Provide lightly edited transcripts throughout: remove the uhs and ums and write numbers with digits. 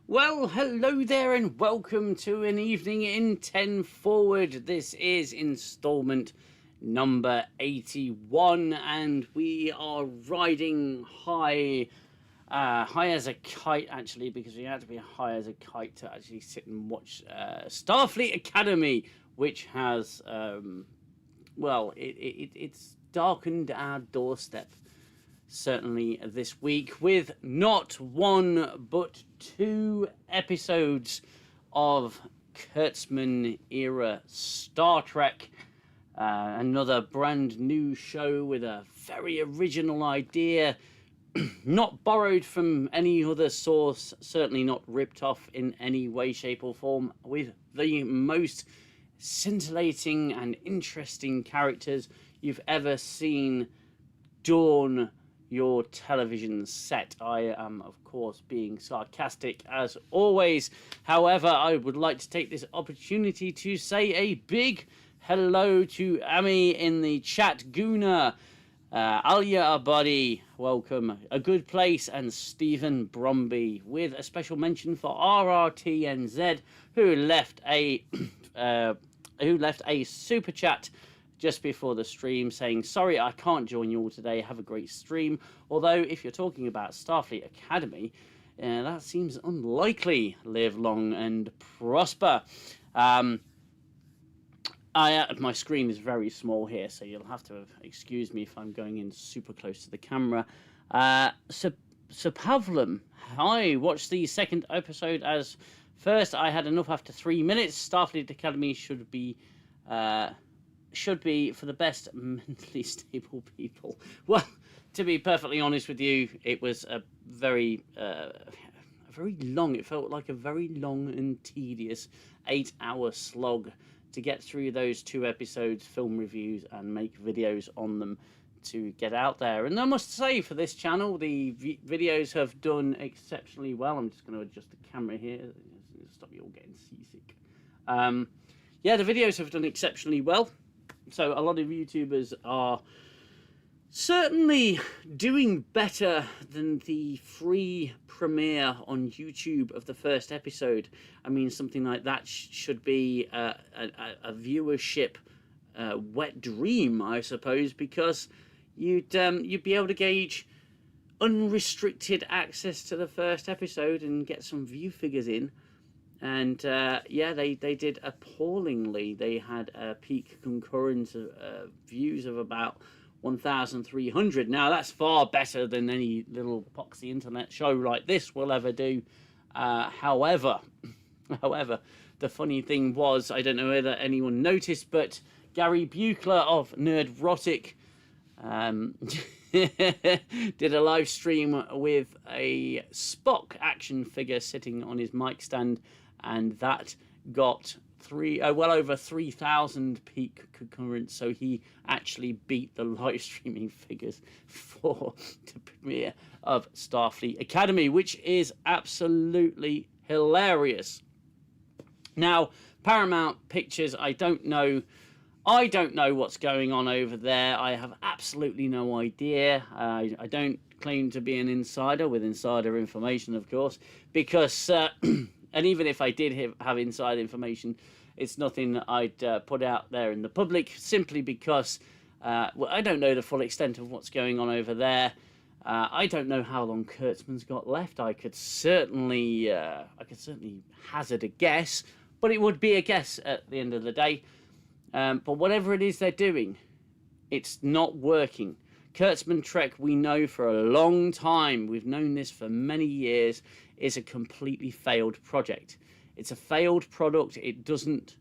Well, hello there and welcome to an evening in 10 forward. This is installment number 81 and we are riding high as a kite actually, because we had to be high as a kite to actually sit and watch Starfleet Academy, which has, it's darkened our doorstep. Certainly this week, with not one but two episodes of Kurtzman era Star Trek. Another brand new show with a very original idea, not borrowed from any other source, certainly not ripped off in any way, shape, or form, with the most scintillating and interesting characters you've ever seen dawn your television set. I am, of course, being sarcastic as always. However, I would like to take this opportunity to say a big hello to Amy in the chat, Guna, Alia Abadi, welcome, A Good Place, and Stephen Bromby, with a special mention for RRTNZ, who left a super chat just before the stream saying, sorry, I can't join you all today. Have a great stream. Although, if you're talking about Starfleet Academy, that seems unlikely. Live long and prosper. My screen is very small here, so you'll have to excuse me if I'm going in super close to the camera. So Pavlum, hi, watched the second episode as first. I had enough after 3 minutes. Starfleet Academy should be for the best mentally stable people. Well, to be perfectly honest with you, it was a very long, it felt like a very long and tedious 8-hour slog to get through those 2 episodes, film reviews, and make videos on them to get out there. And I must say, for this channel, the videos have done exceptionally well. I'm just going to adjust the camera here, stop you all getting seasick. Yeah, the videos have done exceptionally well. So a lot of YouTubers are certainly doing better than the free premiere on YouTube of the first episode. I mean, something like that should be a viewership wet dream, I suppose, because you'd be able to gauge unrestricted access to the first episode and get some view figures in. And yeah, they did appallingly. They had a peak concurrent views of about 1,300. Now, that's far better than any little poxy internet show like this will ever do. However, the funny thing was, I don't know whether anyone noticed, but Gary Buechler of Nerdrotic did a live stream with a Spock action figure sitting on his mic stand, and that got well over 3,000 peak concurrence, so he actually beat the live streaming figures for the premiere of Starfleet Academy, which is absolutely hilarious. Now, Paramount Pictures, I don't know what's going on over there. I have absolutely no idea. I don't claim to be an insider with insider information, of course, because, and even if I did have inside information, it's nothing that I'd put out there in the public, simply because I don't know the full extent of what's going on over there. I don't know how long Kurtzman's got left. I could certainly hazard a guess, but it would be a guess at the end of the day. But whatever it is they're doing, it's not working. Kurtzman Trek, we know for a long time, we've known this for many years, is a completely failed project. It's a failed product. It doesn't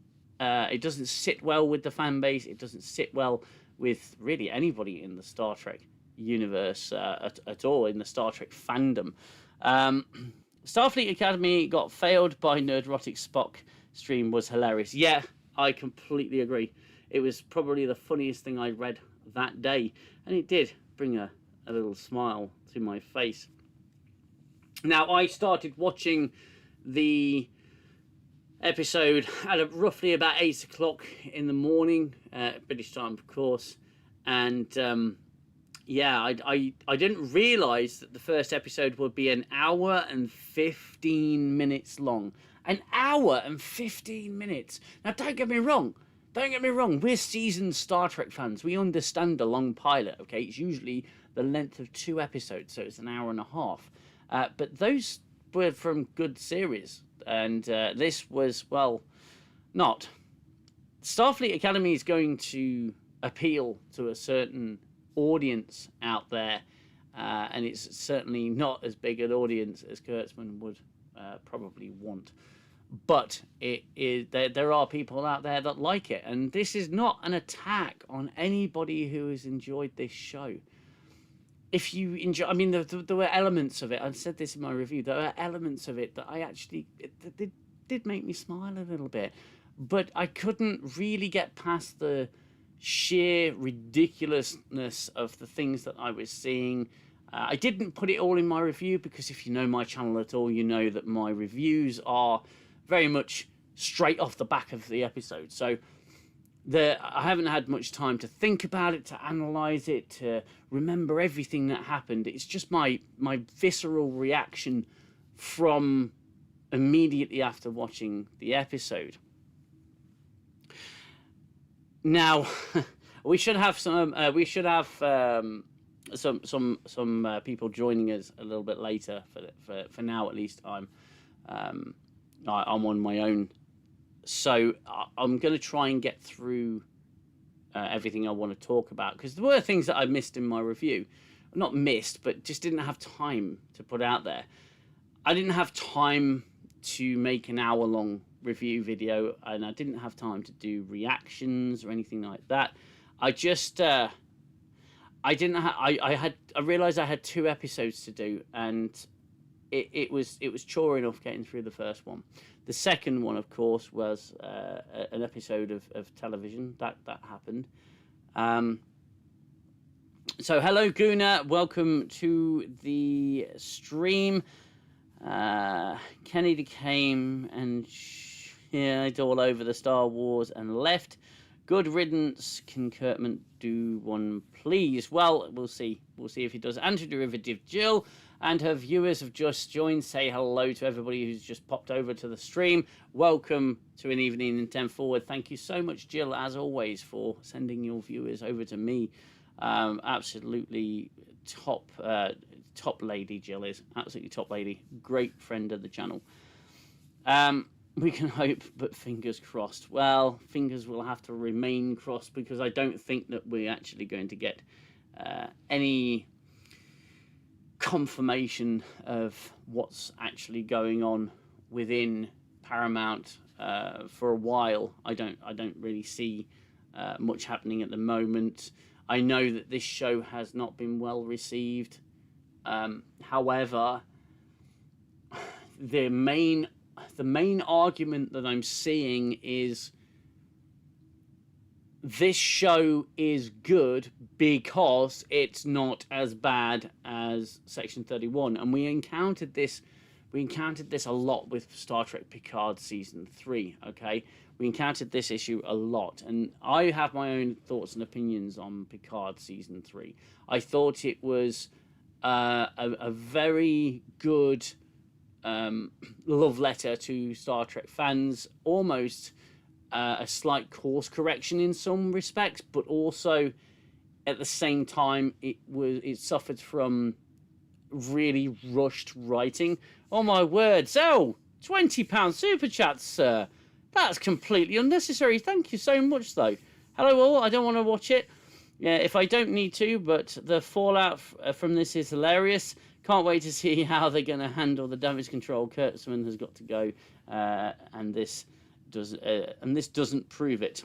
sit well with the fan base. It doesn't sit well with really anybody in the Star Trek universe at all, in the Star Trek fandom. Starfleet Academy got failed by Nerdrotic. Spock stream was hilarious. Yeah, I completely agree. It was probably the funniest thing I read that day, and it did bring a little smile to my face. Now, I started watching the episode at roughly about 8 o'clock in the morning, British time, of course, and Yeah, I didn't realise that the first episode would be an hour and 15 minutes long. An hour and 15 minutes. Now, don't get me wrong. Don't get me wrong. We're seasoned Star Trek fans. We understand a long pilot, okay? It's usually the length of 2 episodes, so it's an hour and a half. But those were from good series. And this was, well, not. Starfleet Academy is going to appeal to a certain audience out there, and it's certainly not as big an audience as Kurtzman would probably want. But it is there are people out there that like it, and this is not an attack on anybody who has enjoyed this show. If you enjoy, I mean, there were elements of it. I said this in my review. There are elements of it that I actually did make me smile a little bit, but I couldn't really get past the sheer ridiculousness of the things that I was seeing. I didn't put it all in my review because if you know my channel at all, you know that my reviews are very much straight off the back of the episode. So I haven't had much time to think about it, to analyze it, to remember everything that happened. It's just my visceral reaction from immediately after watching the episode. Now, we should have some people joining us a little bit later. For now, at least, I'm on my own, so I'm going to try and get through everything I want to talk about, because there were things that I missed in my review. Not missed, but just didn't have time to put out there. I didn't have time to make an hour-long review video, and I didn't have time to do reactions or anything like that. I just I realized I had 2 episodes to do, and it was chore enough getting through the first one. The second one, of course, was an episode of television that happened. So hello Guna, welcome to the stream. Kennedy came and it's all over the Star Wars and left. Good riddance. Can Kurtzman do one, please? Well, we'll see. We'll see if he does. Antiderivative Jill and her viewers have just joined. Say hello to everybody who's just popped over to the stream. Welcome to an evening in 10 Forward. Thank you so much, Jill, as always, for sending your viewers over to me. Absolutely top lady, Jill is. Absolutely top lady. Great friend of the channel. We can hope, but fingers crossed. Well, fingers will have to remain crossed, because I don't think that we're actually going to get any confirmation of what's actually going on within Paramount for a while. I don't really see much happening at the moment. I know that this show has not been well received. However, the main argument that I'm seeing is this show is good because it's not as bad as Section 31, and we encountered this a lot with Star Trek Picard Season 3, okay? We encountered this issue a lot, and I have my own thoughts and opinions on Picard Season 3. I thought it was a very good love letter to Star Trek fans, almost a slight course correction in some respects, but also at the same time it suffered from really rushed writing. Oh my word! So £20 super chats, sir. That's completely unnecessary. Thank you so much, though. Hello all. I don't want to watch it. Yeah, if I don't need to, but the fallout from this is hilarious. Can't wait to see how they're going to handle the damage control. Kurtzman has got to go, and this doesn't prove it.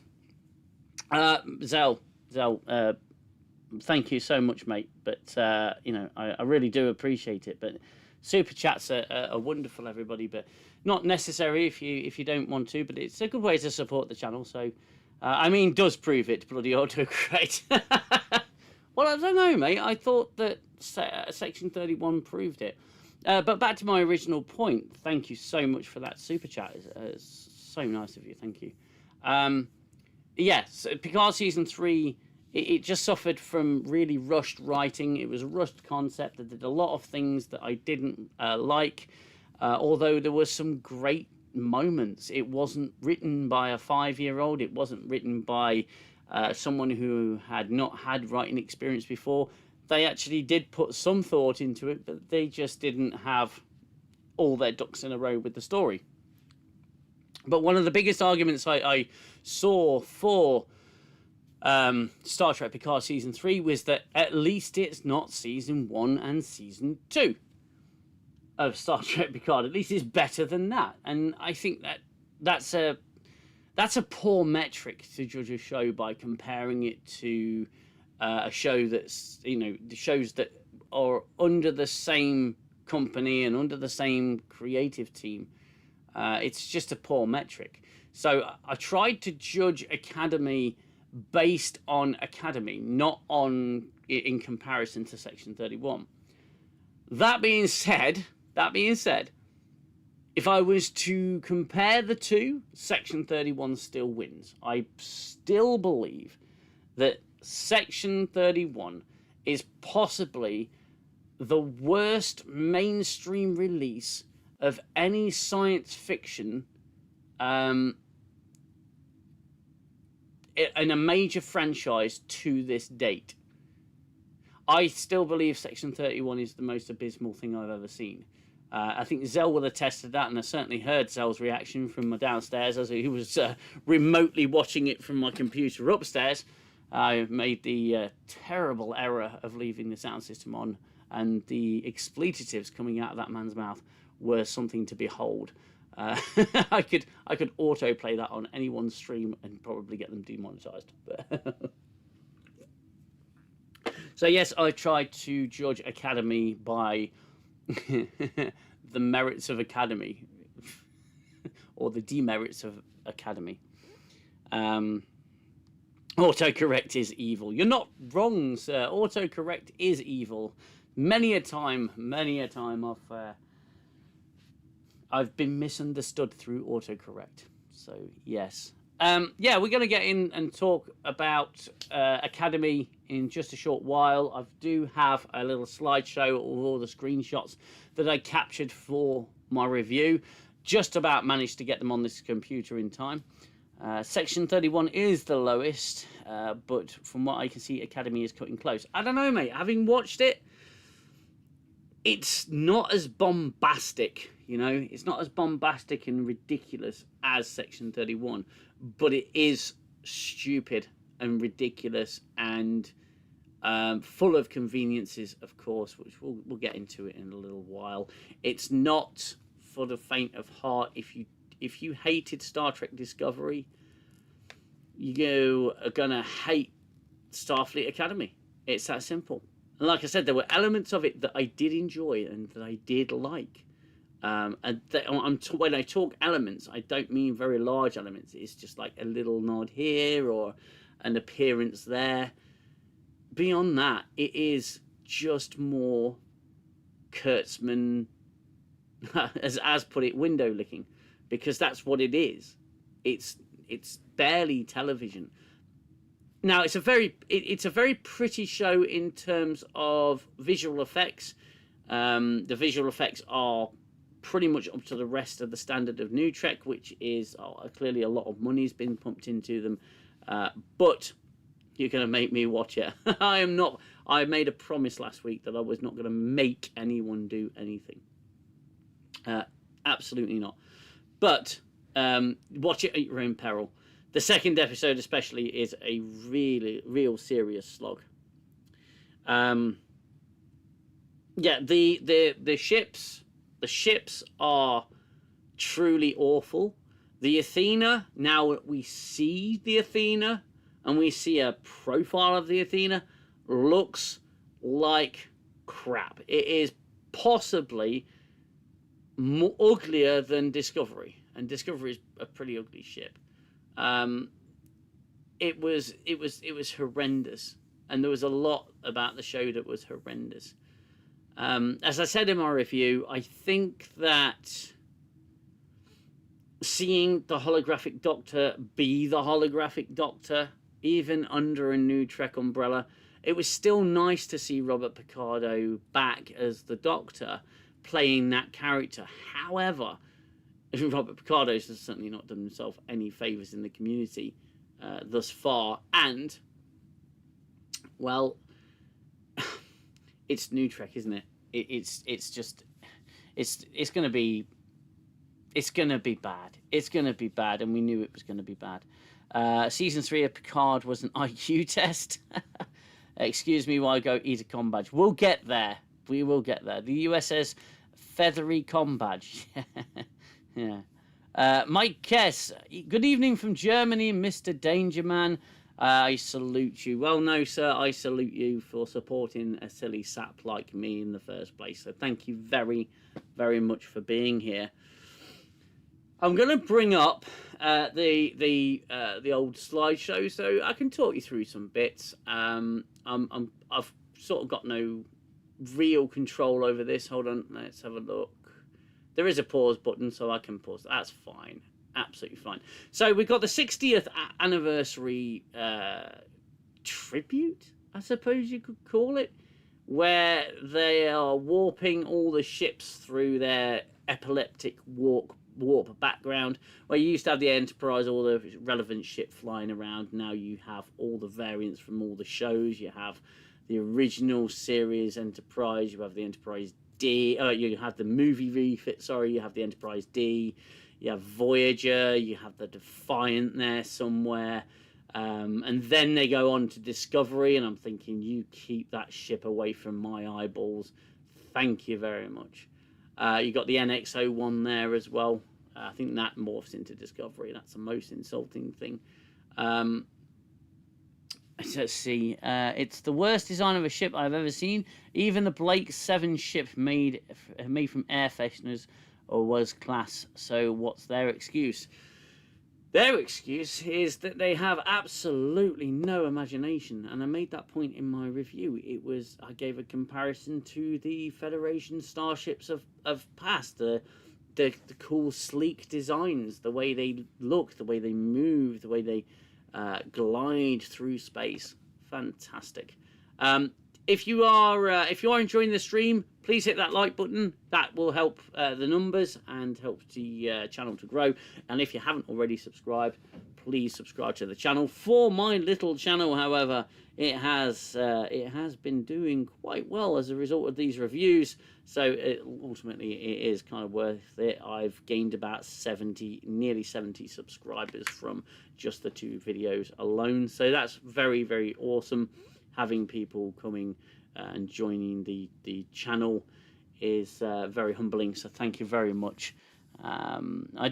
Zell, thank you so much, mate. But I really do appreciate it. But super chats are wonderful, everybody. But not necessary if you don't want to. But it's a good way to support the channel. So, does prove it. Bloody autocorrect. Well, I don't know, mate. I thought that Section 31 proved it. But back to my original point. Thank you so much for that super chat. It's so nice of you. Thank you. Yes, Picard Season 3 it just suffered from really rushed writing. It was a rushed concept that did a lot of things that I didn't like, although there were some great moments. It wasn't written by a 5-year-old. It wasn't written by someone who had not had writing experience before. They actually did put some thought into it, but they just didn't have all their ducks in a row with the story. But one of the biggest arguments I saw for Star Trek Picard Season 3 was that at least it's not Season 1 and Season 2 of Star Trek Picard. At least it's better than that. And I think that's a poor metric to judge a show by comparing it to a show that's, the shows that are under the same company and under the same creative team. It's just a poor metric. So I tried to judge Academy based on Academy, not in comparison to Section 31. That being said, if I was to compare the two, Section 31 still wins. I still believe that Section 31 is possibly the worst mainstream release of any science fiction in a major franchise to this date. I still believe Section 31 is the most abysmal thing I've ever seen. I think Zell will attest to that, and I certainly heard Zell's reaction from downstairs as he was remotely watching it from my computer upstairs. I made the terrible error of leaving the sound system on, and the expletives coming out of that man's mouth were something to behold. I could autoplay that on anyone's stream and probably get them demonetized. So yes, I tried to judge Academy by the merits of Academy or the demerits of Academy. Autocorrect is evil. You're not wrong, sir. Autocorrect is evil. Many a time I've been misunderstood through autocorrect. So yes. Yeah, we're going to get in and talk about Academy in just a short while. I do have a little slideshow of all the screenshots that I captured for my review. Just about managed to get them on this computer in time. Section 31 is the lowest, but from what I can see, Academy is cutting close. I don't know, mate. Having watched it, it's not as bombastic, It's not as bombastic and ridiculous as Section 31, but it is stupid and ridiculous and full of conveniences, of course, which we'll get into it in a little while. It's not for the faint of heart. If you hated Star Trek Discovery, you are going to hate Starfleet Academy. It's that simple. And like I said, there were elements of it that I did enjoy and that I did like. And when I talk elements, I don't mean very large elements. It's just like a little nod here or an appearance there. Beyond that, it is just more Kurtzman, as put it, window licking. Because that's what it is. It's barely television. Now it's a very pretty show in terms of visual effects. The visual effects are pretty much up to the rest of the standard of New Trek, which is clearly a lot of money's been pumped into them. But you're going to make me watch it. I am not. I made a promise last week that I was not going to make anyone do anything. Absolutely not. But watch it at your own peril. The second episode especially is a real serious slog. Yeah, the ships are truly awful. The Athena, now we see the Athena and we see a profile of the Athena, looks like crap. It is possibly more uglier than Discovery, and Discovery is a pretty ugly ship. It was horrendous, and there was a lot about the show that was horrendous. As I said in my review, I think that seeing the holographic Doctor be the holographic Doctor even under a new Trek umbrella. It was still nice to see Robert Picardo back as the Doctor, playing that character. However, Robert Picardo has certainly not done himself any favours in the community thus far. And, well, it's new Trek, isn't it? It's going to be bad. It's going to be bad, and we knew it was going to be bad. Season 3 of Picard was an IQ test. Excuse me while I go eat a comm badge. We'll get there. We will get there. The USS Feathery comm badge. Yeah. Mike Kess, good evening from Germany, Mr. Dangerman. I salute you. Well, no, sir, I salute you for supporting a silly sap like me in the first place. So thank you very, very much for being here. I'm going to bring up the old slideshow so I can talk you through some bits. I've sort of got no real control over this. Hold on, let's have a look. There is a pause button, so I can pause. That's fine. Absolutely fine. So we've got the 60th anniversary tribute, I suppose you could call it, where they are warping all the ships through their epileptic warp background, where you used to have the Enterprise, all the relevant ship flying around. Now you have all the variants from all the shows. You have the original series Enterprise, you have the Enterprise D, you have the movie refit, sorry, you have the Enterprise D, you have Voyager, you have the Defiant there somewhere, and then they go on to Discovery, and I'm thinking, you keep that ship away from my eyeballs, thank you very much. You got the NX-01 there as well. I think that morphs into Discovery. That's the most insulting thing. Let's see. It's the worst design of a ship I've ever seen. Even the Blake 7 ship made from air fresheners or was class. So what's their excuse? Their excuse is that they have absolutely no imagination, and I made that point in my review. I gave a comparison to the Federation starships of past, the cool, sleek designs, the way they look, the way they move, the way they glide through space. Fantastic. If you are enjoying the stream, please hit that like button. That will help the numbers and help the channel to grow. And if you haven't already subscribed, please subscribe to the channel. For my little channel, however, it has been doing quite well as a result of these reviews. So ultimately, it is kind of worth it. I've gained about nearly 70 subscribers from just the 2 videos alone. So that's very, very awesome. Having people coming and joining the channel is very humbling, so thank you very much. I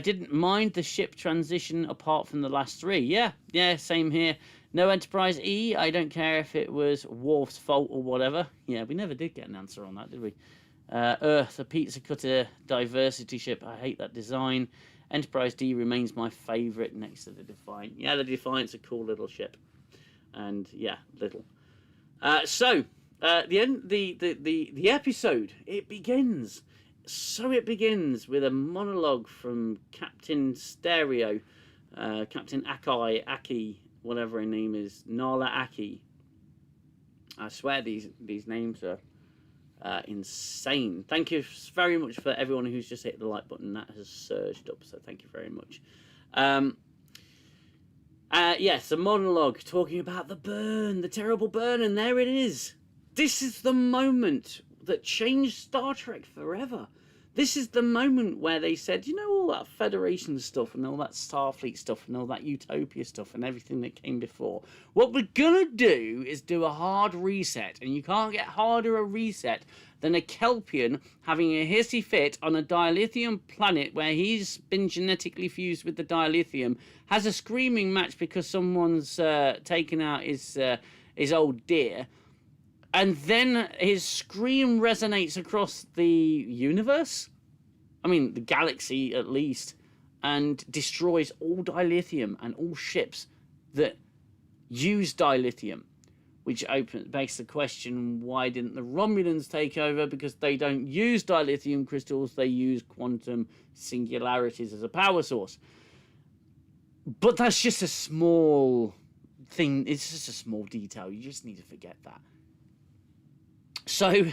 didn't mind the ship transition apart from the last 3. Yeah, same here. No Enterprise E. I don't care if it was Worf's fault or whatever. Yeah, we never did get an answer on that, did we? Earth, a pizza cutter diversity ship. I hate that design. Enterprise D remains my favourite next to the Defiant. Yeah, the Defiant's a cool little ship. And yeah, little. The episode, it begins. So it begins with a monologue from Captain Stereo, Captain Aki, whatever her name is, Nala Aki. I swear these names are insane. Thank you very much for everyone who's just hit the like button. That has surged up, so thank you very much. Yes, a monologue talking about the burn, the terrible burn, and there it is. This is the moment that changed Star Trek forever. This is the moment where they said, you know, all that Federation stuff and all that Starfleet stuff and all that Utopia stuff and everything that came before. What we're gonna do is do a hard reset, and you can't get harder a reset than a Kelpian having a hissy fit on a dilithium planet where he's been genetically fused with the dilithium, has a screaming match because someone's taken out his old deer, and then his scream resonates across the universe, I mean the galaxy at least, and destroys all dilithium and all ships that use dilithium, which makes the question, why didn't the Romulans take over? Because they don't use dilithium crystals, they use quantum singularities as a power source. But that's just a small thing. It's just a small detail. You just need to forget that. So,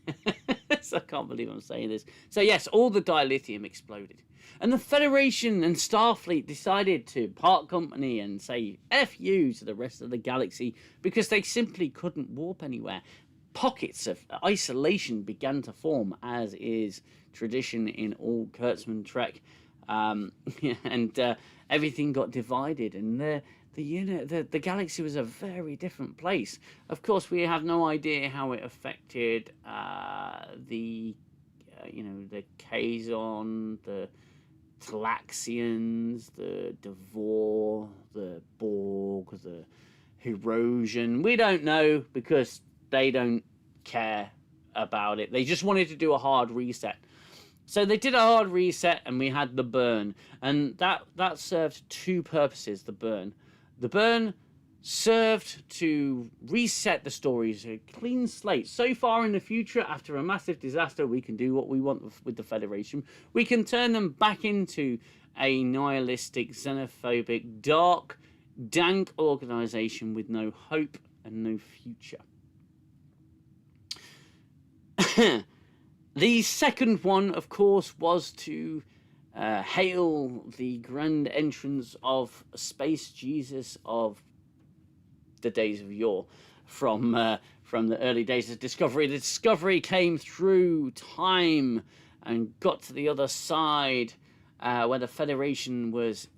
I can't believe I'm saying this. So yes, all the dilithium exploded. And the Federation and Starfleet decided to part company and say F you to the rest of the galaxy because they simply couldn't warp anywhere. Pockets of isolation began to form, as is tradition in all Kurtzman Trek. And everything got divided, and the galaxy was a very different place. Of course, we have no idea how it affected the Kazon, the Talaxians, the Devore, the Borg, the Hirosian. We don't know because they don't care about it. They just wanted to do a hard reset. So they did a hard reset, and we had the burn, and that served two purposes. The burn served to reset the stories, a clean slate. So far in the future, after a massive disaster, we can do what we want with the Federation. We can turn them back into a nihilistic, xenophobic, dark, dank organization with no hope and no future. The second one, of course, was to hail the grand entrance of Space Jesus of the days of yore, from the early days of Discovery. The Discovery came through time and got to the other side, where the Federation was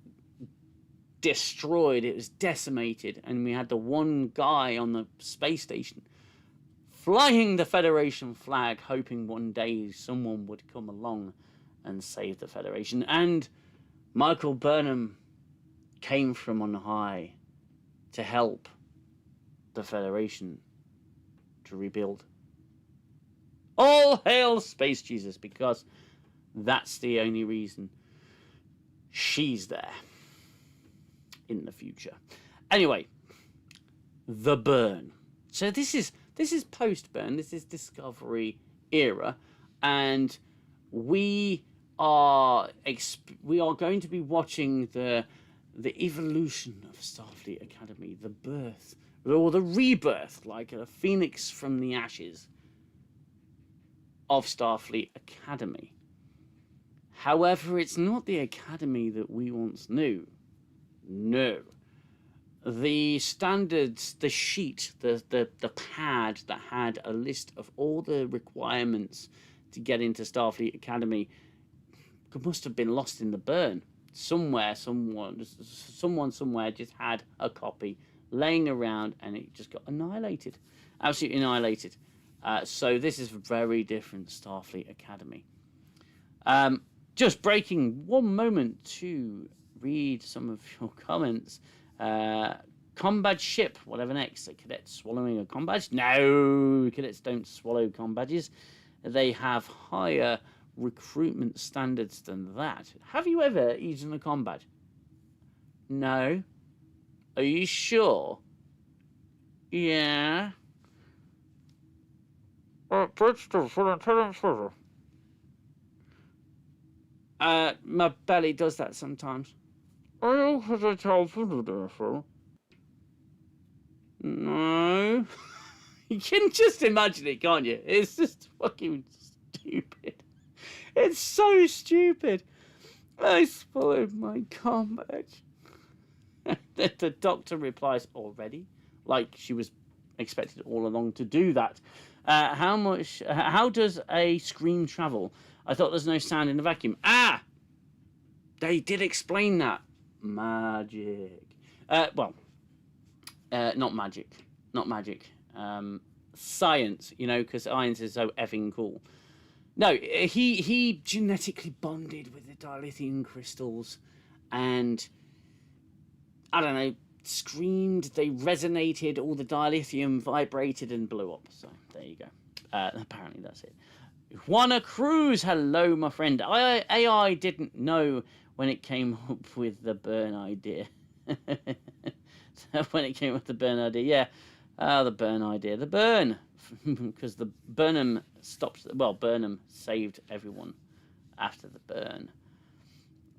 destroyed. It was decimated, and we had the one guy on the space station flying the Federation flag, hoping one day someone would come along and save the Federation. And Michael Burnham came from on high to help the Federation to rebuild. All hail Space Jesus, because that's the only reason she's there in the future. Anyway, the burn. So this is post-burn. This is Discovery era, and we are going to be watching the evolution of Starfleet Academy, the birth or the rebirth, like a phoenix from the ashes of Starfleet Academy. However, it's not the Academy that we once knew. No. The standards, the sheet, the pad that had a list of all the requirements to get into Starfleet Academy must have been lost in the burn. Someone somewhere just had a copy laying around, and it just got annihilated. Absolutely annihilated. So this is a very different Starfleet Academy. Just breaking one moment to read some of your comments. Combat ship, whatever next. A cadet swallowing a combadge? No, cadets don't swallow combadges. They have higher recruitment standards than that. Have you ever eaten a combadge? No. Are you sure? Yeah. My belly does that sometimes. No. You can just imagine it, can't you? It's just fucking stupid. It's so stupid. I swallowed my combadge. The doctor replies, already? Like she was expected all along to do that. How does a scream travel? I thought there's no sound in the vacuum. They did explain that. Magic. Not magic. Science, because science is so effing cool. No, he genetically bonded with the dilithium crystals, and I don't know, screamed, they resonated, all the dilithium vibrated and blew up. So there you go. Apparently that's it. Juana Cruz, hello, my friend. AI didn't know when it came up with the burn idea. When it came up with the burn idea, yeah. The burn idea. The burn. Because the Burnham Burnham saved everyone after the burn.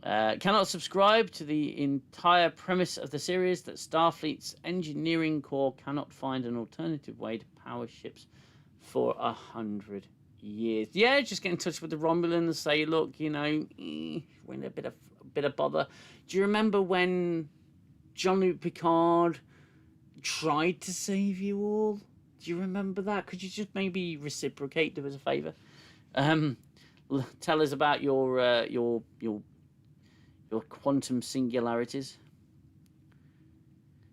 Cannot subscribe to the entire premise of the series that Starfleet's engineering corps cannot find an alternative way to power ships for 100 years. Yeah, just get in touch with the Romulans, say, look, you know, we're in a bit of bother. Do you remember when Jean-Luc Picard tried to save you all? Do you remember that? Could you just maybe reciprocate, do us a favour? Tell us about your quantum singularities.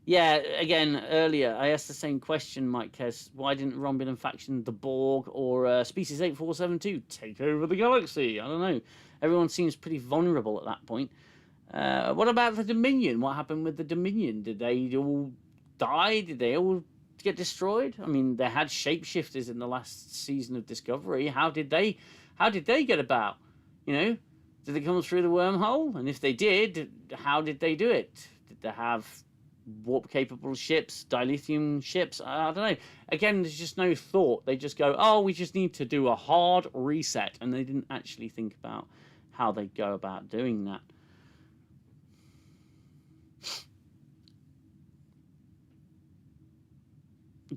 Yeah, again, earlier, I asked the same question, Mike Kes. Why didn't Romulan faction, the Borg, or Species 8472 take over the galaxy? I don't know. Everyone seems pretty vulnerable at that point. What about the Dominion? What happened with the Dominion? Did they all die? Did they all get destroyed? I mean, they had shapeshifters in the last season of Discovery. How did they get about? You know? Did they come through the wormhole? And if they did, how did they do it? Did they have warp-capable ships, dilithium ships? I don't know. Again, there's just no thought. They just go, oh, we just need to do a hard reset. And they didn't actually think about how they go about doing that.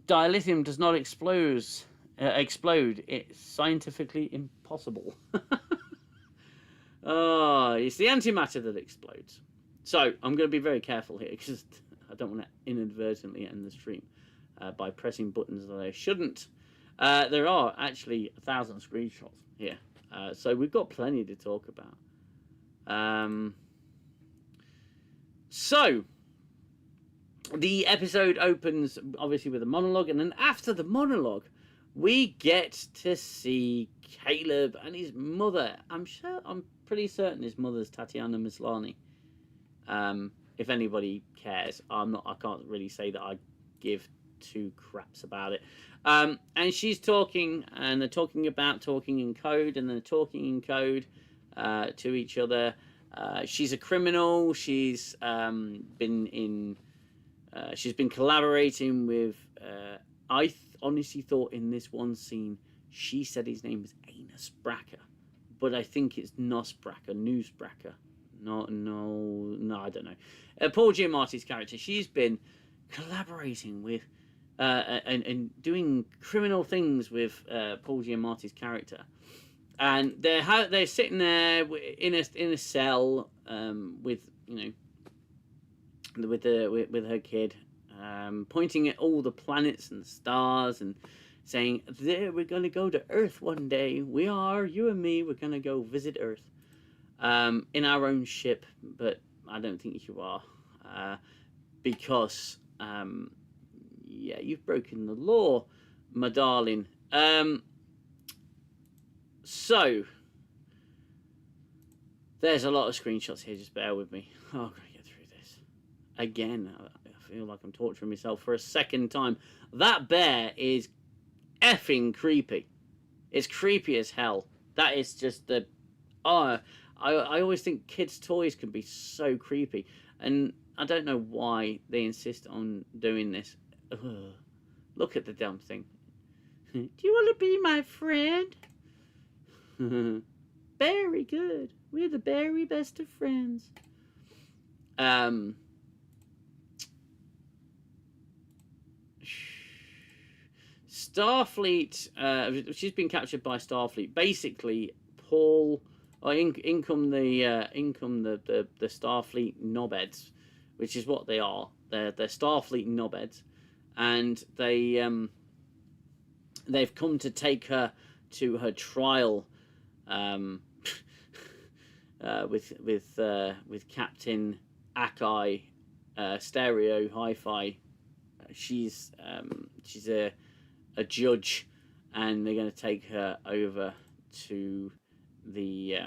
Dilithium does not explode. It's scientifically impossible. Oh, it's the antimatter that explodes. So I'm going to be very careful here because I don't want to inadvertently end the stream by pressing buttons that I shouldn't. There are actually 1,000 screenshots here, so we've got plenty to talk about. So the episode opens obviously with a monologue, and then after the monologue, we get to see Caleb and his mother. I'm pretty certain his mother's Tatiana Maslany. If anybody cares, I can't really say that I give two craps about it. And she's talking, and they're talking about talking in code, and they're talking in code to each other. She's a criminal. She's been collaborating with. I honestly thought in this one scene she said his name was Anus Bracker, but I think it's Nosbracker, Newsbracker. No, I don't know. Paul Giamatti's character, she's been collaborating with and doing criminal things with Paul Giamatti's character, and they're sitting there in a cell with with her kid, pointing at all the planets and stars and saying, "There, we're gonna go to Earth one day. We are, you and me. We're gonna go visit Earth." In our own ship, but I don't think you are, because yeah, you've broken the law, my darling. So there's a lot of screenshots here, just bear with me. Oh, I'm gonna get through this again. I feel like I'm torturing myself for a second time. That bear is effing creepy. It's creepy as hell. That is just the I always think kids' toys can be so creepy, and I don't know why they insist on doing this. Ugh. Look at the dumb thing. Do you want to be my friend? Very good. We're the very best of friends. Starfleet. She's been captured by Starfleet. Basically, Paul. In come the Starfleet knobheads, which is what they are. They're Starfleet knobheads, and they've come to take her to her trial, with Captain Akai, Stereo Hi-Fi. She's a judge, and they're going to take her over to the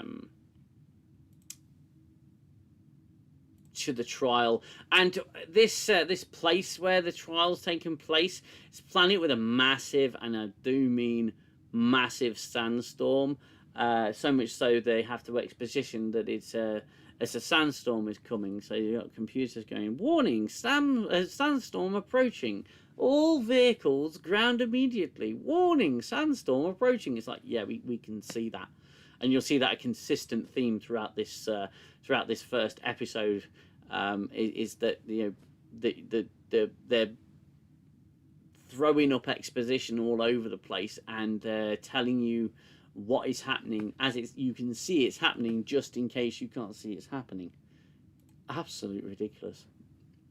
trial, and this place where the trial's taking place, it's a planet with a massive, and I do mean massive, sandstorm, so much so they have to exposition that it's a sandstorm is coming. So you've got computers going, warning, sandstorm approaching, all vehicles ground immediately, warning, sandstorm approaching. It's like, yeah, we can see that. and you'll see that a consistent theme throughout this first episode is that they're throwing up exposition all over the place, and telling you what is happening as you can see it's happening, just in case you can't see it's happening. Absolutely ridiculous.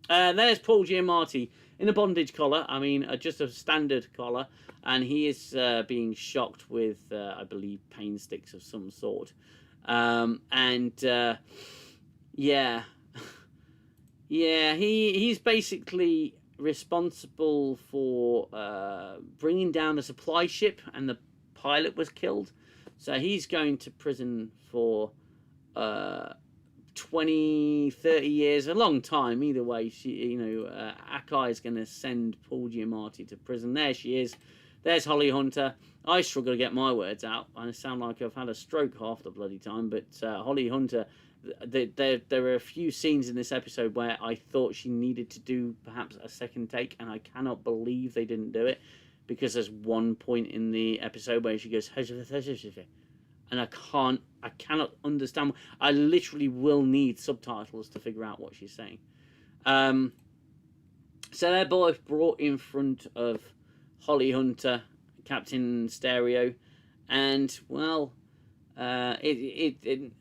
There's Paul Giamatti in a bondage collar. I mean, just a standard collar, and he is being shocked with, I believe, pain sticks of some sort. Yeah, he's basically responsible for bringing down a supply ship, and the pilot was killed. So he's going to prison for 20, 30 years, a long time. Either way, Akai is going to send Paul Giamatti to prison. There she is. There's Holly Hunter. I struggle to get my words out. I sound like I've had a stroke half the bloody time. But Holly Hunter, there are a few scenes in this episode where I thought she needed to do perhaps a second take, and I cannot believe they didn't do it, because there's one point in the episode where she goes, and I cannot understand. I literally will need subtitles to figure out what she's saying. So they're both brought in front of Holly Hunter, Captain Stereo, and well, Anus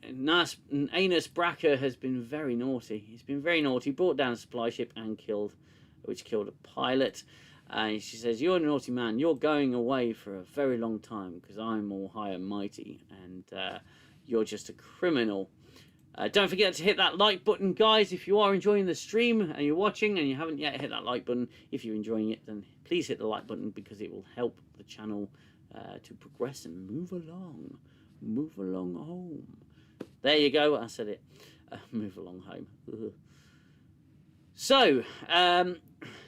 Bracker has been very naughty. He's been very naughty. Brought down a supply ship and killed a pilot. And she says, "You're a naughty man. You're going away for a very long time, because I'm all high and mighty, and you're just a criminal." Don't forget to hit that like button, guys, if you are enjoying the stream and you're watching and you haven't yet hit that like button. If you're enjoying it, then please hit the like button, because it will help the channel to progress and move along. Move along home. There you go. I said it. Move along home. Ugh. So,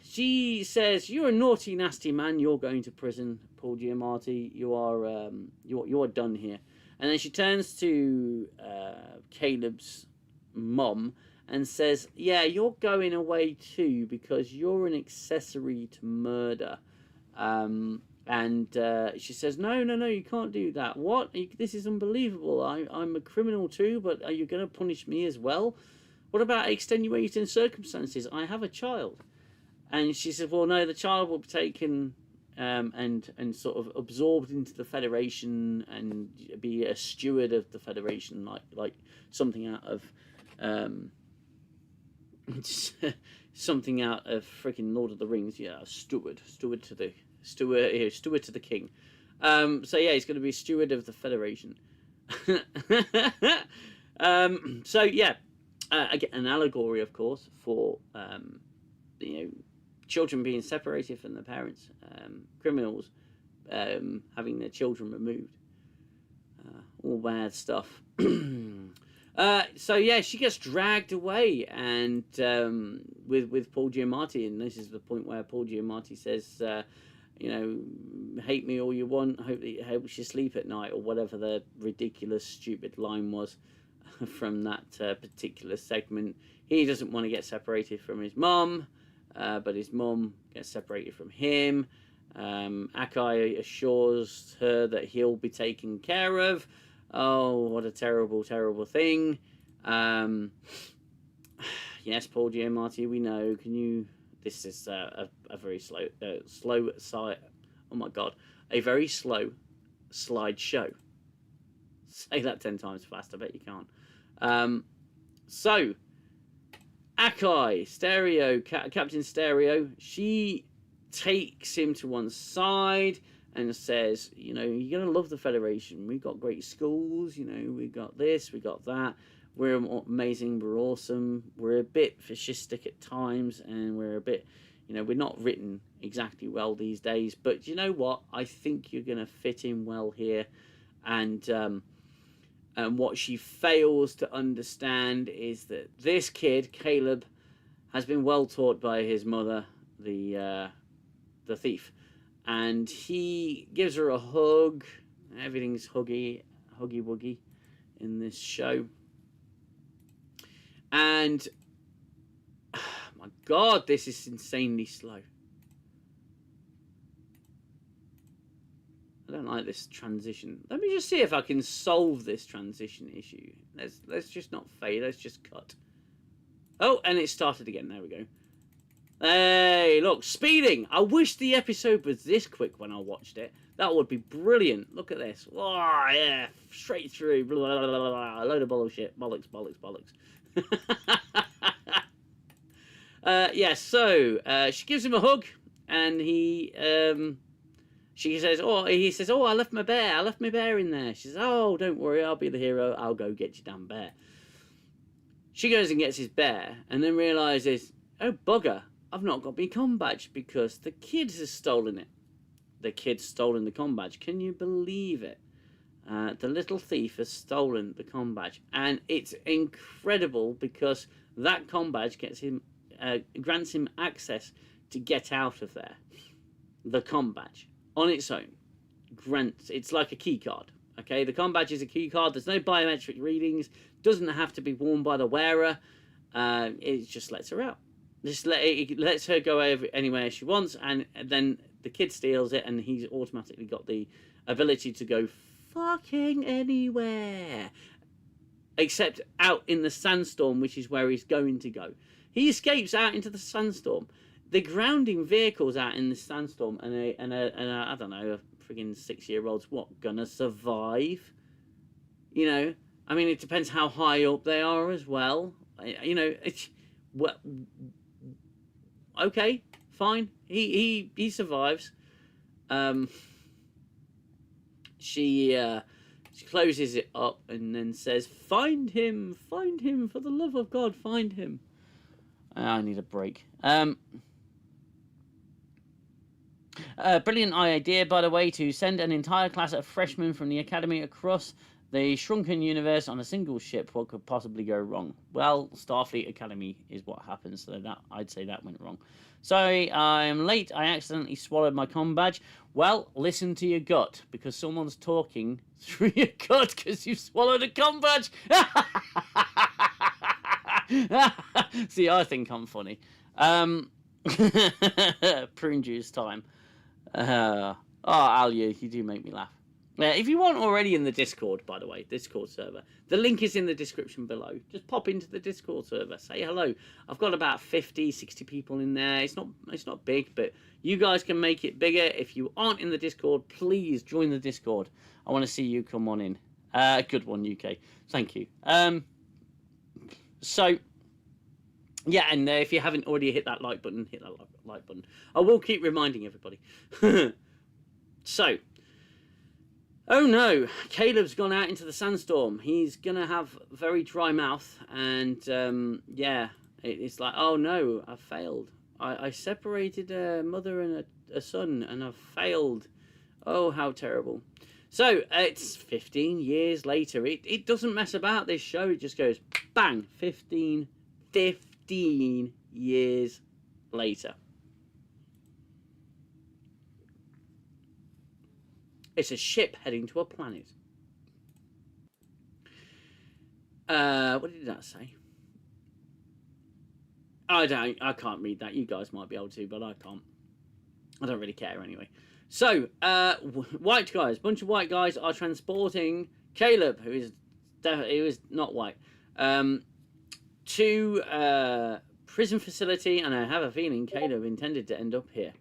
she says, "You're a naughty, nasty man. You're going to prison, Paul Giamatti. You are done here." And then she turns to Caleb's mom and says, "Yeah, you're going away too, because you're an accessory to murder." She says, no, you can't do that. What? This is unbelievable. I'm a criminal too, but are you going to punish me as well? What about extenuating circumstances? I have a child. And she says, well, no, the child will be taken and sort of absorbed into the Federation and be a steward of the Federation, like something out of something out of freaking Lord of the Rings. Yeah, steward to the king. So yeah, he's going to be steward of the Federation. So yeah, again, an allegory, of course, for children being separated from their parents, criminals having their children removed, all bad stuff. So yeah, she gets dragged away, and with Paul Giamatti, and this is the point where Paul Giamatti says, hate me all you want, hope it helps you sleep at night, or whatever the ridiculous, stupid line was from that particular segment. He doesn't want to get separated from his mum, but his mum gets separated from him. Akai assures her that he'll be taken care of. Oh, what a terrible, terrible thing. Yes, Paul Giamatti, we know. Can you... This is a very slow slide. Oh my god, a very slow slideshow. Say that 10 times fast. I bet you can't. So Akai, Stereo, Captain Stereo, she takes him to one side and says, you're going to love the Federation. We've got great schools, we got this, we got that. We're amazing, we're awesome. We're a bit fascistic at times, and we're a bit, we're not written exactly well these days. But you know what? I think you're going to fit in well here. And what she fails to understand is that this kid, Caleb, has been well taught by his mother, the thief. And he gives her a hug. Everything's huggy wuggy in this show. And oh my god, this is insanely slow. I don't like this transition. Let me just see if I can solve this transition issue. Let's just not fade. Let's just cut. Oh, and it started again. There we go. Hey, look, speeding. I wish the episode was this quick when I watched it. That would be brilliant. Look at this. Oh, yeah, straight through. Blah, blah, blah, blah. A load of bullshit. Bollocks, bollocks, bollocks. Yeah, so she gives him a hug, and he says, oh, I left my bear. I left my bear in there. She says, oh, don't worry, I'll be the hero. I'll go get your damn bear. She goes and gets his bear, and then realizes, oh, bugger, I've not got my comm badge because the kid has stolen it. The kid's stolen the comm badge. Can you believe it? The little thief has stolen the comm badge, and it's incredible because that comm badge grants him access to get out of there. The comm badge on its own it's like a key card. Okay, the comm badge is a key card. There's no biometric readings. Doesn't have to be worn by the wearer. It just lets her out. It lets her go anywhere she wants, and then the kid steals it, and he's automatically got the ability to go fucking anywhere, except out in the sandstorm, which is where he's going to go. He escapes out into the sandstorm. The grounding vehicles out in the sandstorm, and I don't know, a friggin' 6-year-old's gonna survive? You know, I mean, it depends how high up they are as well. You know, okay, fine. He survives. She closes it up and then says, find him, for the love of God, find him. I need a break. Brilliant idea, by the way, to send an entire class of freshmen from the academy across the shrunken universe on a single ship. What could possibly go wrong? Well, Starfleet Academy is what happens, so I'd say that went wrong. Sorry, I'm late. I accidentally swallowed my comm badge. Well, listen to your gut, because someone's talking through your gut because you swallowed a comm badge. See, I think I'm funny. Prune juice time. Al, you do make me laugh. If you aren't already in the Discord, by the way, Discord server, the link is in the description below. Just pop into the Discord server, say hello. I've got about 50, 60 people in there. It's not big, but you guys can make it bigger. If you aren't in the Discord, please join the Discord. I want to see you come on in. Good one, UK. Thank you. So, yeah, and if you haven't already hit that like button, hit that like button. I will keep reminding everybody. So, oh no, Caleb's gone out into the sandstorm. He's going to have a very dry mouth. And, yeah, it's like, oh no, I failed. I separated a mother and a son, and I've failed. Oh, how terrible. So, it's 15 years later. It doesn't mess about, this show. It just goes, bang, 15 years later. It's a ship heading to a planet. What did that say? I can't read that. You guys might be able to, but I can't. I don't really care anyway. So, white guys, bunch of white guys are transporting Caleb, who is not white, to prison facility, and I have a feeling Caleb intended to end up here.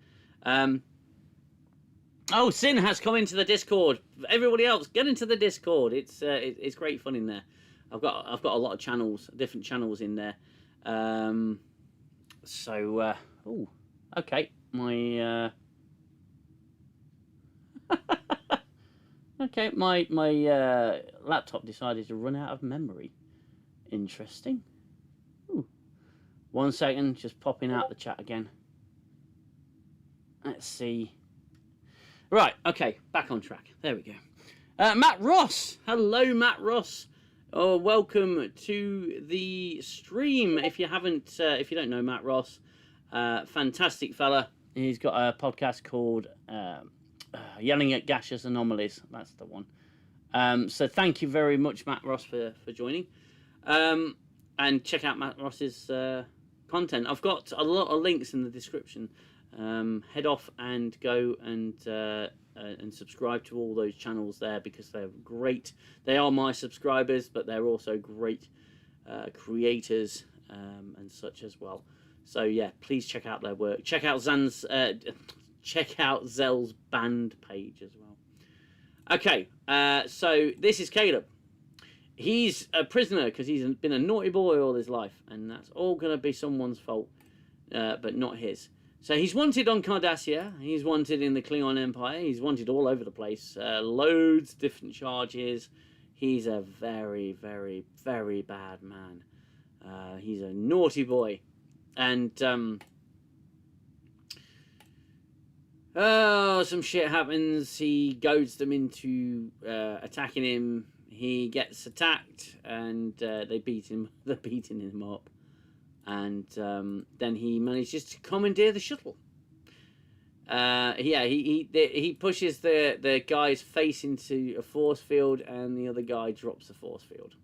Oh, Sin has come into the Discord. Everybody else, get into the Discord. It's great fun in there. I've got a lot of channels, different channels in there. Oh, okay, my okay, my laptop decided to run out of memory. Interesting. Ooh. 1 second, just popping out the chat again. Let's see. Right, okay, back on track. There we go. Matt Ross. Hello, Matt Ross. Oh, welcome to the stream. If you don't know Matt Ross, fantastic fella. He's got a podcast called Yelling at Gaseous Anomalies. That's the one. So thank you very much, Matt Ross, for joining. And check out Matt Ross's content. I've got a lot of links in the description. Head off and go and and subscribe to all those channels there, because they're great. They are my subscribers, but they're also great creators and such as well. So yeah, please check out their work. Check out check out Zell's band page as well. Okay, so this is Caleb. He's a prisoner because he's been a naughty boy all his life, and that's all going to be someone's fault, but not his. So he's wanted on Cardassia, he's wanted in the Klingon Empire, he's wanted all over the place, loads of different charges. He's a very, very, very bad man. He's a naughty boy. And, some shit happens. He goads them into attacking him. He gets attacked, and they beat him. They're beating him up. And then he manages to commandeer the shuttle. Yeah, he pushes the guy's face into a force field, and the other guy drops the force field.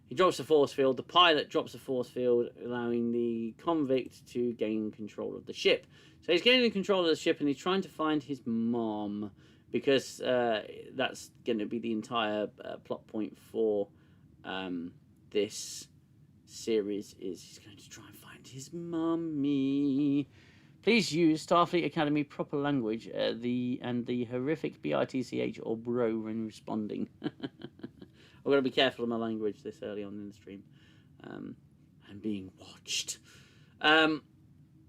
He drops the force field. The pilot drops the force field, allowing the convict to gain control of the ship. So he's gaining control of the ship, and he's trying to find his mom, because that's going to be the entire plot point for this series. Is he's going to try and find his mummy. Please use Starfleet Academy proper language, the horrific bitch or bro when responding. I've got to be careful of my language this early on in the stream. I'm being watched.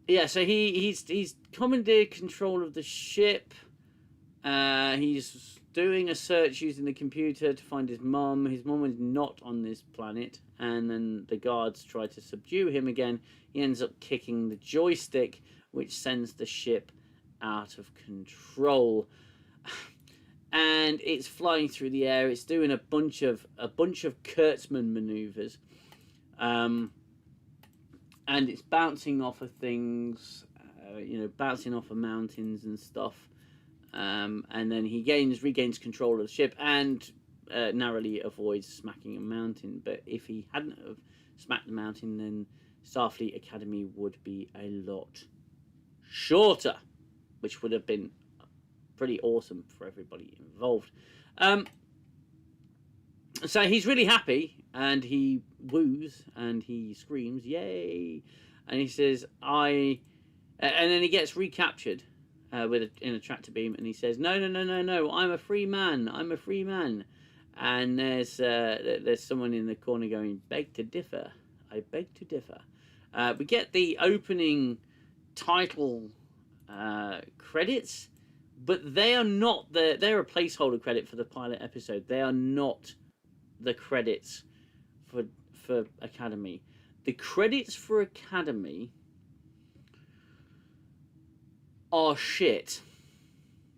Yeah, so he's commandeered control of the ship. He's doing a search using the computer to find his mum. His mum is not on this planet, and then the guards try to subdue him again. He ends up kicking the joystick, which sends the ship out of control. And it's flying through the air. It's doing a bunch of Kurtzman maneuvers, and it's bouncing off of things, bouncing off of mountains and stuff. And then he regains control of the ship and narrowly avoids smacking a mountain. But if he hadn't have smacked the mountain, then Starfleet Academy would be a lot shorter, which would have been pretty awesome for everybody involved. So he's really happy, and he woos and he screams, "Yay!" And he says, and then he gets recaptured in a tractor beam, and he says, "No, I'm a free man. I'm a free man." And there's someone in the corner going, "Beg to differ. I beg to differ." We get the opening title credits, but they are not they're a placeholder credit for the pilot episode. They are not the credits for Academy. The credits for Academy are shit.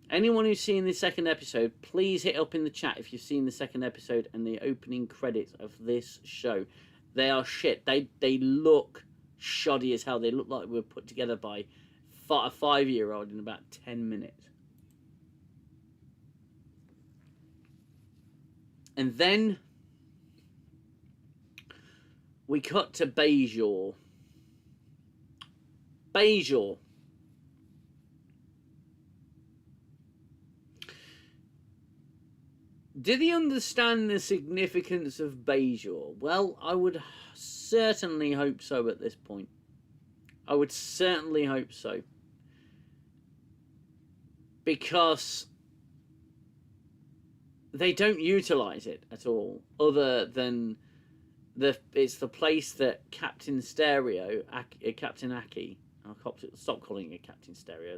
Anyone who's seen the second episode, please hit up in the chat if you've seen the second episode and the opening credits of this show. They are shit. They look shoddy as hell. They look like they were put together by a 5-year-old in about 10 minutes. And then we cut to Bajor. Bajor. Did he understand the significance of Bajor? Well, I would certainly hope so at this point. I would certainly hope so. Because they don't utilize it at all, other than it's the place that Captain Stereo, Captain Aki, I'll stop calling it Captain Stereo,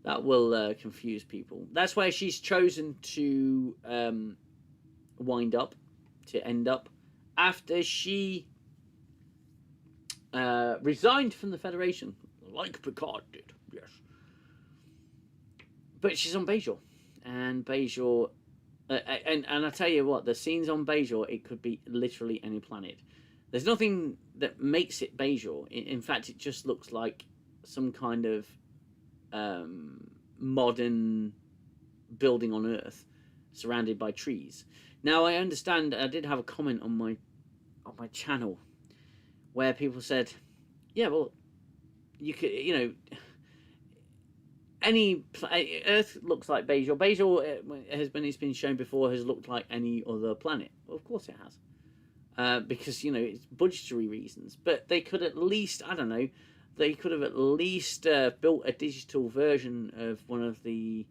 that will confuse people. That's where she's chosen to end up, after she resigned from the Federation, like Picard did, yes. But she's on Bajor, and Bajor, and I tell you what, the scenes on Bajor, it could be literally any planet. There's nothing that makes it Bajor. In fact, it just looks like some kind of modern building on Earth, surrounded by trees. Now, I understand. I did have a comment on my channel where people said, "Yeah, well, you could, Earth looks like Bajor. Bajor has when it's been shown before has looked like any other planet. Well, of course it has, because it's budgetary reasons. But they could at least, I don't know, they could have at least built a digital version of one of the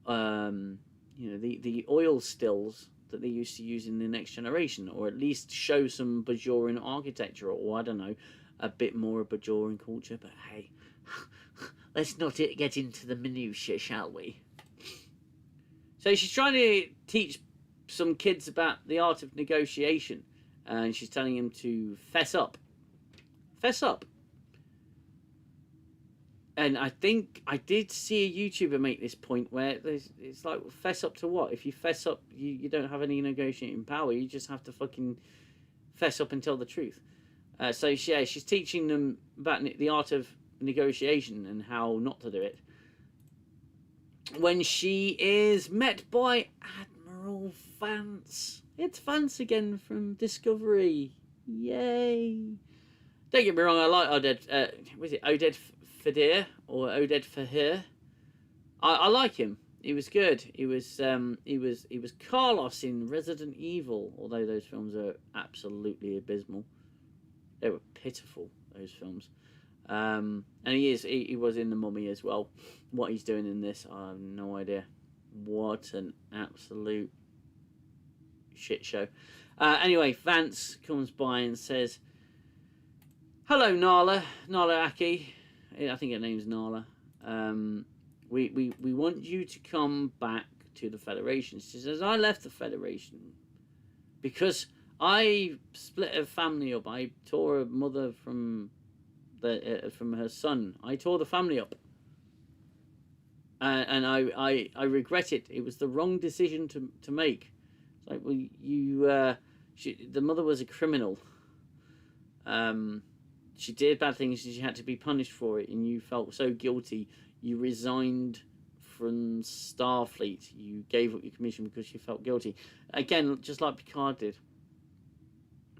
the oil stills that they used to use in the Next Generation, or at least show some Bajoran architecture, or I don't know, a bit more of Bajoran culture. But hey, let's not get into the minutiae, shall we? So she's trying to teach some kids about the art of negotiation, and she's telling them to fess up. Fess up. And I think I did see a YouTuber make this point where it's like, fess up to what? If you fess up, you don't have any negotiating power. You just have to fucking fess up and tell the truth. So yeah, she's teaching them about the art of negotiation and how not to do it. When she is met by Admiral Vance. It's Vance again from Discovery. Yay. Don't get me wrong, I like Oded. Was it Oded Fadir or Oded Fahir? I like him. He was good. He was Carlos in Resident Evil, although those films are absolutely abysmal. They were pitiful, those films. And he was in The Mummy as well. What he's doing in this, I have no idea. What an absolute shit show. Anyway, Vance comes by and says, "Hello, Nala Aki." I think her name's Nala. We want you to come back to the Federation. She says, "I left the Federation because I split a family up. I tore a mother from her son. I tore the family up, and I regret it. It was the wrong decision to make." It's like, well, the mother was a criminal. She did bad things and she had to be punished for it, and you felt so guilty. You resigned from Starfleet. You gave up your commission because you felt guilty. Again, just like Picard did.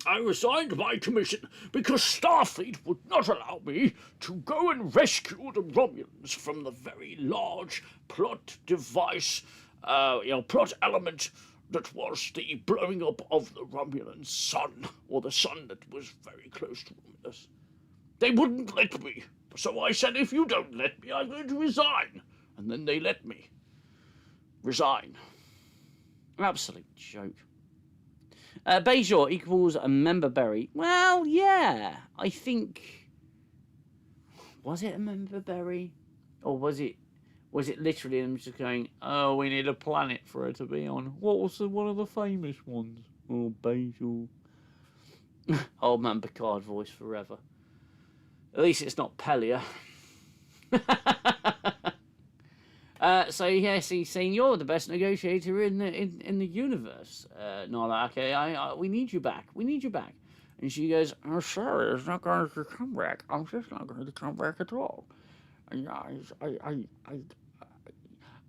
"I resigned my commission because Starfleet would not allow me to go and rescue the Romulans from the very large plot device, plot element that was the blowing up of the Romulan sun, or the sun that was very close to Romulus. They wouldn't let me, so I said, if you don't let me, I'm going to resign. And then they let me resign." An absolute joke. Bajor equals a member berry. Well, yeah, I think... Was it a member berry? Or was it literally them just going, "Oh, we need a planet for her to be on"? What was one of the famous ones? Oh, Bajor. Old man Picard voice forever. At least it's not Pelia. So yes, he's saying, "You're the best negotiator in the universe, Nala. Okay, we need you back. We need you back." And she goes, "Oh, sorry, it's not going to come back. I'm just not going to come back at all. And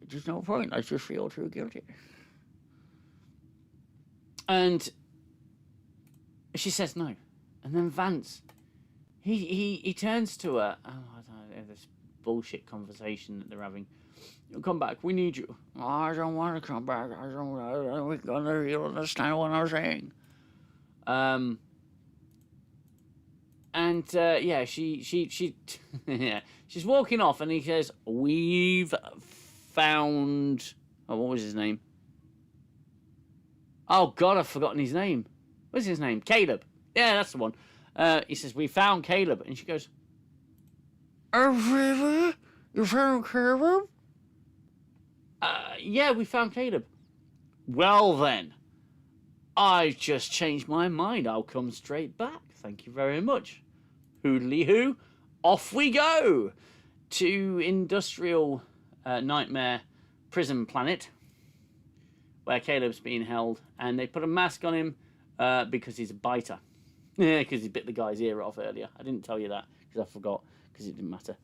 there's no point. I just feel too guilty." And she says no. And then Vance, he turns to her. Oh, I don't know, this bullshit conversation that they're having. "You'll come back. We need you." "Oh, I don't want to come back. You understand what I'm saying." Yeah, she yeah, she's walking off, and he says, "We've found..." Oh, what was his name? Oh God, I've forgotten his name. What's his name? Caleb. Yeah, that's the one. He says, "We found Caleb," and she goes, "Oh, really? You found Caleb?" "Yeah, we found Caleb." "Well then, I've just changed my mind. I'll come straight back. Thank you very much." Hoodly-hoo. Off we go to Industrial Nightmare Prison Planet, where Caleb's being held, and they put a mask on him because he's a biter. Yeah, because he bit the guy's ear off earlier. I didn't tell you that because I forgot, because it didn't matter.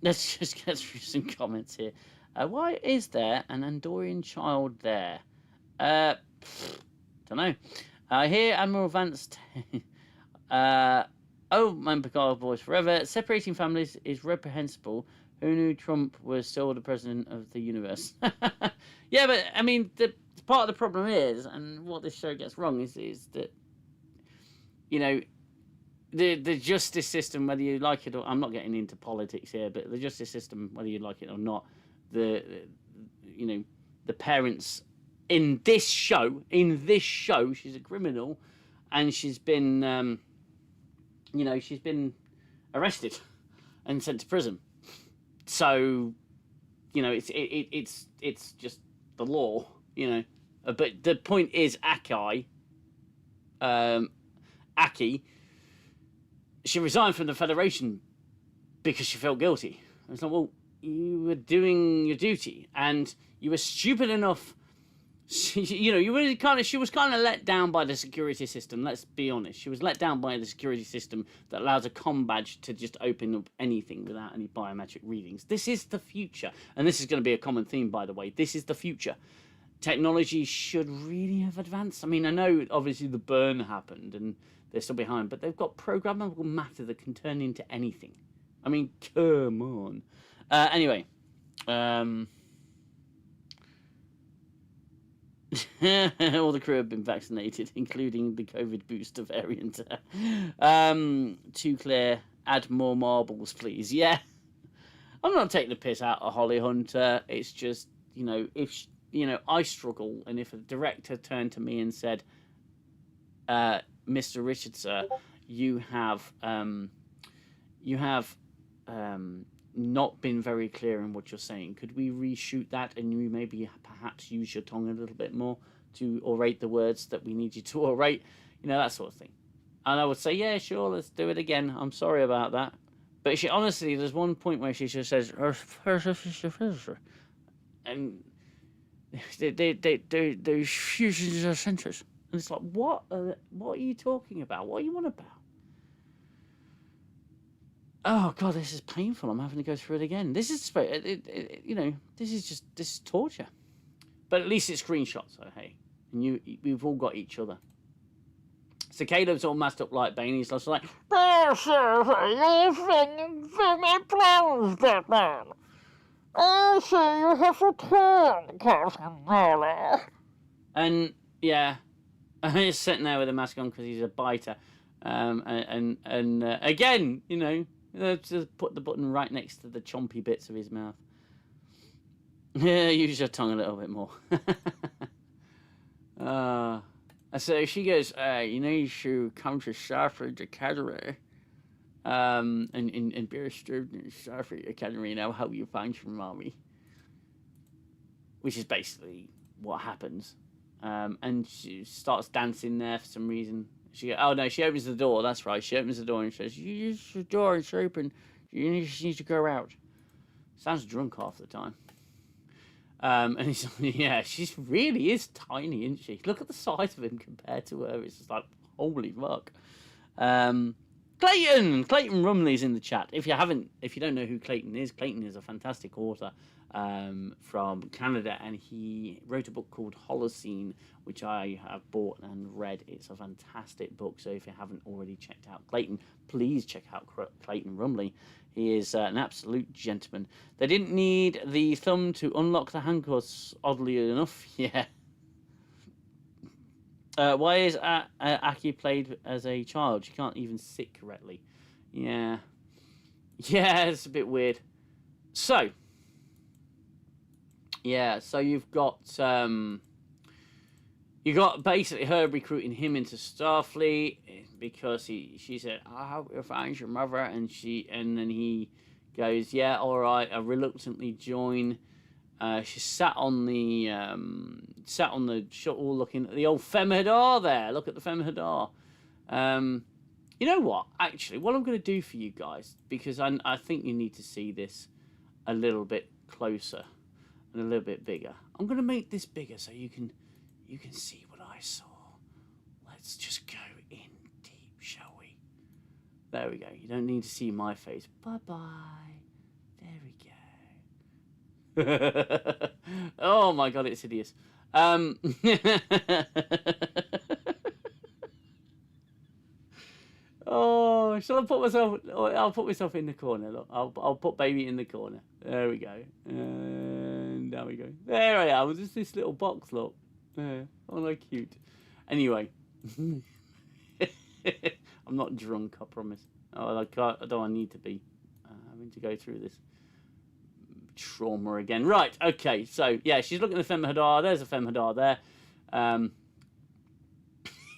Let's just get through some comments here. Why is there an Andorian child there? Don't know. Here, Admiral Vance... "Oh, man, Picard voice forever. Separating families is reprehensible, Who knew Trump was still the president of the universe? Yeah, but I mean, the part of the problem is, and what this show gets wrong is that, you know, the justice system, whether you like it or, I'm not getting into politics here, but the justice system, whether you like it or not, the you know, the parents in this show, she's a criminal, and she's been, you know, she's been arrested and sent to prison. So, you know, it's just the law, you know. But the point is, Aki, she resigned from the Federation because she felt guilty. It's like, well, you were doing your duty, and you were stupid enough. You know, she was kind of let down by the security system. Let's be honest. She was let down by the security system that allows a comm badge to just open up anything without any biometric readings. This is the future, and this is going to be a common theme, by the way. This is the future. Technology should really have advanced. I mean, I know obviously the burn happened and they're still behind, but they've got programmable matter that can turn into anything. I mean, come on. Anyway. All the crew have been vaccinated, including the COVID booster variant. Too clear. Add more marbles, please. Yeah. I'm not taking the piss out of Holly Hunter. It's just, you know, if, you know, I struggle, and if a director turned to me and said, Mr. Richard, sir, you have not been very clear in what you're saying. Could we reshoot that and you maybe perhaps use your tongue a little bit more to orate the words that we need you to orate? You know, that sort of thing. And I would say, yeah, sure, let's do it again. I'm sorry about that. But she honestly, there's one point where she just says, and they fusions her sentences. And it's like, what are you talking about? What are you on about? Oh God, this is painful. I'm having to go through it again. This is, you know, this is torture. But at least it's screenshots, so hey, and we've all got each other. So Caleb's all messed up like Bane. He's just like, you have returned, Captain Miller. And yeah, he's sitting there with a mask on because he's a biter. And again, you know, just put the button right next to the chompy bits of his mouth. Yeah, use your tongue a little bit more. So she goes, you know, you should come to Starfleet Academy. And be a student in Starfleet Academy, and I'll help you find your mommy. Which is basically what happens. And she starts dancing there for some reason. She opens the door. That's right. She opens the door and says, "You use the door and it's open. You just need to go out." Sounds drunk half the time. And he's like, yeah, she really is tiny, isn't she? Look at the size of him compared to her. It's just like, holy fuck. Clayton Rumley's in the chat. If you don't know who Clayton is a fantastic author from Canada, and he wrote a book called Holocene, which I have bought and read. It's a fantastic book, so if you haven't already checked out Clayton, please check out Clayton Rumley. He is an absolute gentleman. They didn't need the thumb to unlock the handcuffs, oddly enough. Yeah. Why is Aki played as a child? She can't even sit correctly. Yeah. Yeah, it's a bit weird. So. Yeah, so you've got basically her recruiting him into Starfleet because she said, "I hope you find your mother," and then he goes, "Yeah, all right." I reluctantly join. She sat on the shuttle looking at the old Femhadar there. Look at the Femhadar. You know what? Actually, what I'm going to do for you guys, because I think you need to see this a little bit closer and a little bit bigger. I'm going to make this bigger so you can see what I saw. Let's just go in deep, shall we? There we go. You don't need to see my face. Bye-bye. There we go. Oh my God, it's hideous. Oh, shall I I'll put myself in the corner. Look, I'll put baby in the corner. There we go. And there we go. There I am. Just this little box. Look. Oh, they're cute. Anyway, I'm not drunk. I promise. I don't need to be having to go through this trauma again. Right. Okay. So yeah, she's looking at the Femhadar. There's a Femhadar there,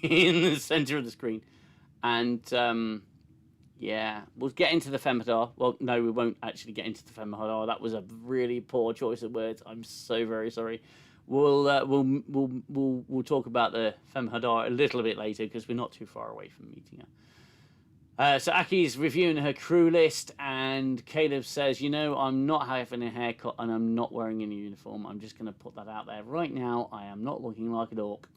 in the center of the screen, and yeah, we'll get into the Femhadar. Well, no, we won't actually get into the Femhadar. That was a really poor choice of words. I'm so very sorry. We'll talk about the Femhadar a little bit later because we're not too far away from meeting her. So Aki's reviewing her crew list, and Caleb says, I'm not having a haircut and I'm not wearing any uniform. I'm just going to put that out there right now. I am not looking like a dork.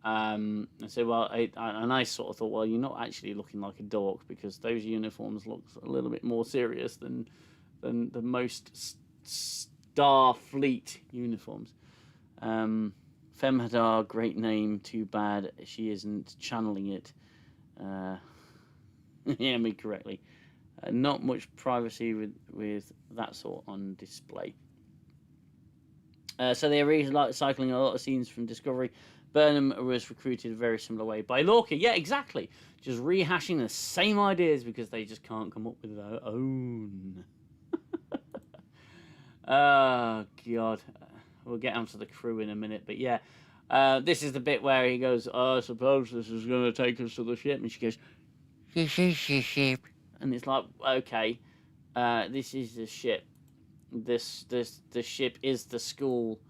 I said, and I sort of thought, well, you're not actually looking like a dork because those uniforms look a little bit more serious than the most Starfleet uniforms. Femhadar, great name. Too bad she isn't channeling it. Hear me correctly. Not much privacy with that sort on display. So they're recycling a lot of scenes from Discovery. Burnham was recruited a very similar way by Lorca. Yeah, exactly. Just rehashing the same ideas because they just can't come up with their own. Oh, God. We'll get onto the crew in a minute. But yeah, this is the bit where he goes, I suppose this is going to take us to the ship. And she goes, this is the ship. And it's like, okay, this is the ship. The ship is the school.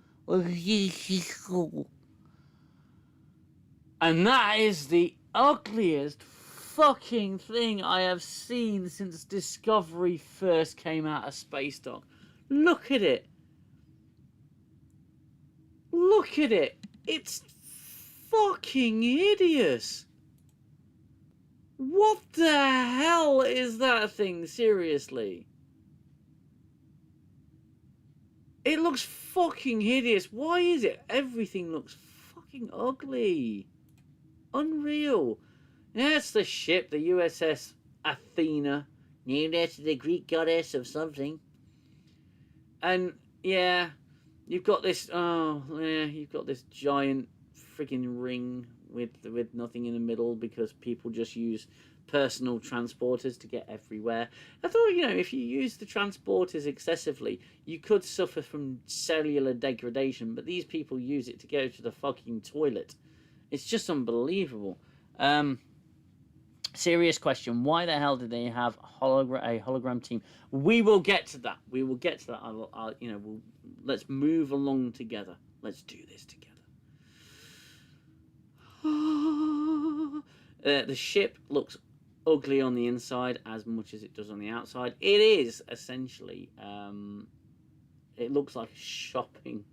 And that is the ugliest fucking thing I have seen since Discovery first came out of Space Dock. Look at it. Look at it. It's fucking hideous. What the hell is that thing? Seriously. It looks fucking hideous. Why is it? Everything looks fucking ugly. Unreal. That's the ship, the USS Athena. Named after the Greek goddess of something. And yeah, you've got this. Oh yeah, you've got this giant freaking ring with nothing in the middle because people just use personal transporters to get everywhere. I thought, if you use the transporters excessively, you could suffer from cellular degradation. But these people use it to go to the fucking toilet. It's just unbelievable. Serious question. Why the hell did they have a hologram team? We will get to that. Let's move along together. Let's do this together. The ship looks ugly on the inside as much as it does on the outside. It is essentially, it looks like a shopping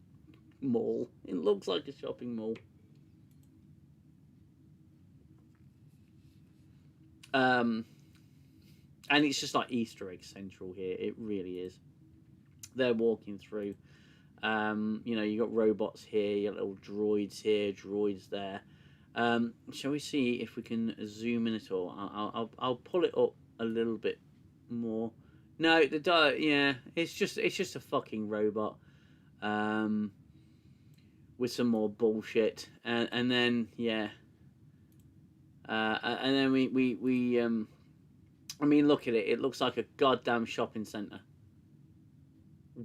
mall. It looks like a shopping mall. And it's just like Easter egg central here. It really is. They're walking through. You got robots here. You got little droids here, droids there. Shall we see if we can zoom in at all? I'll pull it up a little bit more. No, it's just a fucking robot. With some more bullshit, and then yeah. And then we I mean, look at it. It looks like a goddamn shopping centre.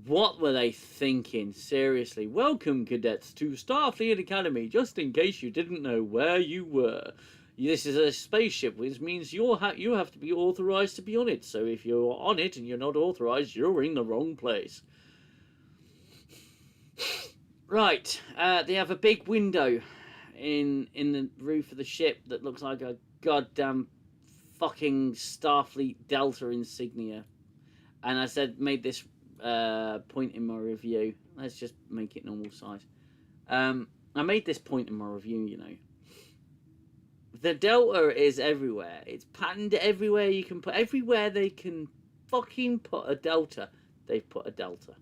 What were they thinking? Seriously. Welcome, cadets, to Starfleet Academy. Just in case you didn't know where you were. This is a spaceship, which means you have to be authorised to be on it. So if you're on it and you're not authorised, you're in the wrong place. Right. They have a big window in the roof of the ship that looks like a goddamn fucking Starfleet Delta insignia. And I made this point in my review. Let's just make it normal size. I made this point in my review, The Delta is everywhere. It's patterned everywhere you can put. Everywhere they can fucking put a Delta, they've put a Delta.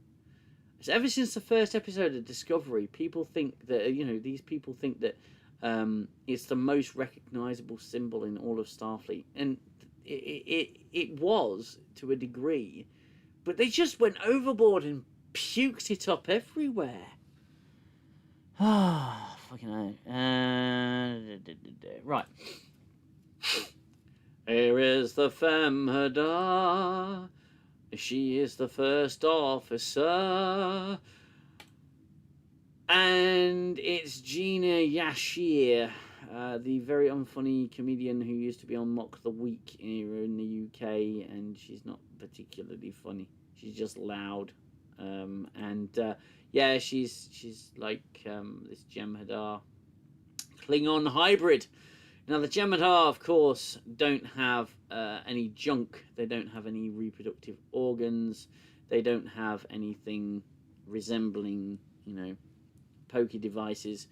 So ever since the first episode of Discovery, people think that, these people think that it's the most recognisable symbol in all of Starfleet. And it was to a degree, but they just went overboard and puked it up everywhere. Ah, fucking hell. Right. Here is the Femhadar. She is the first officer. And it's Gina Yashir, the very unfunny comedian who used to be on Mock the Week here in the UK, and she's not particularly funny. She's just loud. Yeah, she's like this Jem'Hadar Klingon hybrid. Now, the Jem'Hadar, of course, don't have any junk. They don't have any reproductive organs. They don't have anything resembling, pokey devices,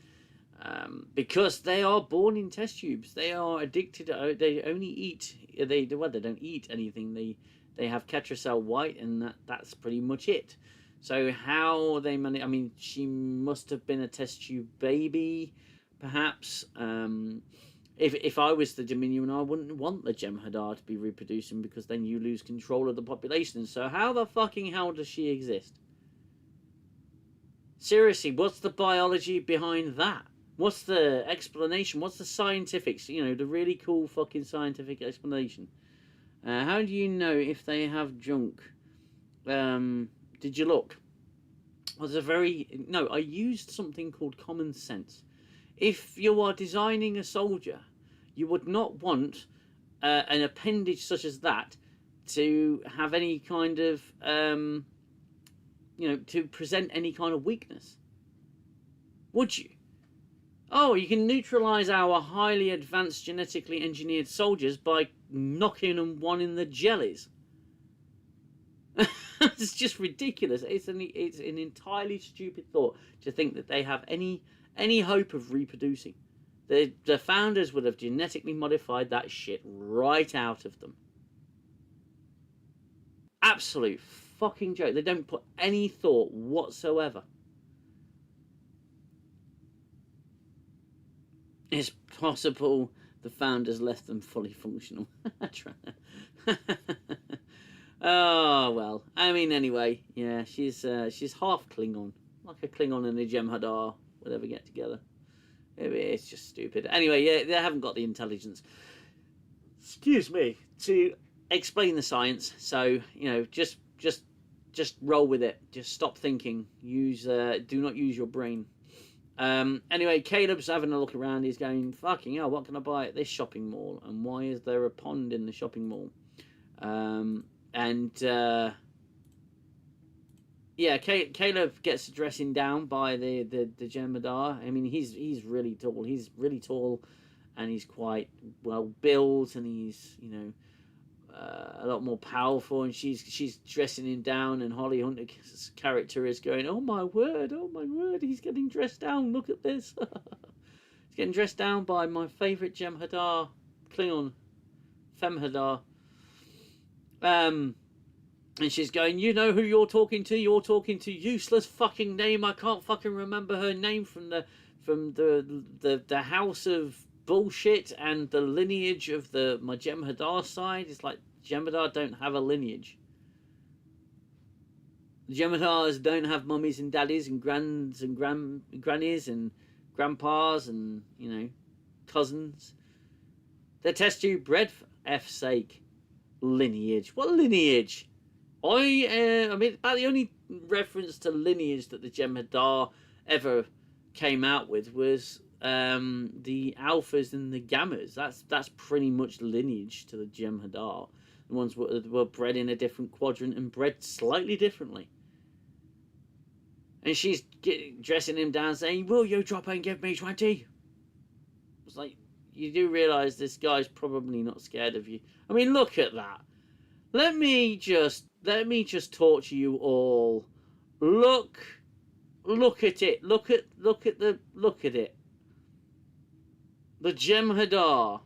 because they are born in test tubes. They are addicted. They only eat. They don't eat anything. They have Ketracel white, and that's pretty much it. So how they manage? I mean, she must have been a test tube baby, perhaps. If I was the Dominion, I wouldn't want the Jem'Hadar to be reproducing, because then you lose control of the population. So how the fucking hell does she exist? Seriously, what's the biology behind that? What's the explanation? What's the scientifics? The really cool fucking scientific explanation. How do you know if they have junk? Did you look? I used something called common sense. If you are designing a soldier, you would not want an appendage such as that to have any kind of, to present any kind of weakness. Would you? Oh, you can neutralize our highly advanced genetically engineered soldiers by knocking them one in the jellies. It's just ridiculous. It's an entirely stupid thought to think that they have any hope of reproducing. The founders would have genetically modified that shit right out of them. Absolute fucking joke. They don't put any thought whatsoever. It's possible the founders left them fully functional. Oh well. I mean, anyway, yeah, she's half Klingon, like a Klingon and a Jem'Hadar would ever get together. It's just stupid. Anyway, yeah, they haven't got the intelligence, excuse me, to explain the science. So just roll with it. Just stop thinking. Do not use your brain. Anyway, Caleb's having a look around. He's going, fucking hell, what can I buy at this shopping mall? And why is there a pond in the shopping mall? Yeah, Caleb gets a dressing down by the Jem'Hadar. I mean, he's really tall. He's really tall, and he's quite well built, and he's a lot more powerful. And she's dressing him down, and Holly Hunter's character is going, oh my word, he's getting dressed down. Look at this. He's getting dressed down by my favourite Jem'Hadar Klingon, Femhadar. And she's going, you know who you're talking to? You're talking to useless fucking name. I can't fucking remember her name from the house of bullshit and the lineage of my Jem'Hadar side. It's like Jem'Hadar don't have a lineage. Jem'Hadars don't have mummies and daddies and grands and grannies and grandpas and cousins. They're test tube bred for F's sake. Lineage? What lineage? I mean, about the only reference to lineage that the Jem'Hadar ever came out with was the alphas and the gammas. That's pretty much lineage to the Jem'Hadar. The ones were bred in a different quadrant and bred slightly differently. And she's dressing him down, saying, "Will you drop and give me 20?" It's like, you do realise this guy's probably not scared of you. I mean, look at that. Let me just torture you all. Look at it. Look at it. The Jem'Hadar.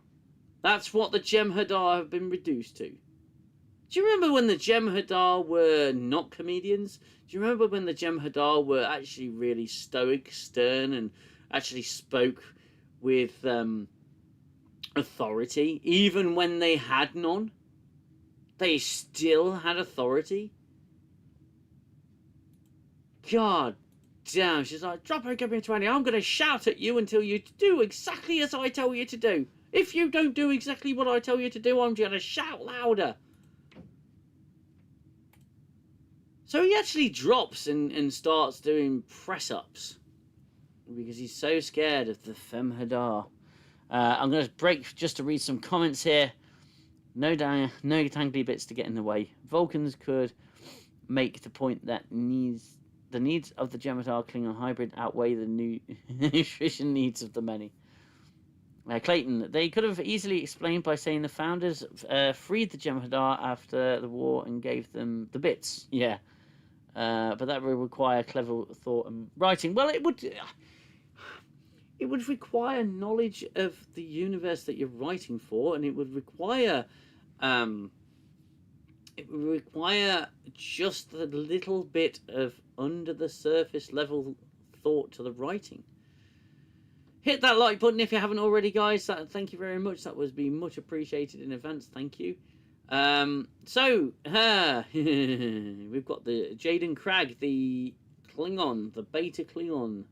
That's what the Jem'Hadar have been reduced to. Do you remember when the Jem'Hadar were not comedians? Do you remember when the Jem'Hadar were actually really stoic, stern, and actually spoke with authority, even when they had none? They still had authority? God damn. She's like, drop her, give me 20. I'm going to shout at you until you do exactly as I tell you to do. If you don't do exactly what I tell you to do, I'm going to shout louder. So he actually drops and starts doing press-ups. Because he's so scared of the Femhadar. I'm going to break just to read some comments here. No tangly bits to get in the way. Vulcans could make the point that the needs of the Jem'Hadar Klingon hybrid outweigh the nutrition needs of the many. Clayton, they could have easily explained by saying the founders freed the Jem'Hadar after the war and gave them the bits. Yeah. But that would require clever thought and writing. Well, it would require knowledge of the universe that you're writing for, and it would require just a little bit of under the surface level thought to the writing. Hit that like button if you haven't already, guys. Thank you very much. That would be much appreciated in advance. Thank you. So we've got the Jaden Cragg, the Klingon, the Beta Klingon,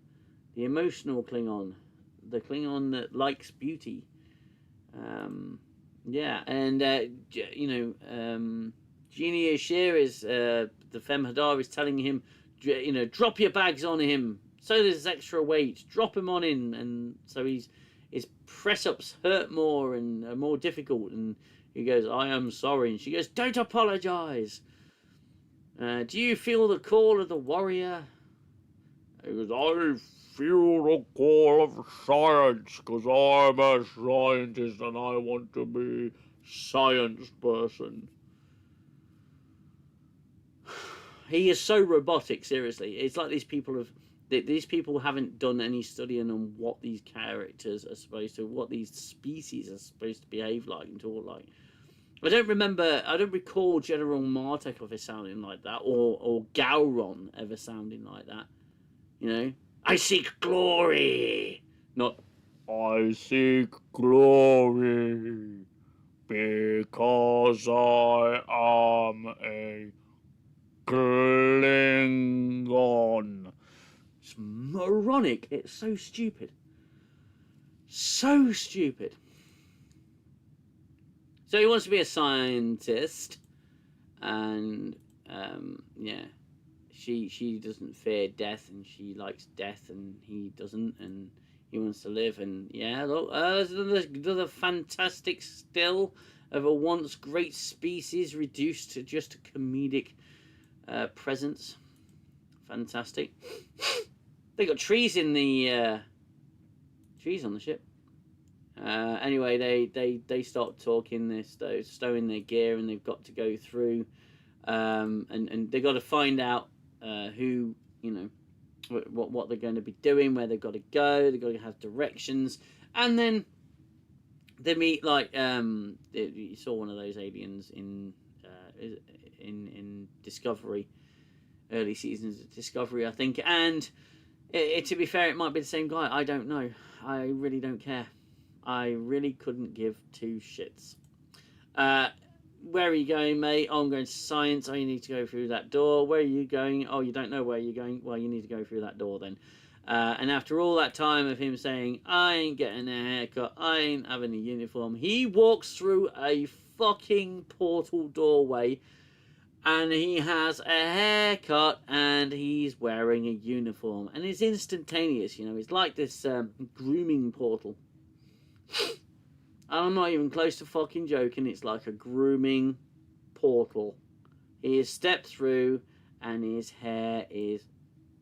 the emotional Klingon, the Klingon that likes beauty. Yeah, and Genie Ashir is the Femhadar is telling him, drop your bags on him. So there's extra weight. Drop him on in, and so his press ups hurt more and are more difficult. And he goes, "I am sorry," and she goes, "Don't apologize." Do you feel the call of the warrior? He goes, "I feel the call of science because I'm a scientist and I want to be science person." He is so robotic. Seriously, it's like these people haven't done any studying on what these characters are supposed to, what these species are supposed to behave like and talk like. I don't recall General Martek ever sounding like that, or Gowron ever sounding like that. I seek glory, not I seek glory because I am a Klingon. It's moronic. It's so stupid. So stupid. So he wants to be a scientist, and she doesn't fear death, and she likes death, and he doesn't, and he wants to live, and look, there's another fantastic still of a once great species reduced to just a comedic presence. Fantastic. They got trees in the trees on the ship. Anyway, they start talking. They're stowing their gear, and they've got to go through, and they've got to find out who, what they're going to be doing, where they've got to go. They've got to have directions, and then they meet you saw one of those aliens in Discovery, early seasons of Discovery, I think, and to be fair, it might be the same guy. I don't know. I really don't care. I really couldn't give two shits. Where are you going, mate? Oh, I'm going to science. Oh, you need to go through that door. Where are you going? Oh, you don't know where you're going? Well, you need to go through that door then. And after all that time of him saying, I ain't getting a haircut, I ain't having a uniform, he walks through a fucking portal doorway, and he has a haircut, and he's wearing a uniform. And it's instantaneous, it's like this grooming portal. And I'm not even close to fucking joking. It's like a grooming portal. He has stepped through, and his hair is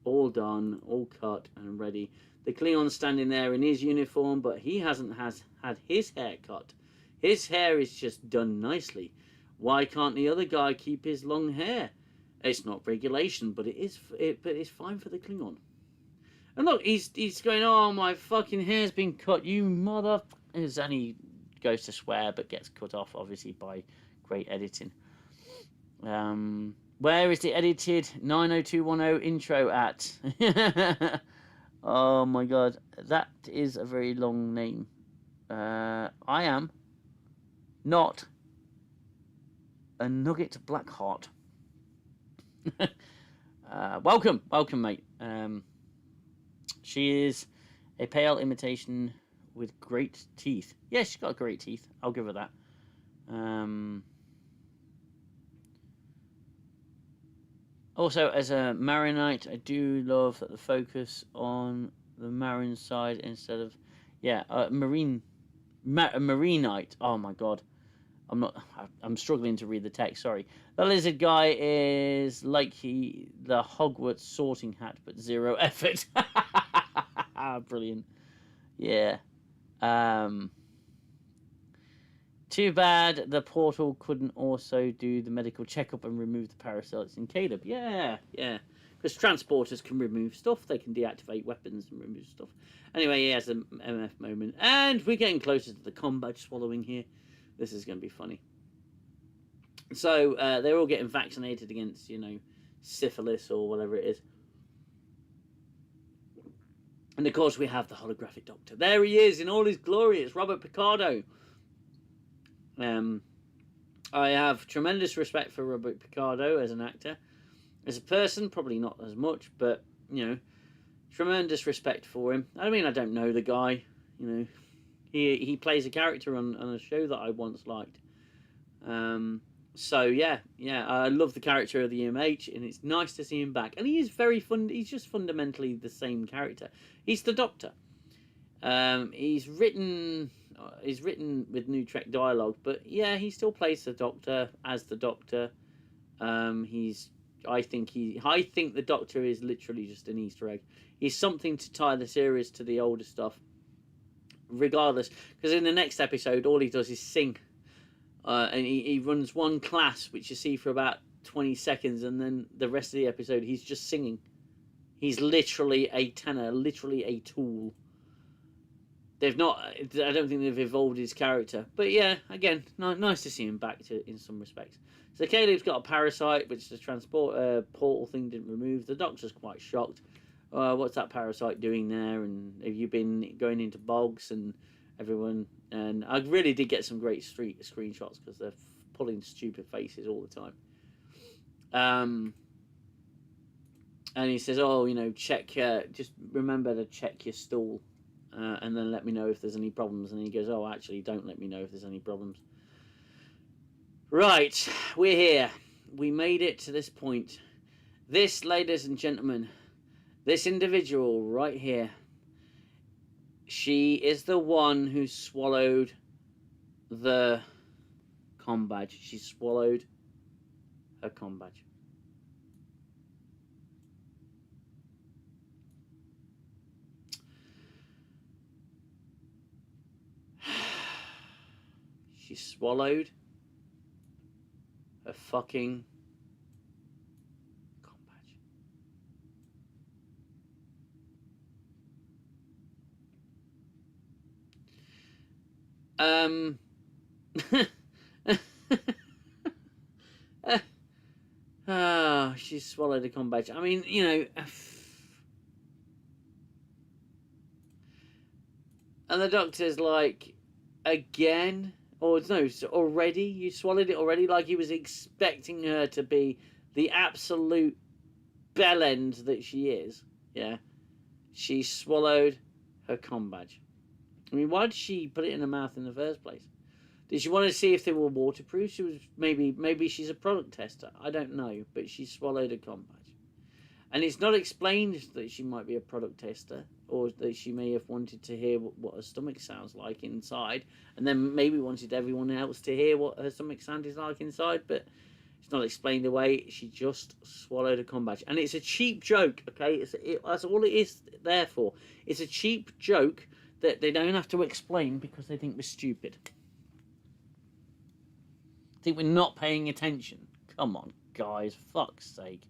all done, all cut and ready. The Klingion's standing there in his uniform, but he hasn't had his hair cut. His hair is just done nicely. Why can't the other guy keep his long hair? It's not regulation, but it's fine for the Klingon. And look, he's going, oh, my fucking hair's been cut, you mother... And he goes to swear, but gets cut off, obviously, by great editing. Where is the edited 90210 intro at? Oh, my God. That is a very long name. I am not a nugget Blackheart. Welcome, mate. She is a pale imitation with great teeth. Yeah, she's got great teeth. I'll give her that. Also, as a Marinite, I do love that the focus on the Marin side instead of, Marinite. Oh my god, I'm struggling to read the text. Sorry. The lizard guy is like the Hogwarts sorting hat, but zero effort. Brilliant. Yeah. Too bad the portal couldn't also do the medical checkup and remove the parasites in Caleb. Yeah. Because transporters can remove stuff. They can deactivate weapons and remove stuff. Anyway, he has an MF moment. And we're getting closer to the combat swallowing here. This is going to be funny. So, they're all getting vaccinated against, syphilis or whatever it is. And, of course, we have the holographic doctor. There he is in all his glory. It's Robert Picardo. I have tremendous respect for Robert Picardo as an actor. As a person, probably not as much, but, tremendous respect for him. I mean, I don't know the guy, He plays a character on a show that I once liked. So, yeah, I love the character of the EMH, and it's nice to see him back. And he is very fun. He's just fundamentally the same character. He's the Doctor. He's written with New Trek dialogue, but yeah, he still plays the Doctor as the Doctor. I think the Doctor is literally just an Easter egg. He's something to tie the series to the older stuff, regardless. Because in the next episode, all he does is sing, and he runs one class, which you see for about 20 seconds, and then the rest of the episode, he's just singing. He's literally a tenor, literally a tool. I don't think they've evolved his character. But yeah, again, nice to see him back in some respects. So Caleb's got a parasite, which the transport portal thing didn't remove. The Doctor's quite shocked. What's that parasite doing there? And have you been going into bogs and everyone? And I really did get some great screenshots because they're pulling stupid faces all the time. And he says, check, just remember to check your stool. And then let me know if there's any problems. And he goes, actually, don't let me know if there's any problems. Right, we're here. We made it to this point. This, ladies and gentlemen, this individual right here, she is the one who swallowed the comm badge. She swallowed her comm badge. She swallowed her fucking comm badge. She swallowed a comm badge. I mean, and the Doctor's like, again? Or no, already? You swallowed it already? Like he was expecting her to be the absolute bellend that she is. Yeah. She swallowed her comm badge. I mean, why did she put it in her mouth in the first place? Did she want to see if they were waterproof? She was maybe she's a product tester. I don't know, but she swallowed a comm badge. And it's not explained that she might be a product tester, or that she may have wanted to hear what her stomach sounds like inside, and then maybe wanted everyone else to hear what her stomach sound is like inside, but it's not explained away. She just swallowed a comm badge. And it's a cheap joke, okay? That's all it is there for. It's a cheap joke that they don't have to explain because they think we're stupid. Think we're not paying attention. Come on, guys, fuck's sake.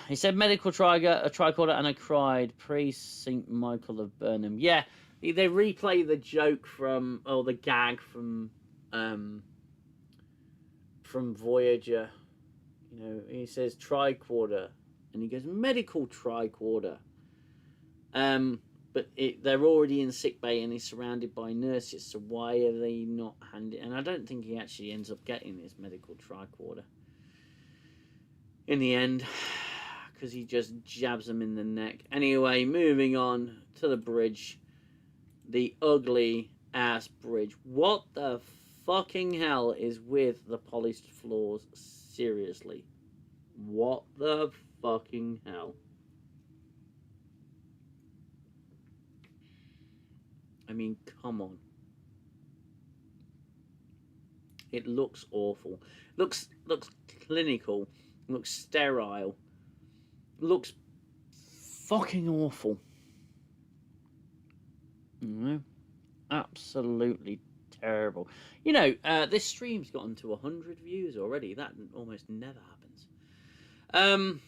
He said medical tricorder, and I cried. Praise St. Michael of Burnham. Yeah, they replay the joke the gag from Voyager. He says tricorder, and he goes medical tricorder. but they're already in sick bay and he's surrounded by nurses. So why are they not handing? And I don't think he actually ends up getting his medical tricorder in the end, because he just jabs them in the neck. Anyway, moving on to the bridge, the ugly ass bridge. What the fucking hell is with the polished floors? Seriously, what the fucking hell? I mean, come on. It looks awful. Looks clinical. Looks sterile. Looks fucking awful. Absolutely terrible. You know, this stream's gotten to 100 views already. That almost never happens.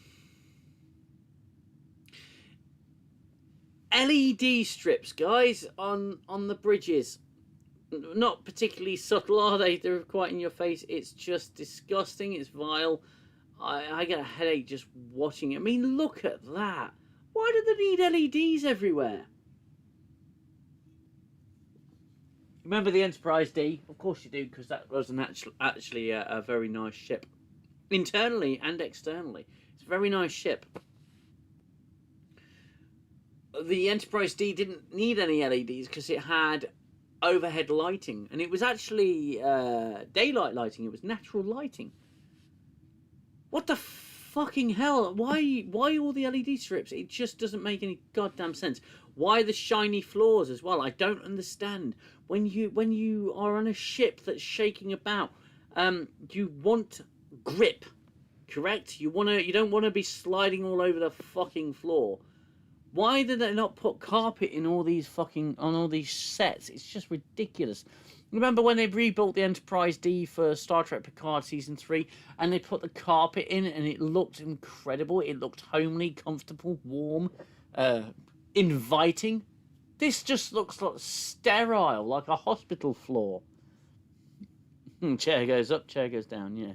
LED strips, guys, on the bridges. Not particularly subtle, are they? They're quite in your face. It's just disgusting. It's vile. I get a headache just watching it. I mean, look at that. Why do they need LEDs everywhere? Remember the Enterprise D? Of course you do, because that was actually a very nice ship. Internally and externally. It's a very nice ship. The Enterprise D didn't need any LEDs because it had overhead lighting. And it was actually daylight lighting. It was natural lighting. What the fucking hell? Why all the LED strips? It just doesn't make any goddamn sense. Why the shiny floors as well? I don't understand. When you are on a ship that's shaking about, you want grip, correct? You don't want to be sliding all over the fucking floor. Why did they not put carpet in all these on all these sets? It's just ridiculous. Remember when they rebuilt the Enterprise D for Star Trek Picard Season 3 and they put the carpet in and it looked incredible. It looked homely, comfortable, warm, inviting. This just looks like sterile, like a hospital floor. Chair goes up, chair goes down, yeah.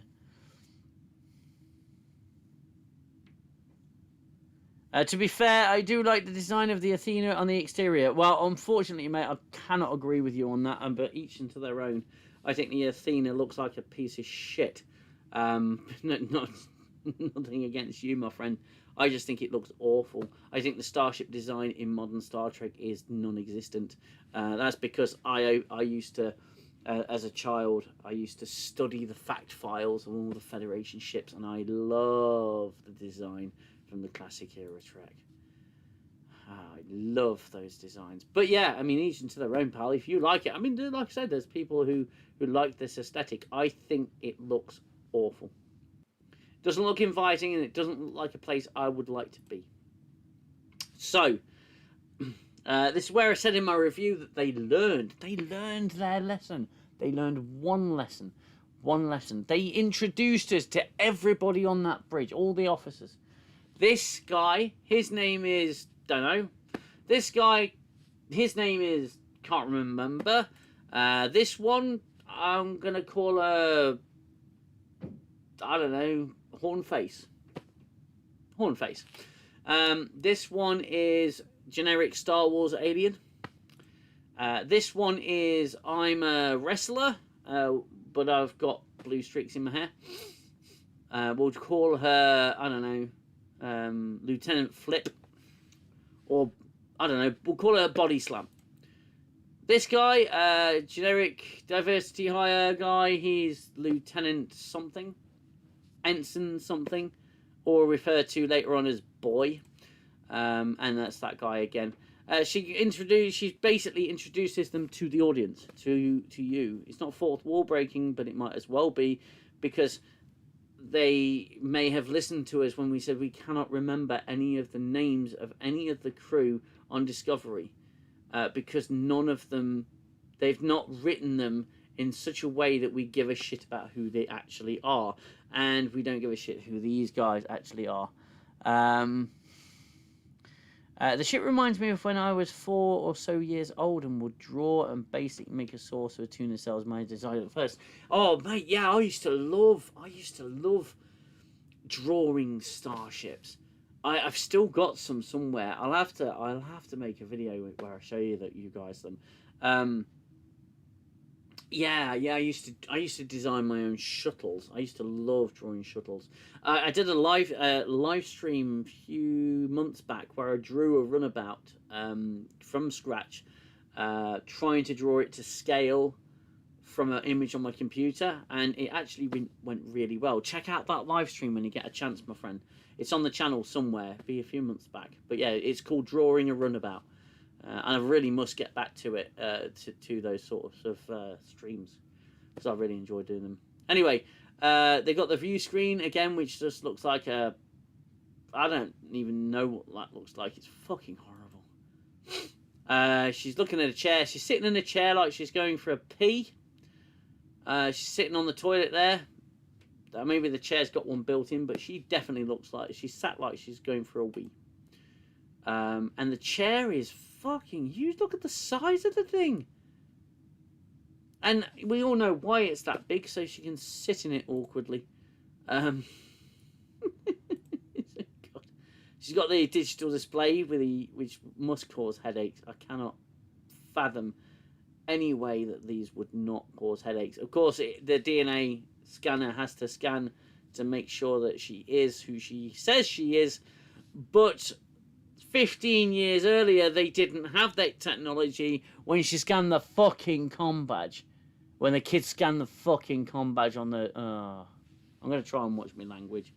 To be fair, I do like the design of the Athena on the exterior. Well, unfortunately, mate, I cannot agree with you on that, but each into their own. I think the Athena looks like a piece of shit. Nothing against you, my friend. I just think it looks awful. I think the starship design in modern Star Trek is non-existent. That's because I used to, as a child, I used to study the fact files of all the Federation ships, and I love the design from the classic era Trek. I love those designs. But yeah, I mean, each into their own, pal. If you like it, I mean, like I said, there's people who like this aesthetic. I think it looks awful. It doesn't look inviting, and it doesn't look like a place I would like to be. So, this is where I said in my review that they learned their lesson. They learned one lesson. They introduced us to everybody on that bridge, all the officers. This guy, his name is, don't know. This guy, his name is, can't remember. This one, I'm going to call her, I don't know, Hornface. This one is generic Star Wars alien. This one is, I'm a wrestler, but I've got blue streaks in my hair. We'll call her, I don't know, Lieutenant Flip, or I don't know, we'll call her Body Slam. This guy, generic diversity hire guy, he's Lieutenant something, Ensign something, or referred to later on as Boy, and that's that guy again. She basically introduces them to the audience, to you. It's not fourth wall breaking, but it might as well be, because they may have listened to us when we said we cannot remember any of the names of any of the crew on Discovery, because none of them, they've not written them in such a way that we give a shit about who they actually are, and we don't give a shit who these guys actually are. The ship reminds me of when I was 4 or so years old and would draw and basically make a saucer of tuna cells my design at first. Oh mate, yeah, I used to love drawing starships. I've still got some somewhere. I'll have to make a video where I show you guys them. Yeah, I used to design my own shuttles. I used to love drawing shuttles. I did a live stream a few months back where I drew a runabout from scratch, trying to draw it to scale from an image on my computer, and it actually went really well. Check out that live stream when you get a chance, my friend. It's on the channel somewhere. It'll be a few months back, but yeah, it's called Drawing a Runabout. And I really must get back to it, to those sorts of streams, because I really enjoy doing them. Anyway, they got the view screen again, which just looks like a... I don't even know what that looks like. It's fucking horrible. She's looking at a chair. She's sitting in a chair like she's going for a pee. She's sitting on the toilet there. Maybe the chair's got one built in, but she definitely looks like she's sat like she's going for a wee. And the chair is fucking huge. Look at the size of the thing. And we all know why it's that big, so she can sit in it awkwardly. God. She's got the digital display which must cause headaches. I cannot fathom any way that these would not cause headaches. Of course, the DNA scanner has to scan to make sure that she is who she says she is, but 15 years earlier, they didn't have that technology when she scanned the fucking comm badge. When the kids scanned the fucking comm badge on the... I'm going to try and watch my language.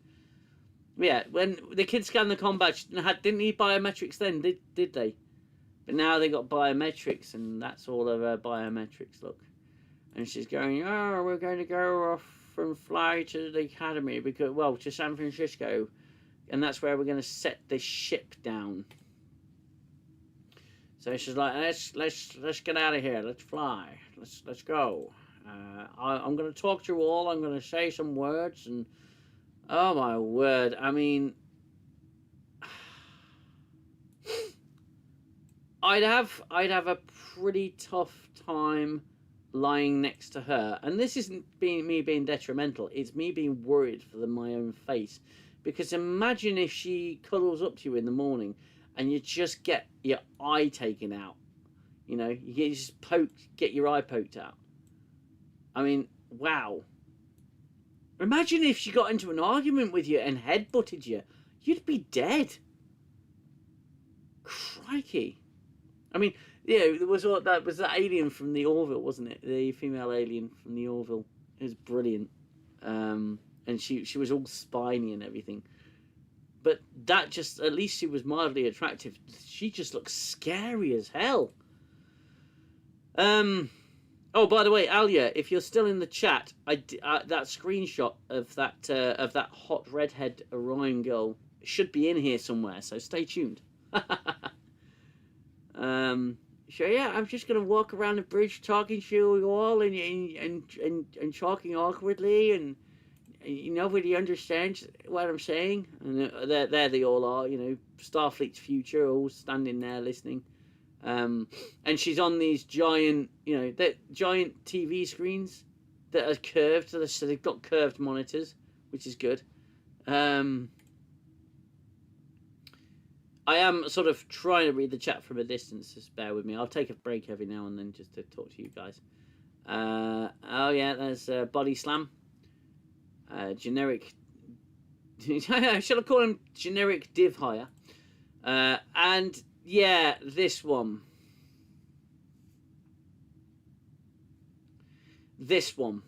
Yeah, when the kids scanned the comm badge, didn't need biometrics then, did they? But now they got biometrics, and that's all of her biometrics, look. And she's going, oh, we're going to go off and fly to the academy, because, well, to San Francisco. And that's where we're going to set this ship down. So she's like, let's get out of here. Let's fly. Let's go. I'm going to talk to you all. I'm going to say some words, and oh my word! I mean, I'd have a pretty tough time lying next to her. And this isn't me being detrimental. It's me being worried for my own face. Because imagine if she cuddles up to you in the morning and you just get your eye taken out. You know, you just get your eye poked out. I mean, wow. Imagine if she got into an argument with you and headbutted you. You'd be dead. Crikey. I mean, yeah, there was that alien from the Orville, wasn't it? The female alien from the Orville. It was brilliant. And she was all spiny and everything. But that just, at least she was mildly attractive. She just looks scary as hell. Oh, by the way, Alia, if you're still in the chat, that screenshot of that hot redhead Orion girl should be in here somewhere, so stay tuned. So yeah, I'm just gonna walk around the bridge talking to you all and talking awkwardly, and nobody understands what I'm saying. And there they all are, you know, Starfleet's future, all standing there listening. And she's on these giant, you know, giant TV screens that are curved, so they've got curved monitors, which is good. I am sort of trying to read the chat from a distance, just bear with me. I'll take a break every now and then just to talk to you guys. Oh yeah, there's Body Slam. Generic... Shall I call him generic div hire? And yeah, this one. This one.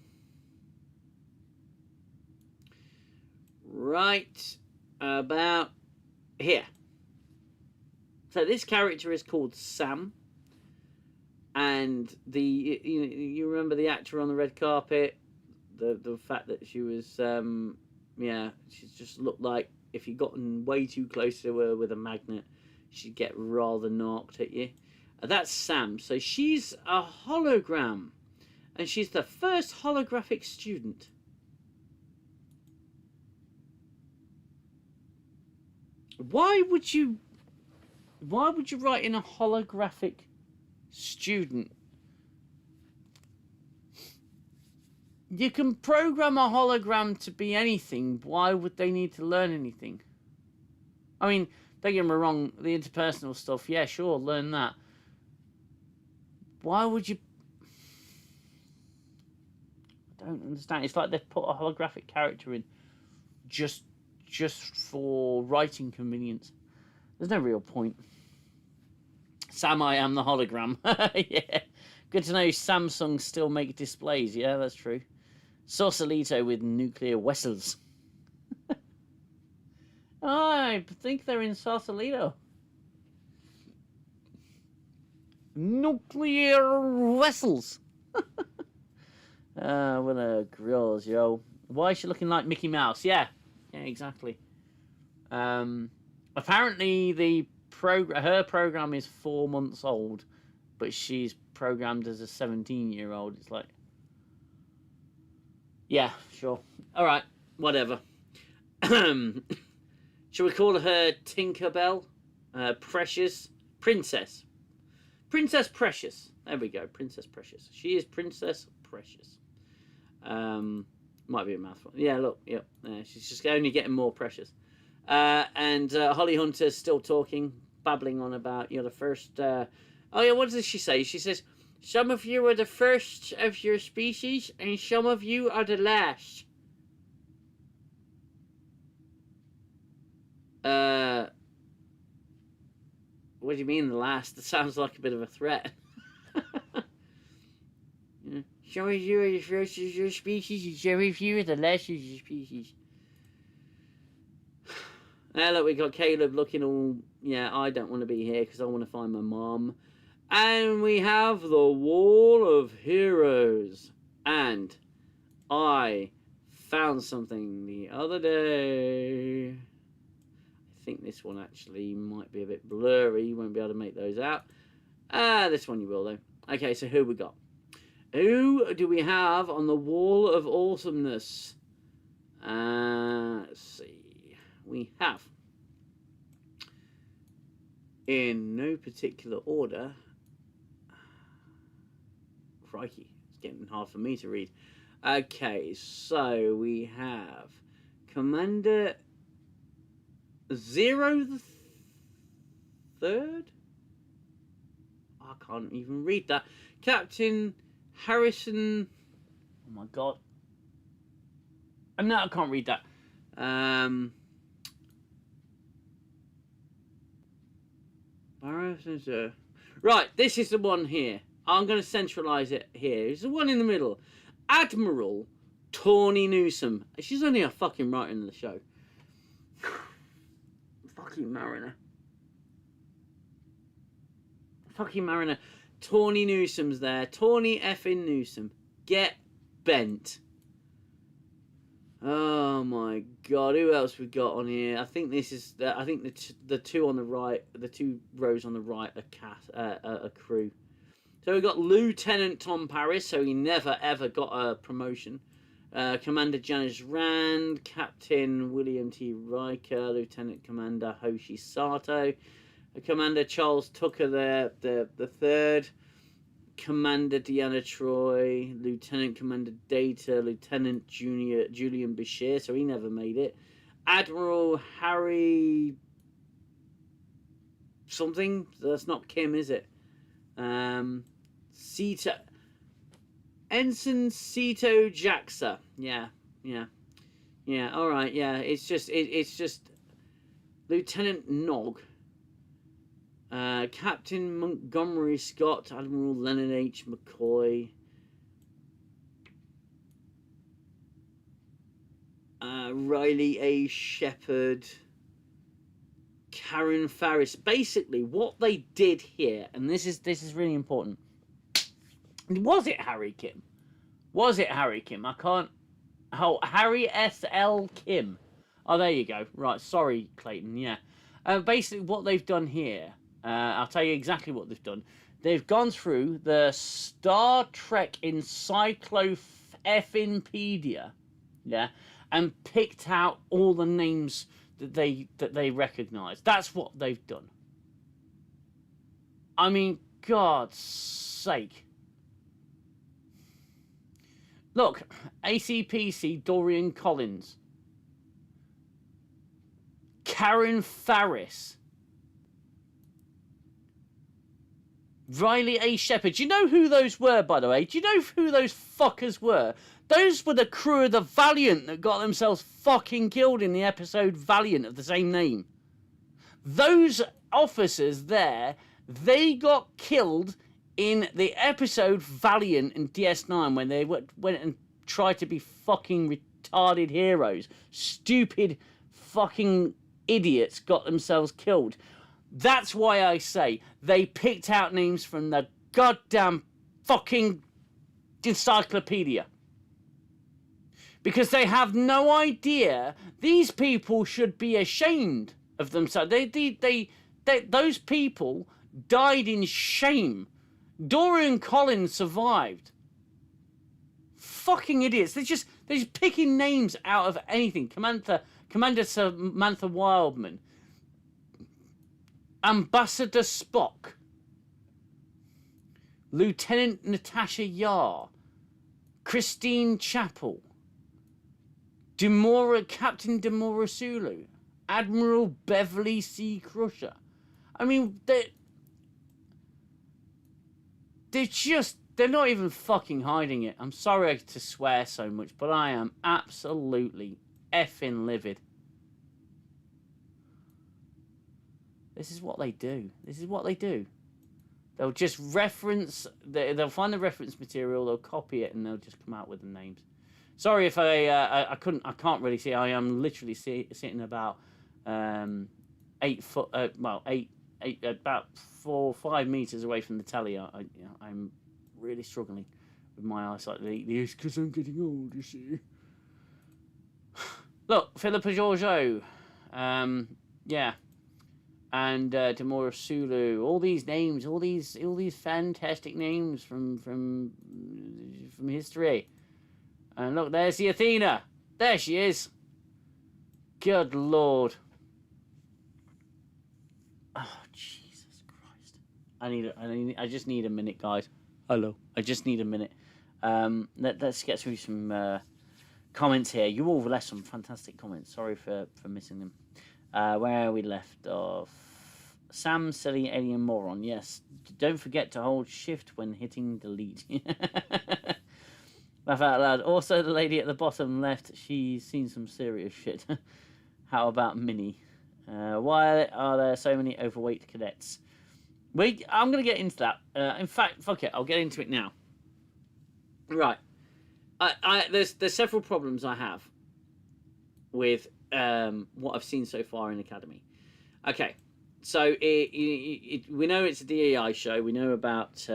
Right about here. So this character is called Sam, and you remember the actor on the red carpet, the fact that she was yeah, she just looked like if you gotten way too close to her with a magnet, she'd get rather knocked at you. That's Sam. So she's a hologram, and she's the first holographic student. Why would you write in a holographic student? You can program a hologram to be anything. Why would they need to learn anything? I mean, don't get me wrong, the interpersonal stuff, yeah, sure, learn that. Why would you... I don't understand. It's like they've put a holographic character in just for writing convenience. There's no real point. Sam, I am the hologram. Yeah. Good to know Samsung still make displays. Yeah, that's true. Sausalito with nuclear vessels. I think they're in Sausalito. Nuclear vessels. What a grills, yo. Why is she looking like Mickey Mouse? Yeah, exactly. Apparently her program is 4 months old, but she's programmed as a 17-year-old. It's like, yeah, sure. All right, whatever. Shall we call her Tinkerbell? Precious? Princess Precious. There we go, Princess Precious. She is Princess Precious. Might be a mouthful. Yeah, look, yep. She's just only getting more precious. And Holly Hunter's still talking, babbling on about, the first... oh, yeah, what does she say? She says, some of you are the first of your species, and some of you are the last. What do you mean the last? That sounds like a bit of a threat. Some of you are the first of your species, and some of you are the last of your species. Now look, we got Caleb looking all, I don't want to be here because I want to find my mom. And we have the Wall of Heroes. And I found something the other day. I think this one actually might be a bit blurry. You won't be able to make those out. This one you will though. Okay, so who we got? Who do we have on the Wall of Awesomeness? Let's see. We have, in no particular order, crikey, it's getting hard for me to read. Okay, so we have Commander Zero the Third? I can't even read that. Captain Harrison. Oh my god. No, I can't read that. Right, this is the one here. I'm going to centralise it here. It's the one in the middle. Admiral Tawny Newsom. She's only a fucking writer in the show. Fucking Mariner. Tawny Newsom's there. Tawny effing Newsom. Get bent. Oh my god, who else we got on here? I think this is I think the two on the right, the two rows on the right are a crew. So we've got Lieutenant Tom Paris, so he never ever got a promotion. Commander Janice Rand, Captain William T. Riker, Lieutenant Commander Hoshi Sato, Commander Charles Tucker the third, Commander Deanna Troy, Lieutenant Commander Data, Lieutenant Julian Bashir, so he never made it. Admiral Harry something, that's not Kim, is it? Ensign Sito Jaxa. Yeah. All right. Yeah. It's just Lieutenant Nog, Captain Montgomery Scott, Admiral Leonard H. McCoy, Riley A. Shepard, Karen Farris. Basically, what they did here, and this is really important. Was it Harry Kim? I can't... Oh, Harry S.L. Kim. Oh, there you go. Right, sorry, Clayton, yeah. Basically, what they've done here, I'll tell you exactly what they've done. They've gone through the Star Trek Encyclopedia, yeah, and picked out all the names that they recognise. That's what they've done. I mean, God's sake. Look, ACPC Dorian Collins. Karen Farris, Riley A. Shepard. Do you know who those were, by the way? Do you know who those fuckers were? Those were the crew of the Valiant that got themselves fucking killed in the episode Valiant of the same name. Those officers there, they got killed in the episode Valiant in DS9 when they went and tried to be fucking retarded heroes. Stupid fucking idiots got themselves killed. That's why I say they picked out names from the goddamn fucking encyclopedia. Because they have no idea. These people should be ashamed of themselves. Those people died in shame. Dorian Collins survived. Fucking idiots. They're just picking names out of anything. Commander Samantha Wildman. Ambassador Spock. Lieutenant Natasha Yar. Christine Chappell. Captain Demora Sulu. Admiral Beverly C. Crusher. I mean, they're not even fucking hiding it. I'm sorry to swear so much, but I am absolutely effing livid. This is what they do. This is what they do. They'll just reference, they'll find the reference material, they'll copy it, and they'll just come out with the names. Sorry if I can't really see. I am literally sitting about 8 foot, about 4 or 5 meters away from the telly. I'm really struggling with my eyesight lately. Because I'm getting old, you see. Look, Philippa Georgiou, yeah, and Demora Sulu. All these names, all these fantastic names from history. And look, there's the Athena. There she is. Good Lord. Oh, Jesus Christ. I just need a minute, guys. Hello. I just need a minute. Let's get through some comments here. You all left some fantastic comments. Sorry for missing them. Where are we left off? Sam, silly alien moron. Yes. Don't forget to hold shift when hitting delete. Laugh out loud. Also, the lady at the bottom left, she's seen some serious shit. How about Minnie? Why are there so many overweight cadets? I'm going to get into that. In fact, fuck it. I'll get into it now. Right. There's several problems I have with what I've seen so far in Academy. Okay. So, we know it's a DEI show. We know about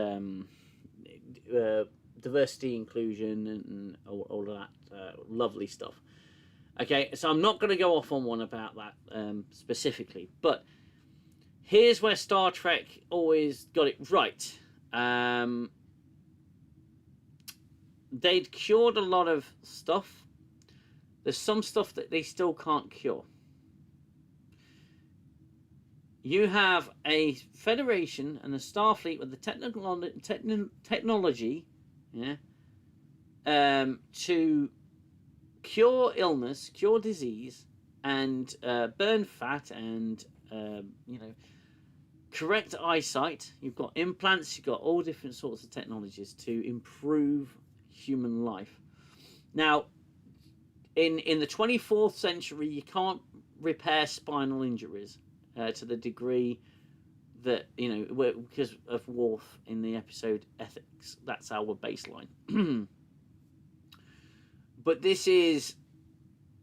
diversity, inclusion, and all of that lovely stuff. Okay, so I'm not going to go off on one about that specifically, but here's where Star Trek always got it right. They'd cured a lot of stuff. There's some stuff that they still can't cure. You have a Federation and a Starfleet with the technology, yeah, to cure illness, cure disease, and burn fat, and correct eyesight. You've got implants. You've got all different sorts of technologies to improve human life. Now, in the 24th century, you can't repair spinal injuries to the degree that, because of Worf in the episode Ethics. That's our baseline. But this is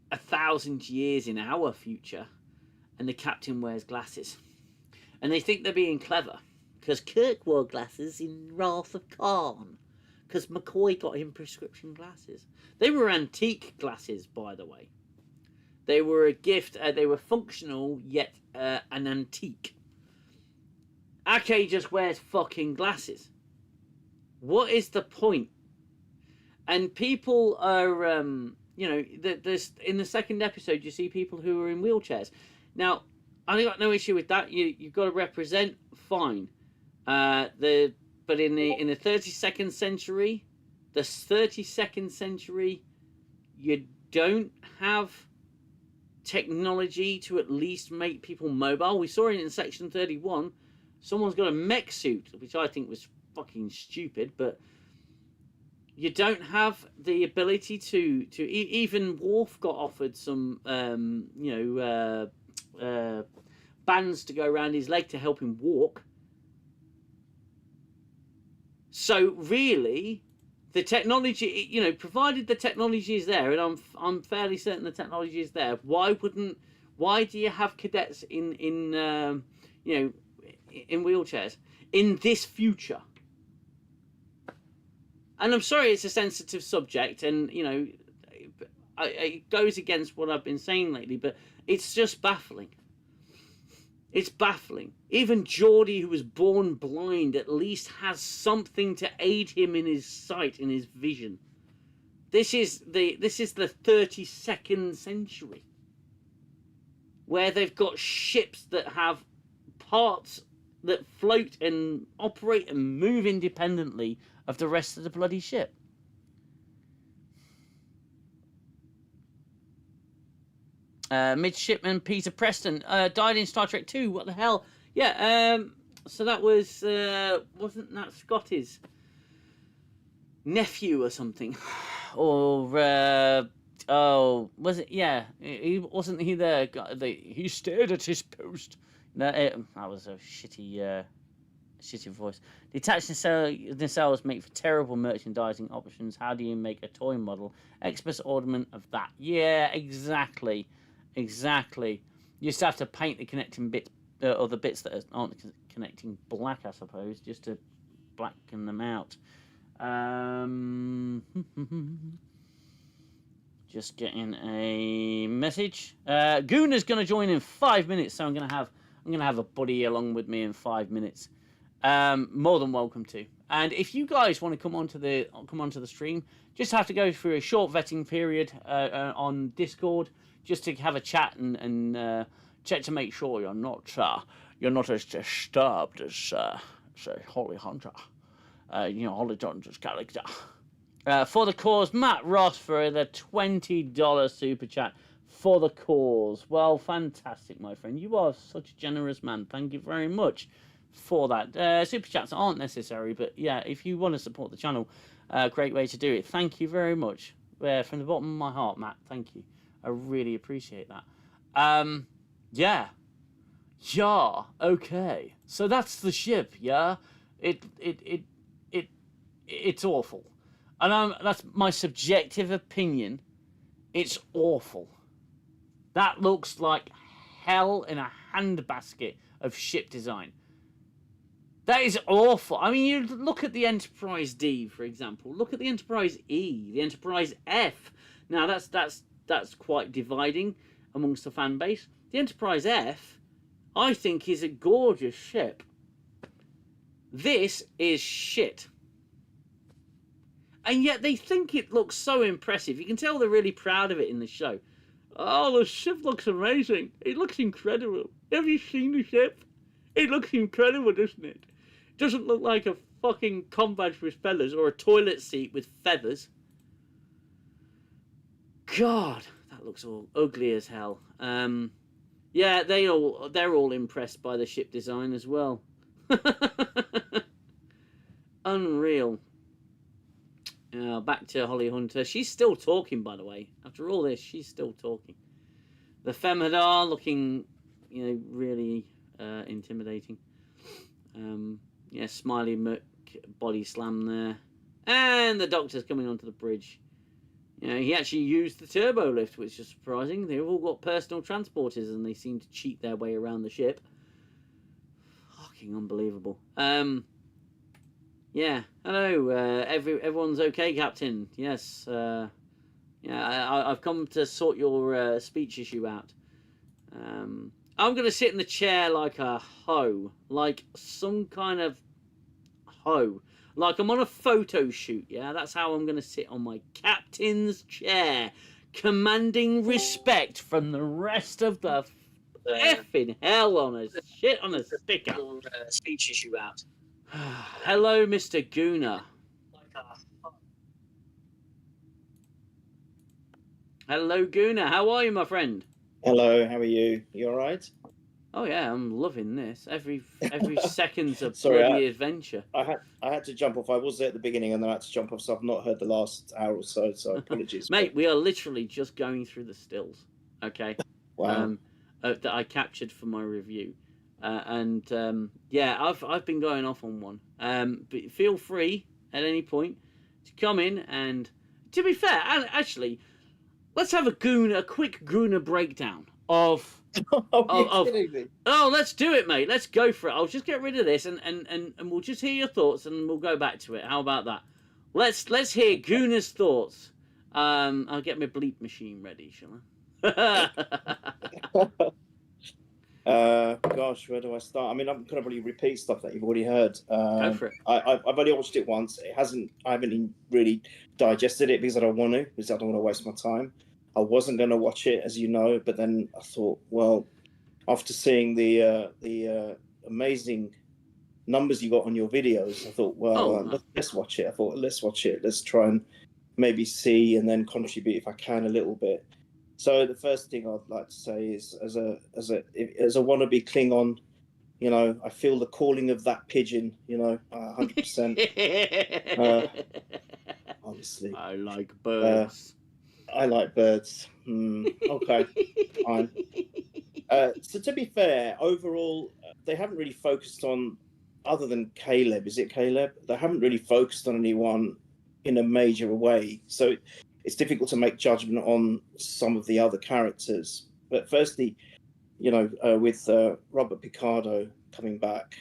1,000 years in our future, and the captain wears glasses. And they think they're being clever, because Kirk wore glasses in Wrath of Khan, because McCoy got him prescription glasses. They were antique glasses, by the way. They were a gift. They were functional, yet an antique. Ake just wears fucking glasses. What is the point? And people are, there's in the second episode, you see people who are in wheelchairs. Now, I got no issue with that. You've got to represent, fine. But in the 32nd century, you don't have technology to at least make people mobile. We saw it in Section 31. Someone's got a mech suit, which I think was fucking stupid, but you don't have the ability to even Worf got offered some bands to go around his leg to help him walk. So really, the technology, you know, provided the technology is there, and I'm fairly certain the technology is there. Why do you have cadets in wheelchairs in this future? And I'm sorry, it's a sensitive subject, and you know, it goes against what I've been saying lately, but it's just baffling. It's baffling. Even Geordie, who was born blind, at least has something to aid him in his sight, in his vision. This is the 32nd century, where they've got ships that have parts that float and operate and move independently of the rest of the bloody ship. Midshipman Peter Preston died in Star Trek 2. What the hell? Yeah, so that was, wasn't that Scotty's nephew or something? Or, was it? Yeah, wasn't he there? He stared at his post. No, that was a shitty voice. Detached nacelles make for terrible merchandising options. How do you make a toy model? Expert ornament of that. Yeah, exactly. You just have to paint the connecting bits, or the bits that aren't connecting black, I suppose, just to blacken them out. Just getting a message. Gooner's going to join in 5 minutes, so I'm going to have a buddy along with me in 5 minutes. More than welcome to. And if you guys want to come onto the stream, just have to go through a short vetting period on Discord, just to have a chat and check to make sure you're not as disturbed as say Holly Hunter, Holly Hunter's character. For the cause, Matt Ross for the $20 super chat. For the cause. Well, fantastic, my friend. You are such a generous man. Thank you very much for that. Super chats aren't necessary, but yeah, if you want to support the channel, great way to do it. Thank you very much. From the bottom of my heart, Matt. Thank you. I really appreciate that. Yeah, okay. So that's the ship, yeah? It's awful. And that's my subjective opinion. It's awful. That looks like hell in a handbasket of ship design. That is awful. I mean, you look at the Enterprise D, for example. Look at the Enterprise E, the Enterprise F. Now, that's quite dividing amongst the fan base. The Enterprise F, I think, is a gorgeous ship. This is shit. And yet they think it looks so impressive. You can tell they're really proud of it in the show. Oh, the ship looks amazing. It looks incredible. Have you seen the ship? It looks incredible, doesn't it? It doesn't look like a fucking comm badge with feathers or a toilet seat with feathers. God, that looks all ugly as hell. Yeah, they're all impressed by the ship design as well. Unreal. Back to Holly Hunter. She's still talking, by the way. After all this, she's still talking. The Femhadar looking, really intimidating. Yeah, Smiley Muck body slam there. And the Doctor's coming onto the bridge. He actually used the turbo lift, which is surprising. They've all got personal transporters and they seem to cheat their way around the ship. Fucking unbelievable. Yeah, hello, everyone's okay, Captain. Yes, I've come to sort your speech issue out. I'm going to sit in the chair like a hoe, like some kind of hoe. Like I'm on a photo shoot, yeah? That's how I'm going to sit on my captain's chair, commanding respect from the rest of the effing hell on a shit on a sticker. Speech issue out. Hello, Mr. Gooner. Hello, Gooner. How are you, my friend? Hello, how are you? You all right? Oh yeah, I'm loving this. Every second's a Sorry, bloody adventure. I had to jump off. I was there at the beginning and then I had to jump off, so I've not heard the last hour or so. So apologies, but Mate, we are literally just going through the stills, okay, wow. um, that I captured for my review, and yeah, I've been going off on one. But feel free at any point to come in and, to be fair, actually, let's have a quick Gooner breakdown Oh, you're of. kidding me? Oh, let's do it, mate. Let's go for it. I'll just get rid of this and we'll just hear your thoughts and we'll go back to it. How about that? Let's hear Gooner's thoughts. I'll get my bleep machine ready, shall I? Gosh, where do I start? I mean, I'm gonna probably repeat stuff that you've already heard. Go for it. I've only watched it once. I haven't really digested it because I don't want to, because I don't want to waste my time. I wasn't gonna watch it, as you know, but then I thought, well, after seeing the amazing numbers you got on your videos, I thought, well, Oh, let's watch it. I thought, let's watch it. Let's try and maybe see and then contribute if I can a little bit. So the first thing I'd like to say is, as a wannabe Klingon, I feel the calling of that pigeon. 100%. Honestly, I like uh, birds. I like birds. Okay, fine. So to be fair, overall, they haven't really focused on, other than Caleb. Is it Caleb? They haven't really focused on anyone in a major way. So it's difficult to make judgment on some of the other characters. But firstly, with Robert Picardo coming back,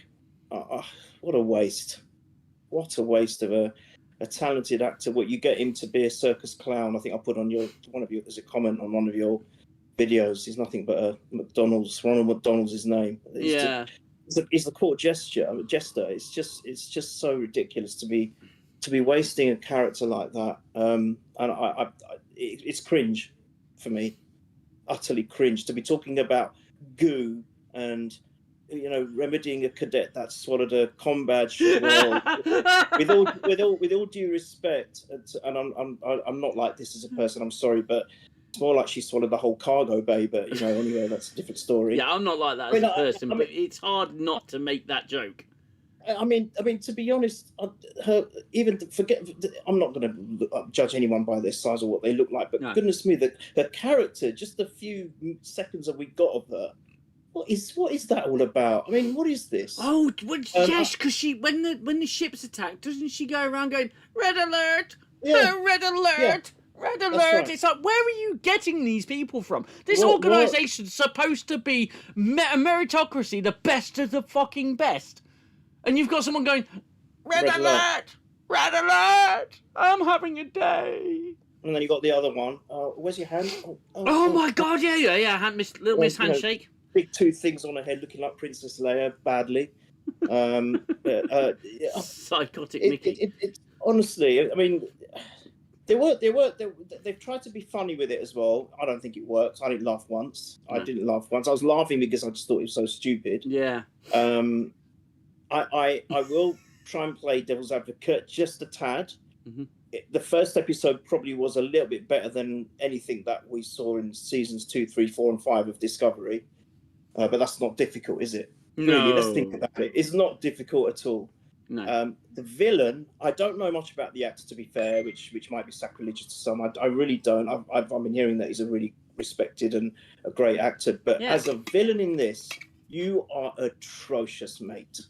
what a waste! What a waste of a talented actor. What, you get him to be a circus clown? I think I put on one of you as a comment on one of your videos. He's nothing but a Ronald McDonald's his name. Yeah. He's the court jester. It's just so ridiculous to be wasting a character like that. And it's cringe for me, utterly cringe to be talking about goo and remedying a cadet that swallowed a com badge. Well, with all due respect, and I'm not like this as a person. I'm sorry, but it's more like she swallowed the whole cargo bay. But anyway, that's a different story. Yeah, I'm not like that I as mean, a person, I but mean, it's hard not to make that joke. to be honest, her even forget. I'm not going to judge anyone by their size or what they look like, but No. goodness me, her character, just the few seconds that we got of her, what is that all about? I mean, what is this? Oh, well, yes, because she when the ship's attacked, doesn't she go around going red alert, Yeah, red yeah, alert, red that's alert? right. It's like, where are you getting these people from? This Well, organization's supposed to be a meritocracy, the best of the fucking best, and you've got someone going red red alert. alert, red alert. I'm having a day. And then you got the other one. Where's your hand? Oh my god, yeah. Little Miss Handshake. Big two things on her head, looking like Princess Leia badly. Psychotic Mickey. Honestly, I mean, they've tried to be funny with it as well. I don't think it works. I didn't laugh once. No. I didn't laugh once. I was laughing because I just thought it was so stupid. Yeah. I will try and play devil's advocate just a tad. Mm-hmm. The first episode probably was a little bit better than anything that we saw in seasons 2, 3, 4, and 5 of Discovery. But that's not difficult, is it? No. Really, let's think about it. It's not difficult at all. No. The villain, I don't know much about the actor, to be fair, which might be sacrilegious to some. I really don't. I've been hearing that he's a really respected and a great actor. But as a villain in this, you are atrocious, mate.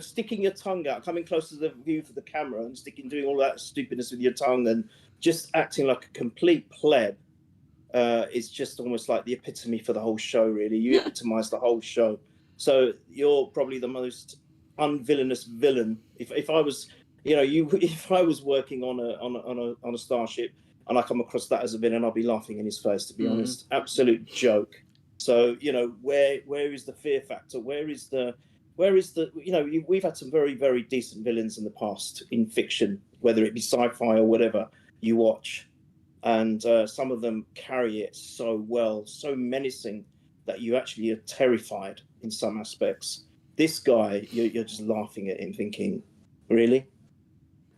Sticking your tongue out, coming close to the view for the camera and doing all that stupidness with your tongue and just acting like a complete pleb. Is just almost like the epitome for the whole show, really. You epitomise the whole show. So you're probably the most unvillainous villain. If I was, if I was working on a starship and I come across that as a villain, I'll be laughing in his face, to be honest. Absolute joke. So where is the fear factor? Where is the we've had some very, very decent villains in the past in fiction, whether it be sci-fi or whatever you watch. And some of them carry it so well, so menacing that you actually are terrified in some aspects. This guy, you're just laughing at him, thinking, really?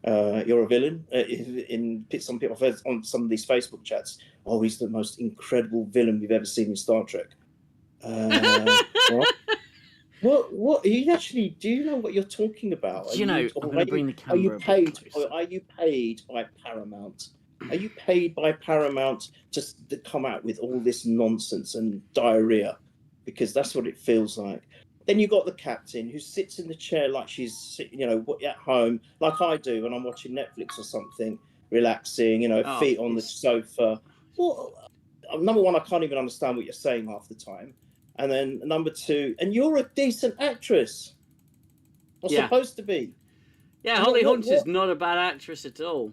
you're a villain. In some people, I've heard on some of these Facebook chats, oh, he's the most incredible villain we've ever seen in Star Trek. Right? What are you actually? Do you know what you're talking about? Do you know? I'm going to bring the Are you camera a bit paid? closer. Are you paid by Paramount? Are you paid by Paramount just to come out with all this nonsense and diarrhea? Because that's what it feels like. Then you got the captain who sits in the chair like she's, at home, like I do when I'm watching Netflix or something, relaxing, feet on the sofa. Well, number one, I can't even understand what you're saying half the time. And then number two, and you're a decent actress. Or supposed to be. Yeah, Holly Hunter's not a bad actress at all.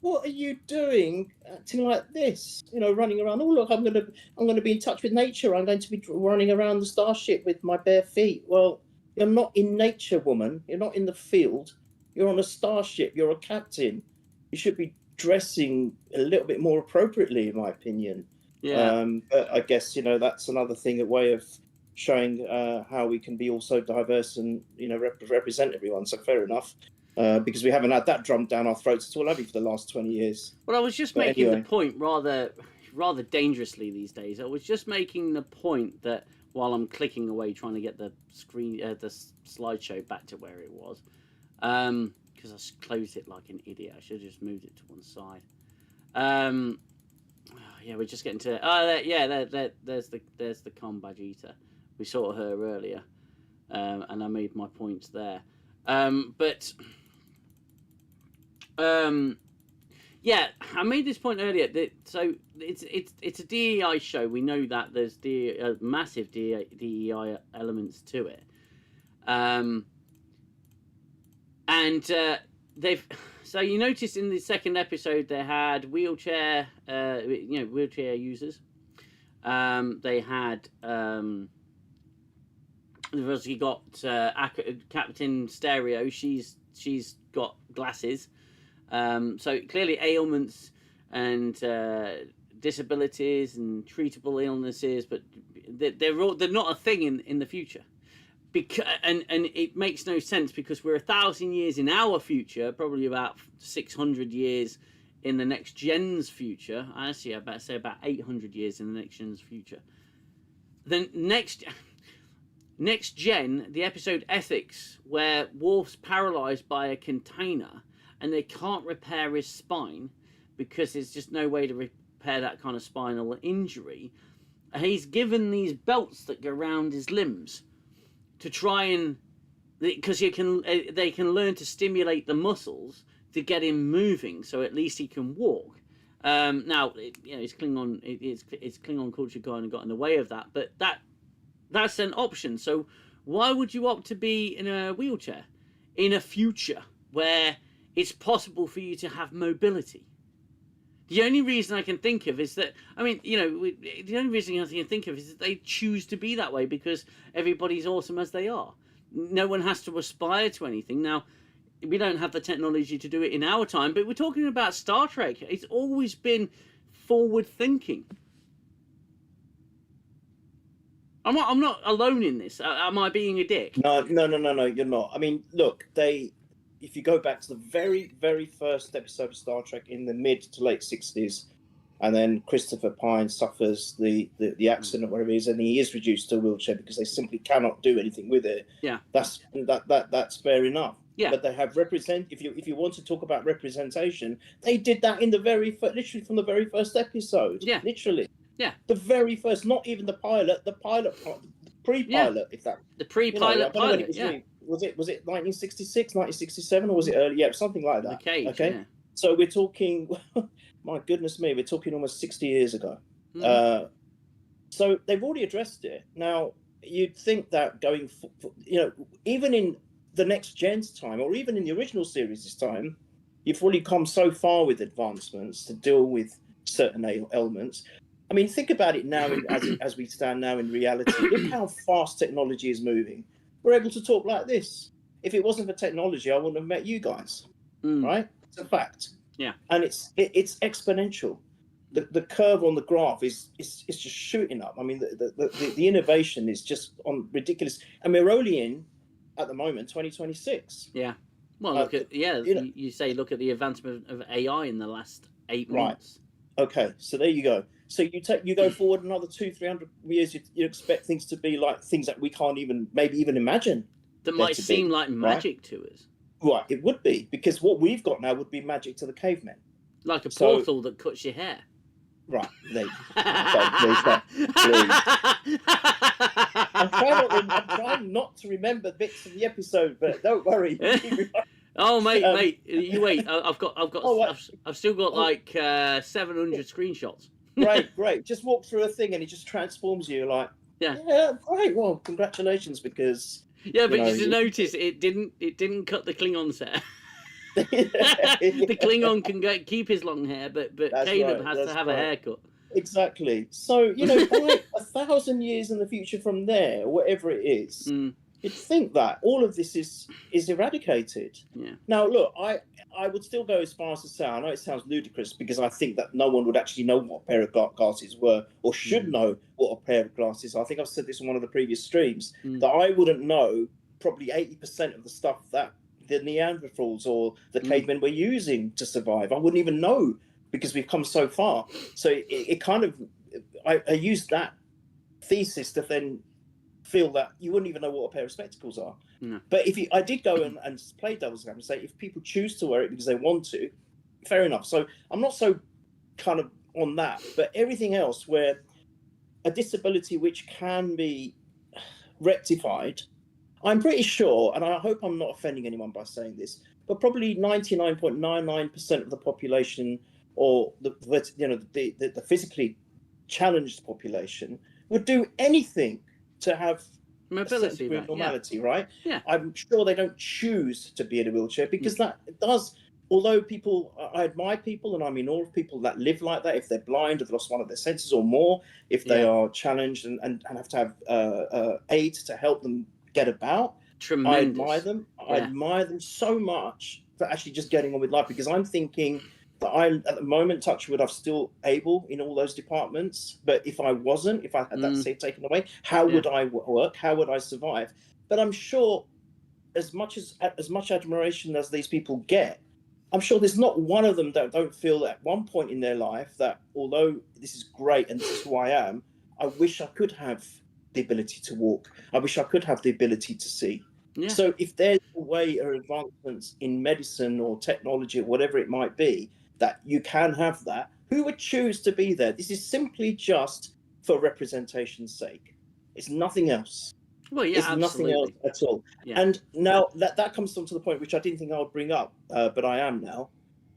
What are you doing acting like this? Running around. Oh look, I'm gonna be in touch with nature. I'm going to be running around the starship with my bare feet. Well, you're not in nature, woman. You're not in the field. You're on a starship. You're a captain. You should be dressing a little bit more appropriately, in my opinion. Yeah. But I guess that's another thing, a way of showing how we can be also diverse and represent everyone. So fair enough. Because we haven't had that drummed down our throats at all, have we, for the last 20 years? Well, I was just making the point rather dangerously these days. I was just making the point that while I'm clicking away trying to get the screen, the slideshow back to where it was, because I closed it like an idiot. I should have just moved it to one side. Yeah, we're just getting to. There's the Combadge Eater. We saw her earlier, and I made my points there. Yeah, I made this point earlier. So it's a DEI show. We know that there's massive DEI elements to it, and they've. So you notice in the second episode they had wheelchair users. They had they've obviously got Captain Stereo. She's got glasses. So clearly ailments and disabilities and treatable illnesses, but they're not a thing in the future. And it makes no sense because we're 1,000 years in our future, probably about 600 years in the next gen's future. Actually, I better say about 800 years in the next gen's future. Then next gen, the episode Ethics, where Worf's paralyzed by a container and they can't repair his spine because there's just no way to repair that kind of spinal injury. He's given these belts that go around his limbs to try and, because they can learn to stimulate the muscles to get him moving, so at least he can walk. Now, it's Klingon. It's Klingon culture kind of got in the way of that, but that's an option. So why would you opt to be in a wheelchair in a future where it's possible for you to have mobility? The only reason I can think of is that, the only reason I can think of is that they choose to be that way because everybody's awesome as they are. No one has to aspire to anything. Now, we don't have the technology to do it in our time, but we're talking about Star Trek. It's always been forward thinking. I'm not alone in this. Am I being a dick? No, you're not. I mean, look, if you go back to the very, very first episode of Star Trek in the mid to late 60s, and then Christopher Pine suffers the accident, whatever it is, and he is reduced to a wheelchair because they simply cannot do anything with it. Yeah, that's fair enough. Yeah, but they have if you want to talk about representation, they did that in the literally from the very first episode. Yeah, literally. Yeah, the very first, not even the pilot part, the pre-pilot, if that. The pre-pilot pilot. Was it 1966, 1967, or was it early? Yeah, something like that. Okay. Yeah. So we're talking, my goodness me, we're talking almost 60 years ago. So they've already addressed it. Now, you'd think that going, even in the next gen's time, or even in the original series' time, you've already come so far with advancements to deal with certain elements. I mean, think about it now as we stand now in reality. Look how fast technology is moving. We're able to talk like this. If it wasn't for technology, I wouldn't have met you guys. Right? It's a fact. Yeah. And it's exponential. The curve on the graph is just shooting up. I mean, the innovation is just on ridiculous. And we're only in, at the moment, 2026. Yeah. Well, look at you know, you say look at the advancement of AI in the last 8 right. months. Okay, so there you go. So you go forward another 200-300 years, you expect things to be like things that we can't even maybe even imagine That there might to seem be, like right? magic to us, Right, it would be, because what we've got now would be magic to the cavemen. like a So portal that cuts your hair. right, don't please, don't, please. I'm trying not to remember bits of the episode, but don't worry. Oh, mate, you wait. Oh, I've still got oh, like 700 screenshots. great. Just walk through a thing and it just transforms you. Like, Yeah, yeah, great. Well, congratulations, because yeah, you but know. you should notice it didn't cut the Klingon's hair. The Klingon can keep his long hair, but That's Caleb right. has to That's have a right. haircut. Exactly. So, by 1,000 years in the future from there, whatever it is, Mm, you'd think that all of this is eradicated. yeah. Now, look, I would still go as far as to say, I know it sounds ludicrous, because I think that no one would actually know what a pair of glasses were, or should know what a pair of glasses are. I think I've said this in one of the previous streams, that I wouldn't know probably 80% of the stuff that the Neanderthals or the cavemen were using to survive. I wouldn't even know, because we've come so far. So it kind of, I used that thesis to then feel that you wouldn't even know what a pair of spectacles are. No. But I did go and play devil's advocate and say, if people choose to wear it because they want to, fair enough. So I'm not so kind of on that, but everything else where a disability which can be rectified, I'm pretty sure, and I hope I'm not offending anyone by saying this, but probably 99.99% of the population, or the physically challenged population, would do anything to have a certain Mobility degree back, of normality, right? yeah. I'm sure they don't choose to be in a wheelchair, because that does. Although I admire people, and I'm in awe of people that live like that, if they're blind, if they've lost one of their senses or more, if they are challenged and have to have aids to help them get about. I admire Tremendous. them. I admire them so much for actually just getting on with life, because I'm thinking that I'm at the moment, touch wood, I'm still able in all those departments. But if I wasn't, if I had that seat taken away, how would I work? How would I survive? But I'm sure, as much admiration as these people get, I'm sure there's not one of them that don't feel at one point in their life that, although this is great and this is who I am, I wish I could have the ability to walk. I wish I could have the ability to see. Yeah. So if there's a way or advancements in medicine or technology or whatever it might be, that you can have that, who would choose to be there? This is simply just for representation's sake. It's nothing else. Well, yeah, It's nothing else absolutely. at all. Yeah. And now that comes on to the point which I didn't think I would bring up, but I am now,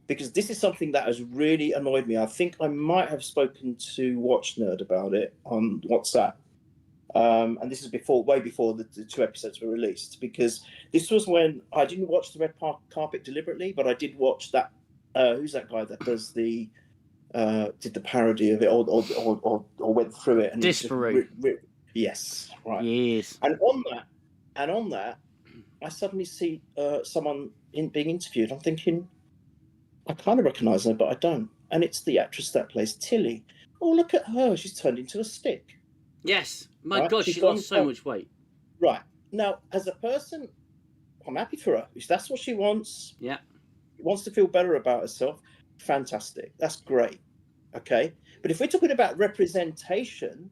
because this is something that has really annoyed me. I think I might have spoken to Watch Nerd about it on WhatsApp. And this is way before the 2 episodes were released, because this was when I didn't watch the Red Carpet deliberately, but I did watch that. Who's that guy that does did the parody of it, or went through it? And Disparu. Yes, right. Yes. And on that, I suddenly see someone being interviewed. I'm thinking, I kind of recognise her, but I don't. And it's the actress that plays Tilly. Oh, look at her! She's turned into a stick. Yes, my Right? God, she lost so much weight. Right. Now, as a person, I'm happy for her. If that's what she wants, Yeah. wants to feel better about herself, fantastic. That's great. Okay. But if we're talking about representation,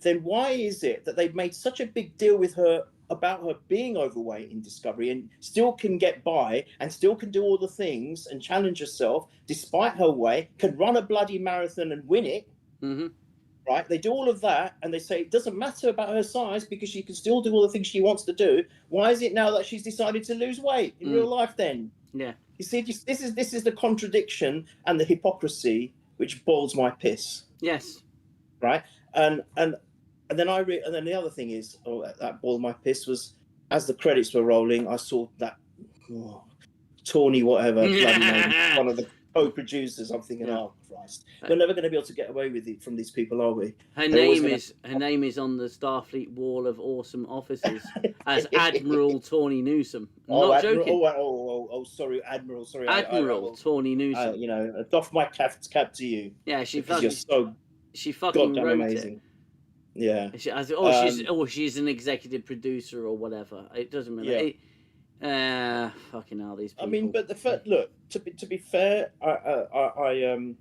then why is it that they've made such a big deal with her about her being overweight in Discovery, and still can get by and still can do all the things and challenge herself despite her weight, can run a bloody marathon and win it? Mm-hmm. Right? They do all of that, and they say it doesn't matter about her size because she can still do all the things she wants to do. Why is it now that she's decided to lose weight in real life then? Yeah. You see, this is the contradiction and the hypocrisy which boils my piss. Yes. Right? And then and then the other thing is, that boiled my piss was, as the credits were rolling, I saw that Tawny whatever bloody name, one of the co-producers. I'm thinking, oh Christ, we're never going to be able to get away with it from these people, are we? Her name is on the Starfleet wall of awesome officers as Admiral Tawny Newsom. Not joking. Sorry, Admiral. Sorry, Admiral Tawny Newsom. Doff my cap to you. Yeah, you're so she fucking goddamn wrote amazing. it. Yeah. She's an executive producer or whatever. It doesn't matter. Yeah. Fucking hell, these people. I mean, but look, to be fair, I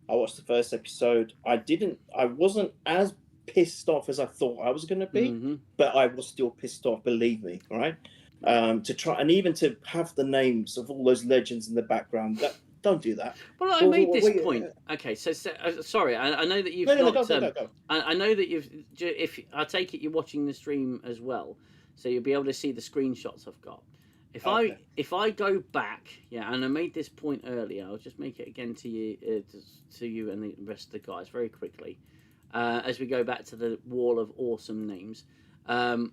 watched the first episode. I wasn't as pissed off as I thought I was going to be, but I was still pissed off. Believe me, right? To try and even to have the names of all those legends in the background. Don't do that. Well, I made this point. Okay, so sorry, I know that you've go. I know that you've. If I take it, you're watching the stream as well, so you'll be able to see the screenshots I've got. If I go back, yeah, and I made this point earlier, I'll just make it again to you and the rest of the guys very quickly, as we go back to the wall of awesome names,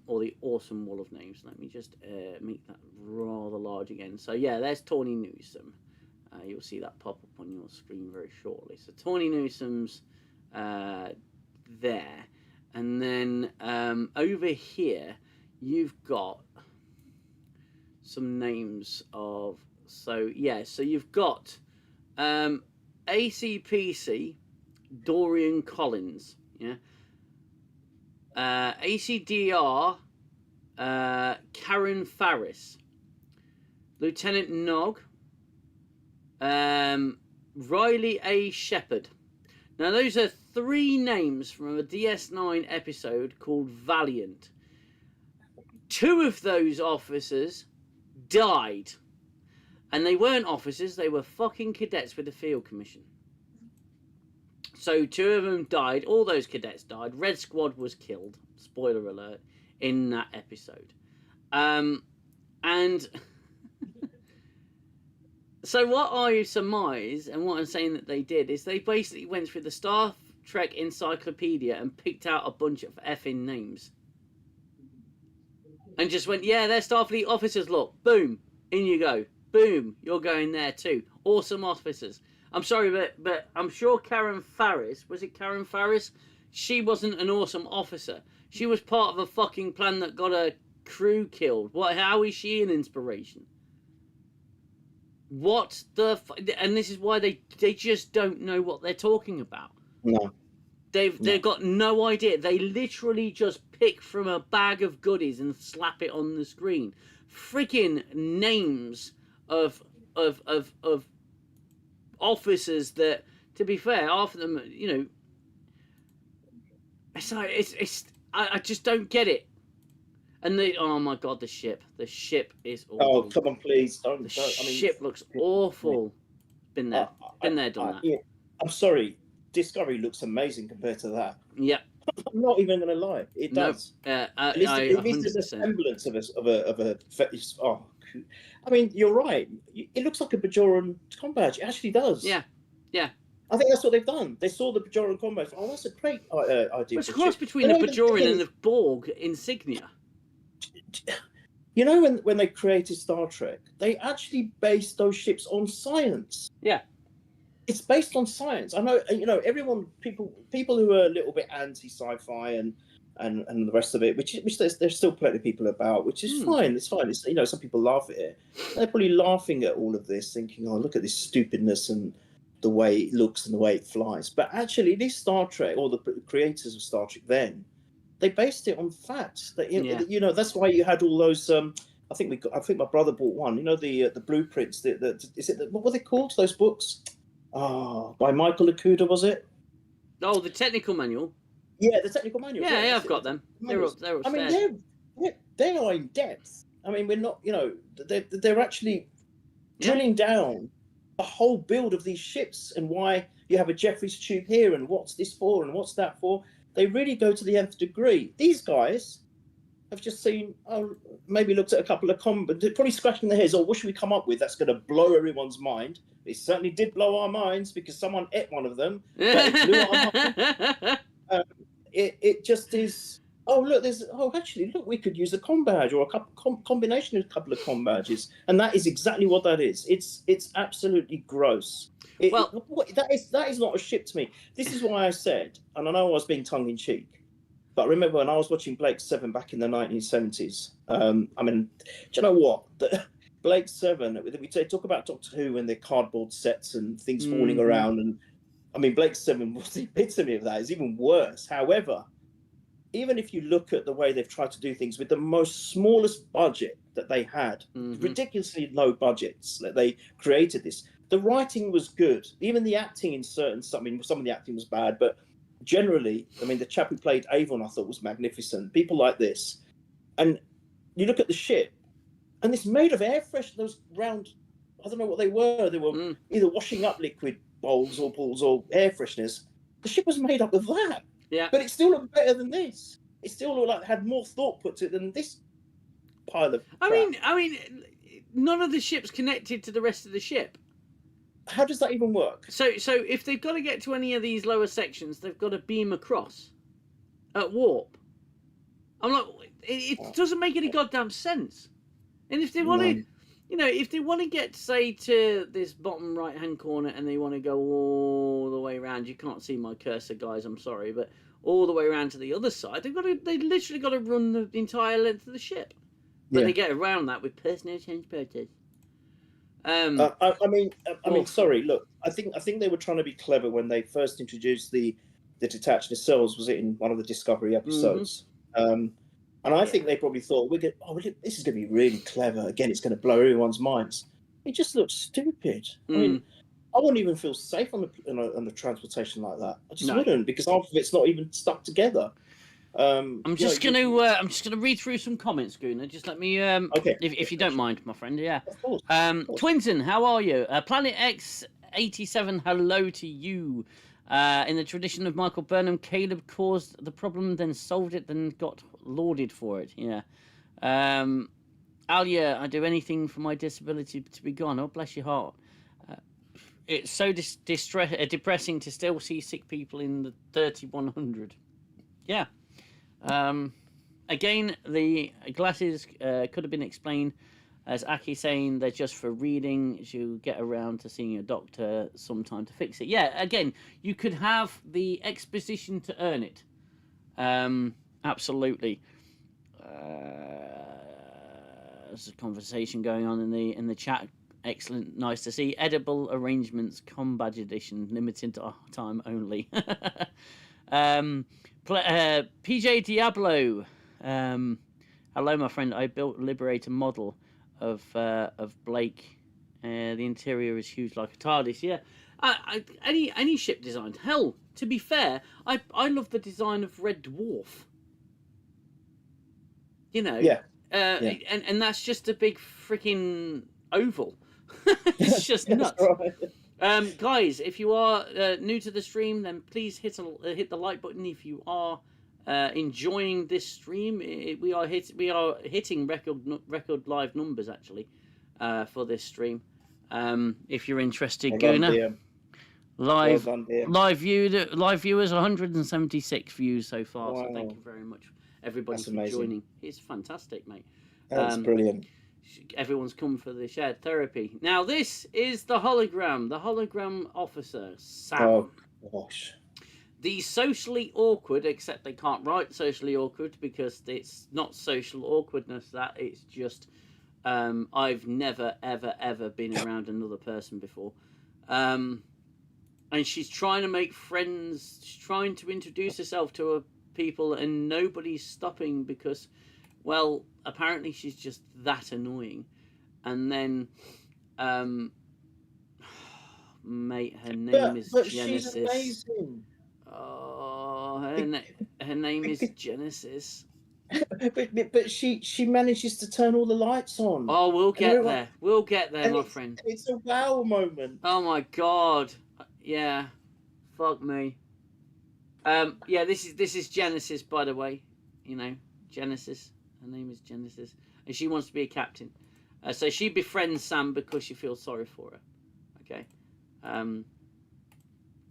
or the awesome wall of names. Let me just make that rather large again. So yeah, there's Tawny Newsome. You'll see that pop up on your screen very shortly. So Tawny Newsome's there, and then over here you've got some names of, so you've got ACPC Dorian Collins, ACDR Karen Farris, Lieutenant Nog, Riley A. Shepherd. Now those are 3 names from a DS9 episode called Valiant. 2 of those officers died, and they weren't officers, they were fucking cadets with the field commission. So 2 of them died, all those cadets died. Red Squad was killed, spoiler alert, in that episode. And so what I surmise, and what I'm saying that they did, is they basically went through the Star Trek encyclopedia and picked out a bunch of effing names. And just went, yeah, they're Starfleet officers, look. Boom. In you go. Boom. You're going there too. Awesome officers. I'm sorry, but I'm sure Karen Farris, was it Karen Farris? She wasn't an awesome officer. She was part of a fucking plan that got a crew killed. How is she an inspiration? What the and this is why they just don't know what they're talking about. No. They've got no idea. They literally just pick from a bag of goodies and slap it on the screen. Freaking names of officers that, to be fair, half of them, it's like I just don't get it. And oh my god, the ship is awful. Oh, come on, please don't. The ship looks awful. Been there, done that. Yeah, I'm sorry. Discovery looks amazing compared to that. Yep. I'm not even going to lie. It does. At least there's a semblance of a. Oh, I mean, you're right. It looks like a Bajoran com badge. It actually does. Yeah. I think that's what they've done. They saw the Bajoran com badge. Oh, that's a great idea. It's a cross between the Bajoran and the Borg insignia. You know, when they created Star Trek, they actually based those ships on science. Yeah. It's based on science. I know, people who are a little bit anti-sci-fi and the rest of it, which there's still plenty of people about, which is fine. It's fine. It's, some people laugh at it. They're probably laughing at all of this, thinking, "Oh, look at this stupidness and the way it looks and the way it flies." But actually, this Star Trek, or the creators of Star Trek, then they based it on facts. That that's why you had all those. I think my brother bought one. The blueprints. What were they called? Those books. Oh, by Michael Okuda, was it? Oh, the technical manual. Yeah, the technical manual. Yeah, I've got them. They're upstairs. I mean, they are in depth. I mean, we're not. They're actually drilling down the whole build of these ships and why you have a Jeffries tube here and what's this for and what's that for. They really go to the nth degree. These guys have just seen, maybe looked at a couple of they're probably scratching their heads. What should we come up with that's going to blow everyone's mind? It certainly did blow our minds because someone ate one of them. But it blew our mind. It just is. Look, we could use a com badge or a combination of a couple of com badges, and that is exactly what that is. It's absolutely gross. That is not a ship to me. This is why I said, and I know I was being tongue in cheek, but I remember when I was watching Blake 7 back in the 1970s. I mean, do you know what? Blake 7, we talk about Doctor Who and their cardboard sets and things falling around, and I mean, Blake 7 was the epitome of that. It's even worse. However, even if you look at the way they've tried to do things with the most smallest budget, that they had, Mhm. ridiculously low budgets that they created this. The writing was good, even the acting in some of the acting was bad, but generally, I mean, the chap who played Avon I thought was magnificent. People like this, and you look at the ship, and it's made of air fresh. Those round, I don't know what they were. They were Mm. either washing up liquid bowls or balls or air fresheners. The ship was made up of that, Yeah. but it still looked better than this. It still looked like it had more thought put to it than this pile of crap. I mean, none of the ship's connected to the rest of the ship. How does that even work? So if they've got to get to any of these lower sections, they've got to beam across at warp. I'm like, it doesn't make any goddamn sense. And if they want to, you know, if they want to get, say, to this bottom right-hand corner and they want to go all the way around, you can't see my cursor, guys, I'm sorry, but all the way around to the other side, they literally got to run the entire length of the ship. But they get around that with personal transporters. I mean, sorry. Look, I think they were trying to be clever when they first introduced the detached nacelles. Was it in one of the Discovery episodes? And I think they probably thought, this is going to be really clever. Again, it's going to blow everyone's minds. It just looks stupid. I mean, I wouldn't even feel safe on the transportation like that. I just wouldn't, because half of it's not even stuck together. I'm just gonna read through some comments, Gunnar. Just let me, okay, if you don't mind, my friend. Yeah. Of course. Twinton, how are you? Planet X87, hello to you. In the tradition of Michael Burnham, Caleb caused the problem, then solved it, then got lauded for it. Yeah. Alia, I do anything for my disability to be gone. Oh, bless your heart. It's so depressing to still see sick people in the 3100. Yeah. Again, the glasses could have been explained as Aki saying they're just for reading. You get around to seeing a doctor sometime to fix it. Yeah, again, you could have the exposition to earn it. Absolutely. There's a conversation going on in the chat. Excellent, nice to see. Edible arrangements, Combat Edition, limited time only. PJ Diablo, hello, my friend. I built Liberator model of Blake. The interior is huge like a TARDIS. Yeah, any ship design. Hell, to be fair, I love the design of Red Dwarf. You know, and that's just a big freaking oval. It's just nuts. Right. Guys, if you are new to the stream, then please hit the like button. If you are enjoying this stream, we are hitting record live numbers actually for this stream. If you're interested, Gunnar, live viewers 176 views so far. Wow. So thank you very much, everybody, for joining. It's fantastic, mate. That's brilliant. Everyone's come for the shared therapy. Now, this is the hologram officer, Sam. Oh, gosh. The socially awkward, except they can't write socially awkward because it's not social awkwardness, that it's just, I've never, ever, ever been around another person before. And she's trying to make friends, she's trying to introduce herself to people, and nobody's stopping because, well, apparently she's just that annoying. And then, mate, her name is Genesis. She's amazing. Oh, her name is Genesis. But she manages to turn all the lights on. Oh, we'll get there. We'll get there, my friend. It's a wow moment. Oh my god. Yeah. Fuck me. Yeah, this is Genesis, by the way. You know, Genesis. Her name is Genesis, and she wants to be a captain. So she befriends Sam because she feels sorry for her. Okay.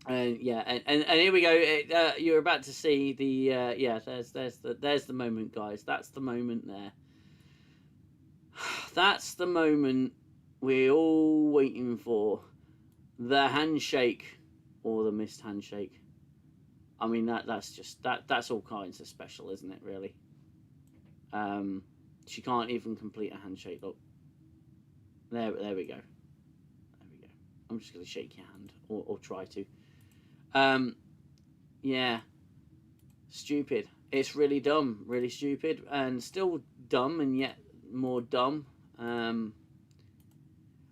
Yeah, and here we go. You're about to see the yeah. There's the moment, guys. That's the moment there. That's the moment we're all waiting for. The handshake, or the missed handshake. I mean that's all kinds of special, isn't it? Really. She can't even complete a handshake. Look, there we go. There we go. I'm just gonna shake your hand, or try to. Yeah, stupid. It's really dumb, really stupid, and still dumb, and yet more dumb. And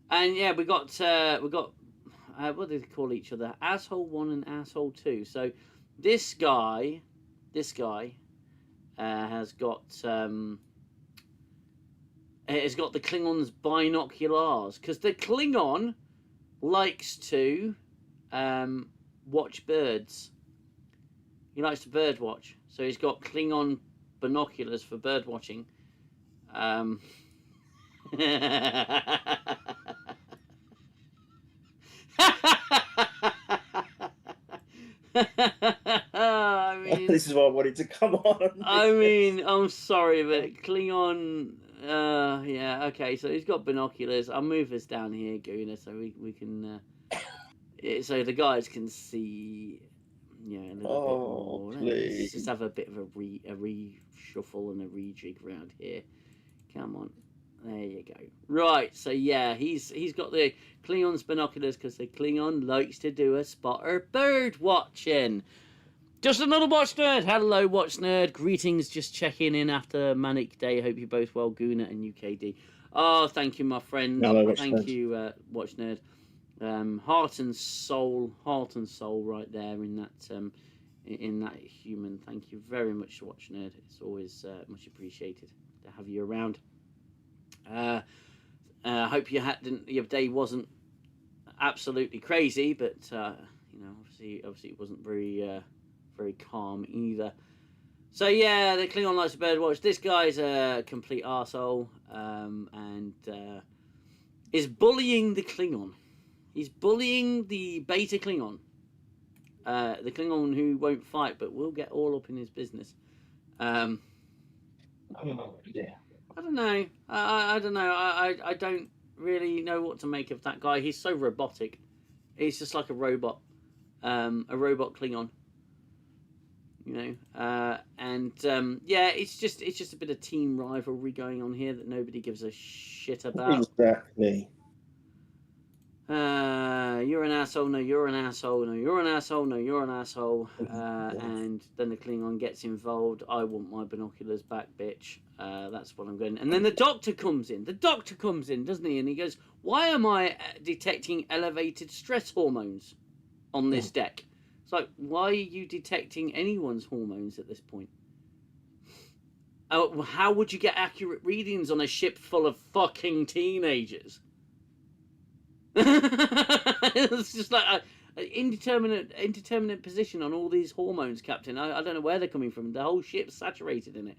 yeah, we got what do they call each other? Asshole 1 and Asshole 2. So this guy has got the Klingons' binoculars, because the Klingon likes to watch birds. He likes to bird watch, so he's got Klingon binoculars for bird watching. I mean, this is why I wanted to come on. I mean, I'm sorry, but Klingon. Yeah, okay. So he's got binoculars. I'll move this down here, Guna, so we can. So the guys can see. Yeah, a little bit more. Please. Let's just have a bit of a reshuffle and a rejig around here. Come on. There you go. Right, so yeah, he's got the Klingons binoculars because the Klingon likes to do a spotter bird watching. Just another Watch Nerd. Hello, Watch Nerd. Greetings, just checking in after a manic day. Hope you're both well, Guna and UKD. Oh, thank you, my friend. Hello, thank you, Watch Nerd. Heart and soul right there in that human. Thank you very much, Watch Nerd. It's always much appreciated to have you around. I hope your day wasn't absolutely crazy, but obviously it wasn't very calm either. So yeah, the Klingon likes to birdwatch. This guy's a complete arsehole, and is bullying the Klingon. He's bullying the beta Klingon, the Klingon who won't fight but will get all up in his business. Yeah. I don't know. I don't know. I don't really know what to make of that guy. He's so robotic. He's just like a robot Klingon. Yeah, it's just a bit of team rivalry going on here that nobody gives a shit about. Exactly. You're an asshole. No, you're an asshole. No, you're an asshole. No, you're an asshole. And then the Klingon gets involved. I want my binoculars back, bitch. That's what I'm going. And then the Doctor comes in. The Doctor comes in, doesn't he? And he goes, "Why am I detecting elevated stress hormones on this deck?" It's like, why are you detecting anyone's hormones at this point? How would you get accurate readings on a ship full of fucking teenagers? It's just like an indeterminate position on all these hormones, Captain. I don't know where they're coming from. The whole ship's saturated in it.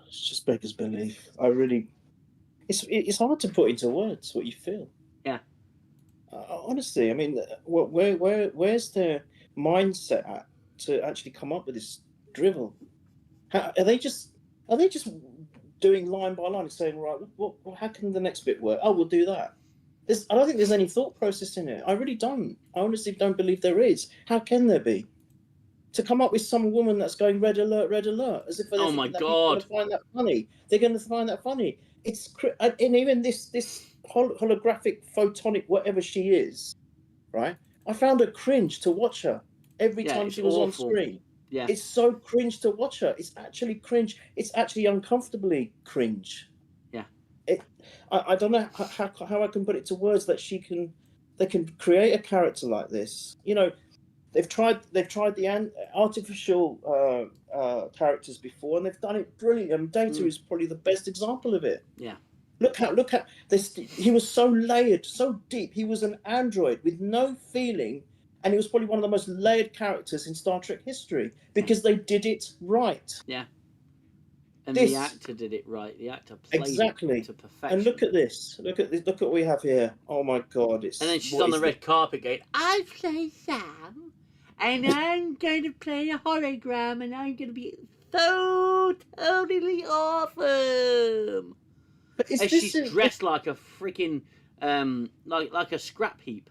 It's just beggars belief. It's hard to put into words what you feel. Yeah. Honestly, I mean, where's their mindset at to actually come up with this drivel? Are they just doing line by line and saying, right, how can the next bit work? Oh, we'll do that. I don't think there's any thought process in it. I really don't. I honestly don't believe there is. How can there be? To come up with some woman that's going red alert, as if oh my God, going to find that funny. They're going to find that funny. And even this holographic photonic whatever she is, right? I found her cringe to watch her every time she was awful. on screen. Yeah, it's so cringe to watch her. It's actually cringe. It's actually uncomfortably cringe. Yeah. I don't know how I can put it to words that they can create a character like this. They've tried the artificial characters before, and they've done it brilliant. Data is probably the best example of it. Yeah. Look at this. He was so layered, so deep. He was an android with no feeling, and he was probably one of the most layered characters in Star Trek history because they did it right. Yeah. And the actor did it right. The actor played it to perfection. And look at this. Look at what we have here. Oh my God! And then she's on the red carpet going, "I play Sam, and I'm going to play a hologram, and I'm going to be so totally awesome." And she's dressed like a freaking like a scrap heap.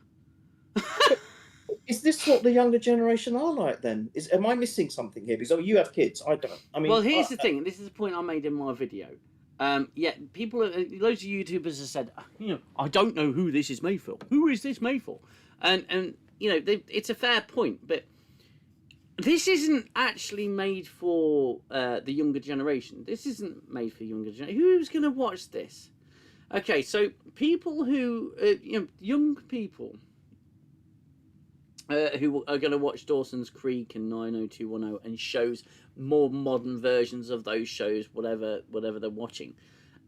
Is this what the younger generation are like then? Am I missing something here? Because you have kids, I don't. I mean, well, here's the thing. This is the point I made in my video. People, loads of YouTubers have said, I don't know who this is made for. Who is this made for? And it's a fair point, but this isn't actually made for the younger generation. This isn't made for younger generation. Who's going to watch this? Okay, so people who, young people who are going to watch Dawson's Creek and 90210 and shows, more modern versions of those shows, whatever they're watching,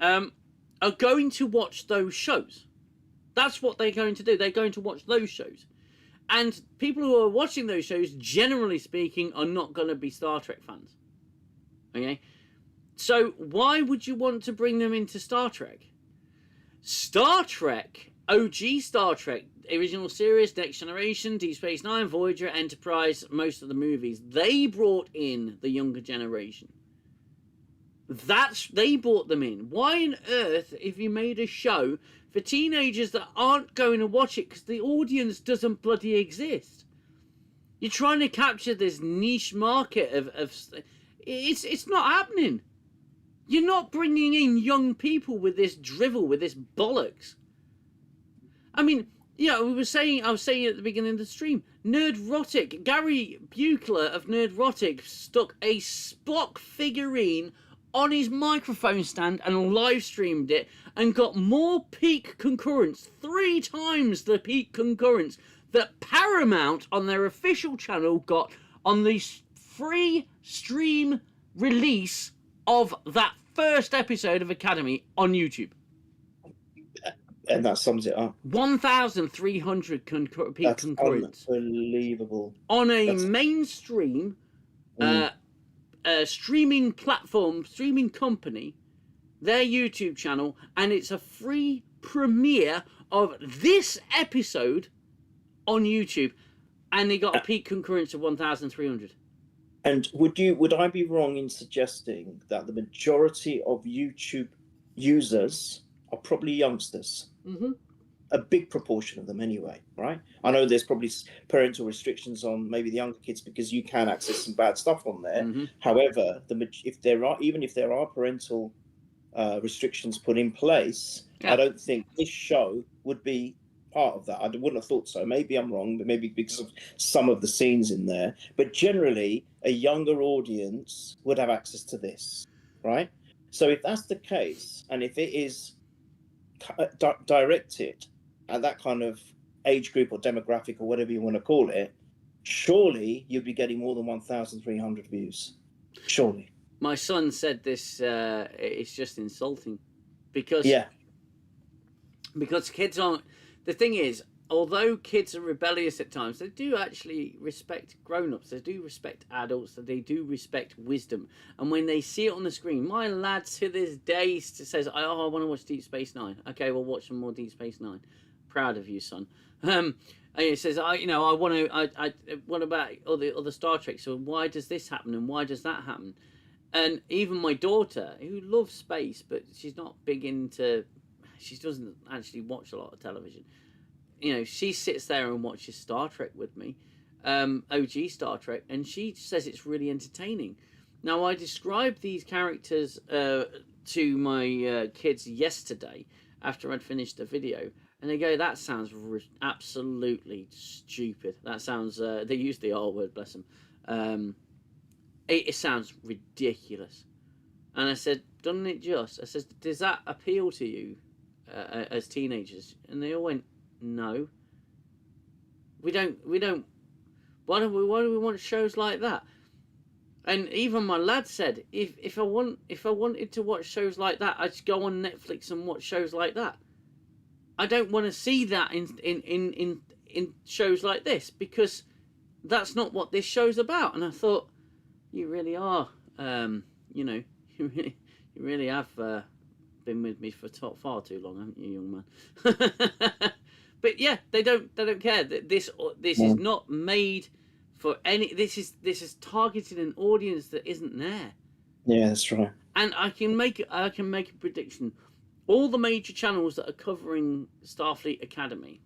are going to watch those shows. That's what they're going to do. They're going to watch those shows. And people who are watching those shows, generally speaking, are not going to be Star Trek fans. Okay? So why would you want to bring them into Star Trek? Star Trek, OG Star Trek, original series, Next Generation, Deep Space Nine, Voyager, Enterprise, most of the movies, they brought in the younger generation. They brought them in. Why on earth, if you made a show for teenagers that aren't going to watch it because the audience doesn't bloody exist? You're trying to capture this niche market of it's not happening. You're not bringing in young people with this drivel, with this bollocks. I mean, I was saying at the beginning of the stream, Nerdrotic, Gary Buchler of Nerdrotic stuck a Spock figurine on his microphone stand and live streamed it and got more peak concurrence, 3 times the peak concurrence that Paramount on their official channel got on the free stream release of that first episode of Academy on YouTube. And that sums it up. 1,300 peak concurrence. Unbelievable. On a mainstream streaming platform, streaming company, their YouTube channel, and it's a free premiere of this episode on YouTube, and they got a peak concurrence of 1,300. And would I be wrong in suggesting that the majority of YouTube users are probably youngsters? Mm-hmm. A big proportion of them anyway, right? I know there's probably parental restrictions on maybe the younger kids because you can access some bad stuff on there. Mm-hmm. However, if there are parental restrictions put in place, I don't think this show would be part of that. I wouldn't have thought so. Maybe I'm wrong, but maybe because of some of the scenes in there. But generally, a younger audience would have access to this, right? So if that's the case, and if it is directed at that kind of age group or demographic or whatever you want to call it, surely you'd be getting more than 1,300 views. Surely. My son said this, it's just insulting. Because kids aren't... The thing is, although kids are rebellious at times, they do actually respect grown-ups. They do respect adults. They do respect wisdom. And when they see it on the screen, my lad to this day says, I want to watch Deep Space Nine. Okay, we'll watch some more Deep Space Nine. Proud of you, son. And he says, I want to, what about other Star Trek? So why does this happen and why does that happen? And even my daughter, who loves space, but she's not big into, she doesn't actually watch a lot of television. She sits there and watches Star Trek with me, OG Star Trek, and she says it's really entertaining. Now, I described these characters to my kids yesterday after I'd finished the video, and they go, that sounds absolutely stupid. That sounds, they use the R word, bless them. It sounds ridiculous. And I said, doesn't it just? I said, does that appeal to you as teenagers? And they all went, no. We don't. Why do we want shows like that? And even my lad said, if I wanted to watch shows like that, I'd just go on Netflix and watch shows like that. I don't want to see that in shows like this, because that's not what this show's about. And I thought, you really are, you really have been with me for far too long, haven't you, young man? But yeah, they don't care. This is not made for any. This is targeted an audience that isn't there. Yeah, that's right. And I can make a prediction. All the major channels that are covering Starfleet Academy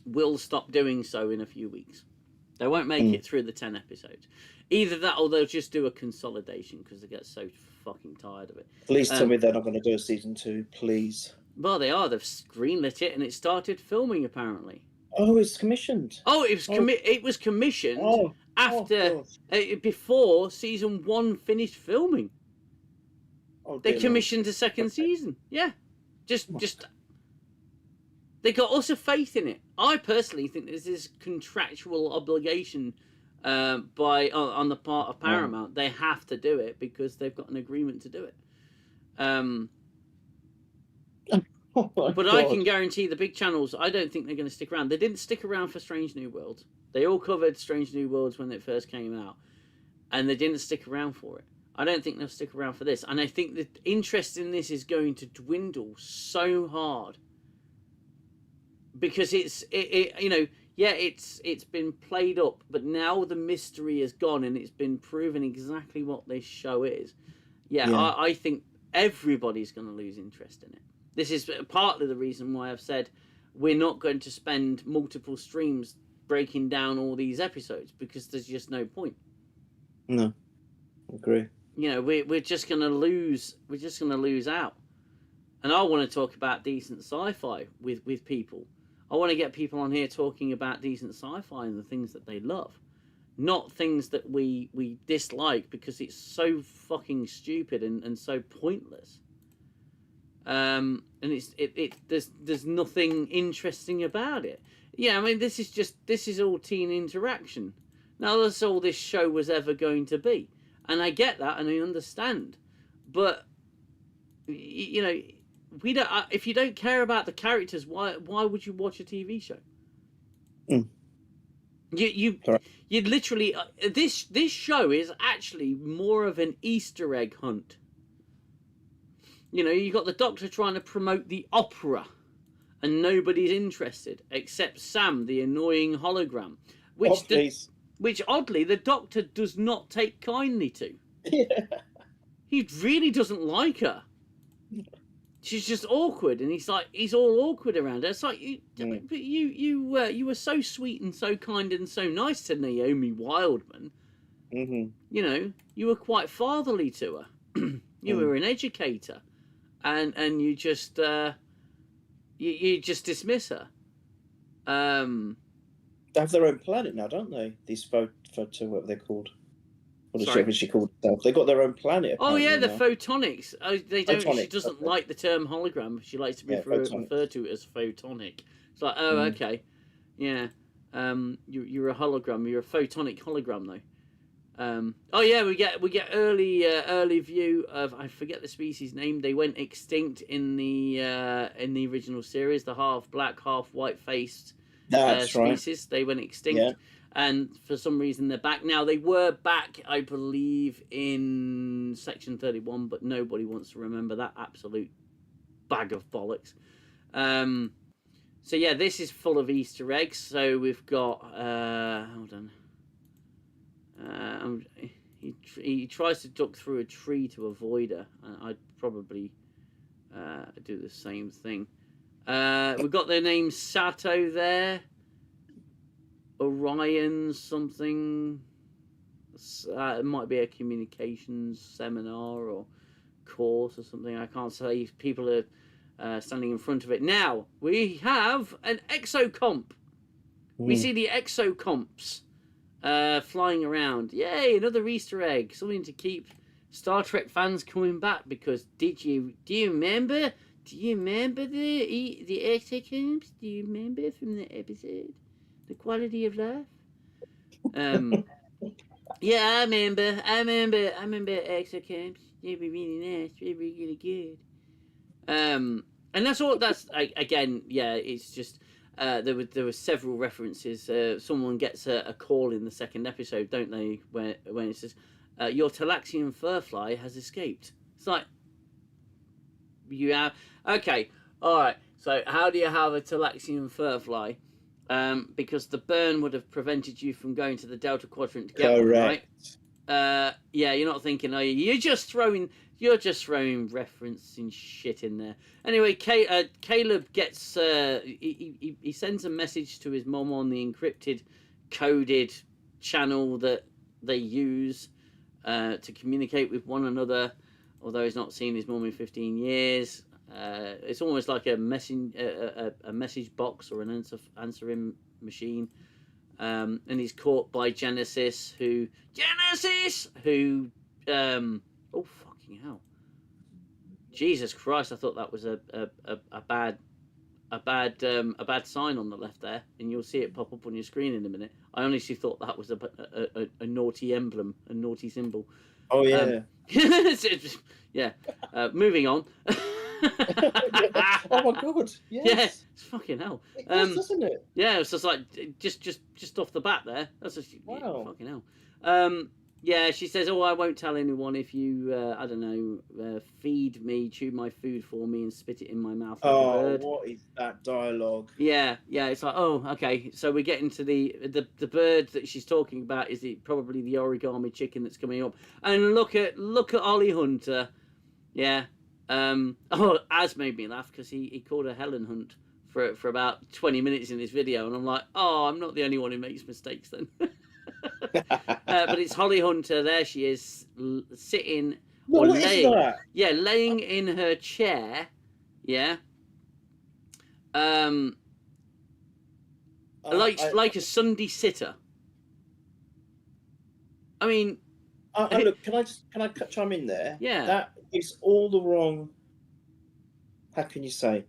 will stop doing so in a few weeks. They won't make it through the 10 episodes. Either that, or they'll just do a consolidation because they get so fucking tired of it. Please tell me they're not going to do a season 2, please. Well, they are. They've greenlit it, and it started filming apparently. Oh, it's commissioned. Oh, it was commissioned, after before season 1 finished filming. They commissioned a second season. Yeah, just they got utter faith in it. I personally think there's this contractual obligation on the part of Paramount. They have to do it because they've got an agreement to do it. But I can guarantee the big channels, I don't think they're going to stick around. They didn't stick around for Strange New Worlds. They all covered Strange New Worlds when it first came out, and they didn't stick around for it. I don't think they'll stick around for this, and I think the interest in this is going to dwindle so hard because it's been played up, but now the mystery is gone and it's been proven exactly what this show is. I think everybody's going to lose interest in it. This is partly the reason why I've said we're not going to spend multiple streams breaking down all these episodes because there's just no point. No, I agree. We're just going to lose. We're just going to lose out. And I want to talk about decent sci-fi with people. I want to get people on here talking about decent sci-fi and the things that they love, not things that we dislike because it's so fucking stupid and so pointless. And there's nothing interesting about it. Yeah, I mean this is all teen interaction. Now that's all this show was ever going to be, and I get that and I understand, but we don't. If you don't care about the characters, why would you watch a TV show? You literally this show is actually more of an Easter egg hunt. You got the Doctor trying to promote the opera, and nobody's interested except Sam, the annoying hologram, which oddly the Doctor does not take kindly to. Yeah. He really doesn't like her. She's just awkward, and he's all awkward around her. It's like, but you were so sweet and so kind and so nice to Naomi Wildman. Mm-hmm. You were quite fatherly to her. You were an educator, and you just you just dismiss her. They have their own planet now, don't they? These photo, whatever they're called. What is she called herself? They got their own planet. Oh yeah, the photonics. They don't. She doesn't like the term hologram. She likes to be referred to as photonic. It's like, okay, yeah. You're a hologram. You're a photonic hologram, though. Oh yeah, we get early view of, I forget the species name. They went extinct in the original series. The half black, half white faced species. Right. They went extinct. Yeah. And for some reason they're back now. They were back, I believe, in Section 31, but nobody wants to remember that absolute bag of bollocks. So yeah, this is full of Easter eggs. So we've got hold on. He tries to duck through a tree to avoid her. I'd probably do the same thing. We've got their name Sato there. Orion something. It might be a communications seminar or course or something. I can't say. People are standing in front of it. Now we have an exocomp. We see the exocomps flying around. Yay, another Easter egg. Something to keep Star Trek fans coming back, because do you remember the exocomps? Do you remember from the episode The Quality of Life? Yeah, I remember exocomps. They were really nice. They were really good. And that's all. That's again, yeah. It's just there were several references. Someone gets a call in the second episode, don't they? When it says your Talaxian furfly has escaped. It's like, you have, okay, all right. So how do you have a Talaxian furfly? Because the burn would have prevented you from going to the Delta Quadrant to get one, right? Yeah, you're not thinking, are you? You're just throwing reference and shit in there. Anyway, Caleb gets he sends a message to his mom on the encrypted, coded channel that they use to communicate with one another. Although he's not seen his mom in 15 years. It's almost like a message box or an answering machine. and he's caught by Genesis, who oh fucking hell, Jesus Christ! I thought that was a bad sign on the left there, and you'll see it pop up on your screen in a minute. I honestly thought that was a naughty emblem, a naughty symbol. Oh yeah. Yeah. Moving on. Oh my God! Yes. Yeah, it's fucking hell. It does, doesn't it? Yeah, it's just like just off the bat there. That's just Wow. fucking hell. Yeah, she says, "Oh, I won't tell anyone if you, I don't know, feed me, chew my food for me, and spit it in my mouth like a bird." What is that dialogue? Yeah. It's like, oh, okay. So we get into the bird that she's talking about is probably the origami chicken that's coming up. And look at Ollie Hunter. Yeah. Az made me laugh because he called her Helen Hunt for about 20 minutes in this video, and I'm like, oh, I'm not the only one who makes mistakes then. But it's Holly Hunter. There she is, sitting or laying. Yeah, laying in her chair. Yeah. Like a Sunday sitter. I mean, look, can I chime in there? Yeah. That is all the wrong. How can you say?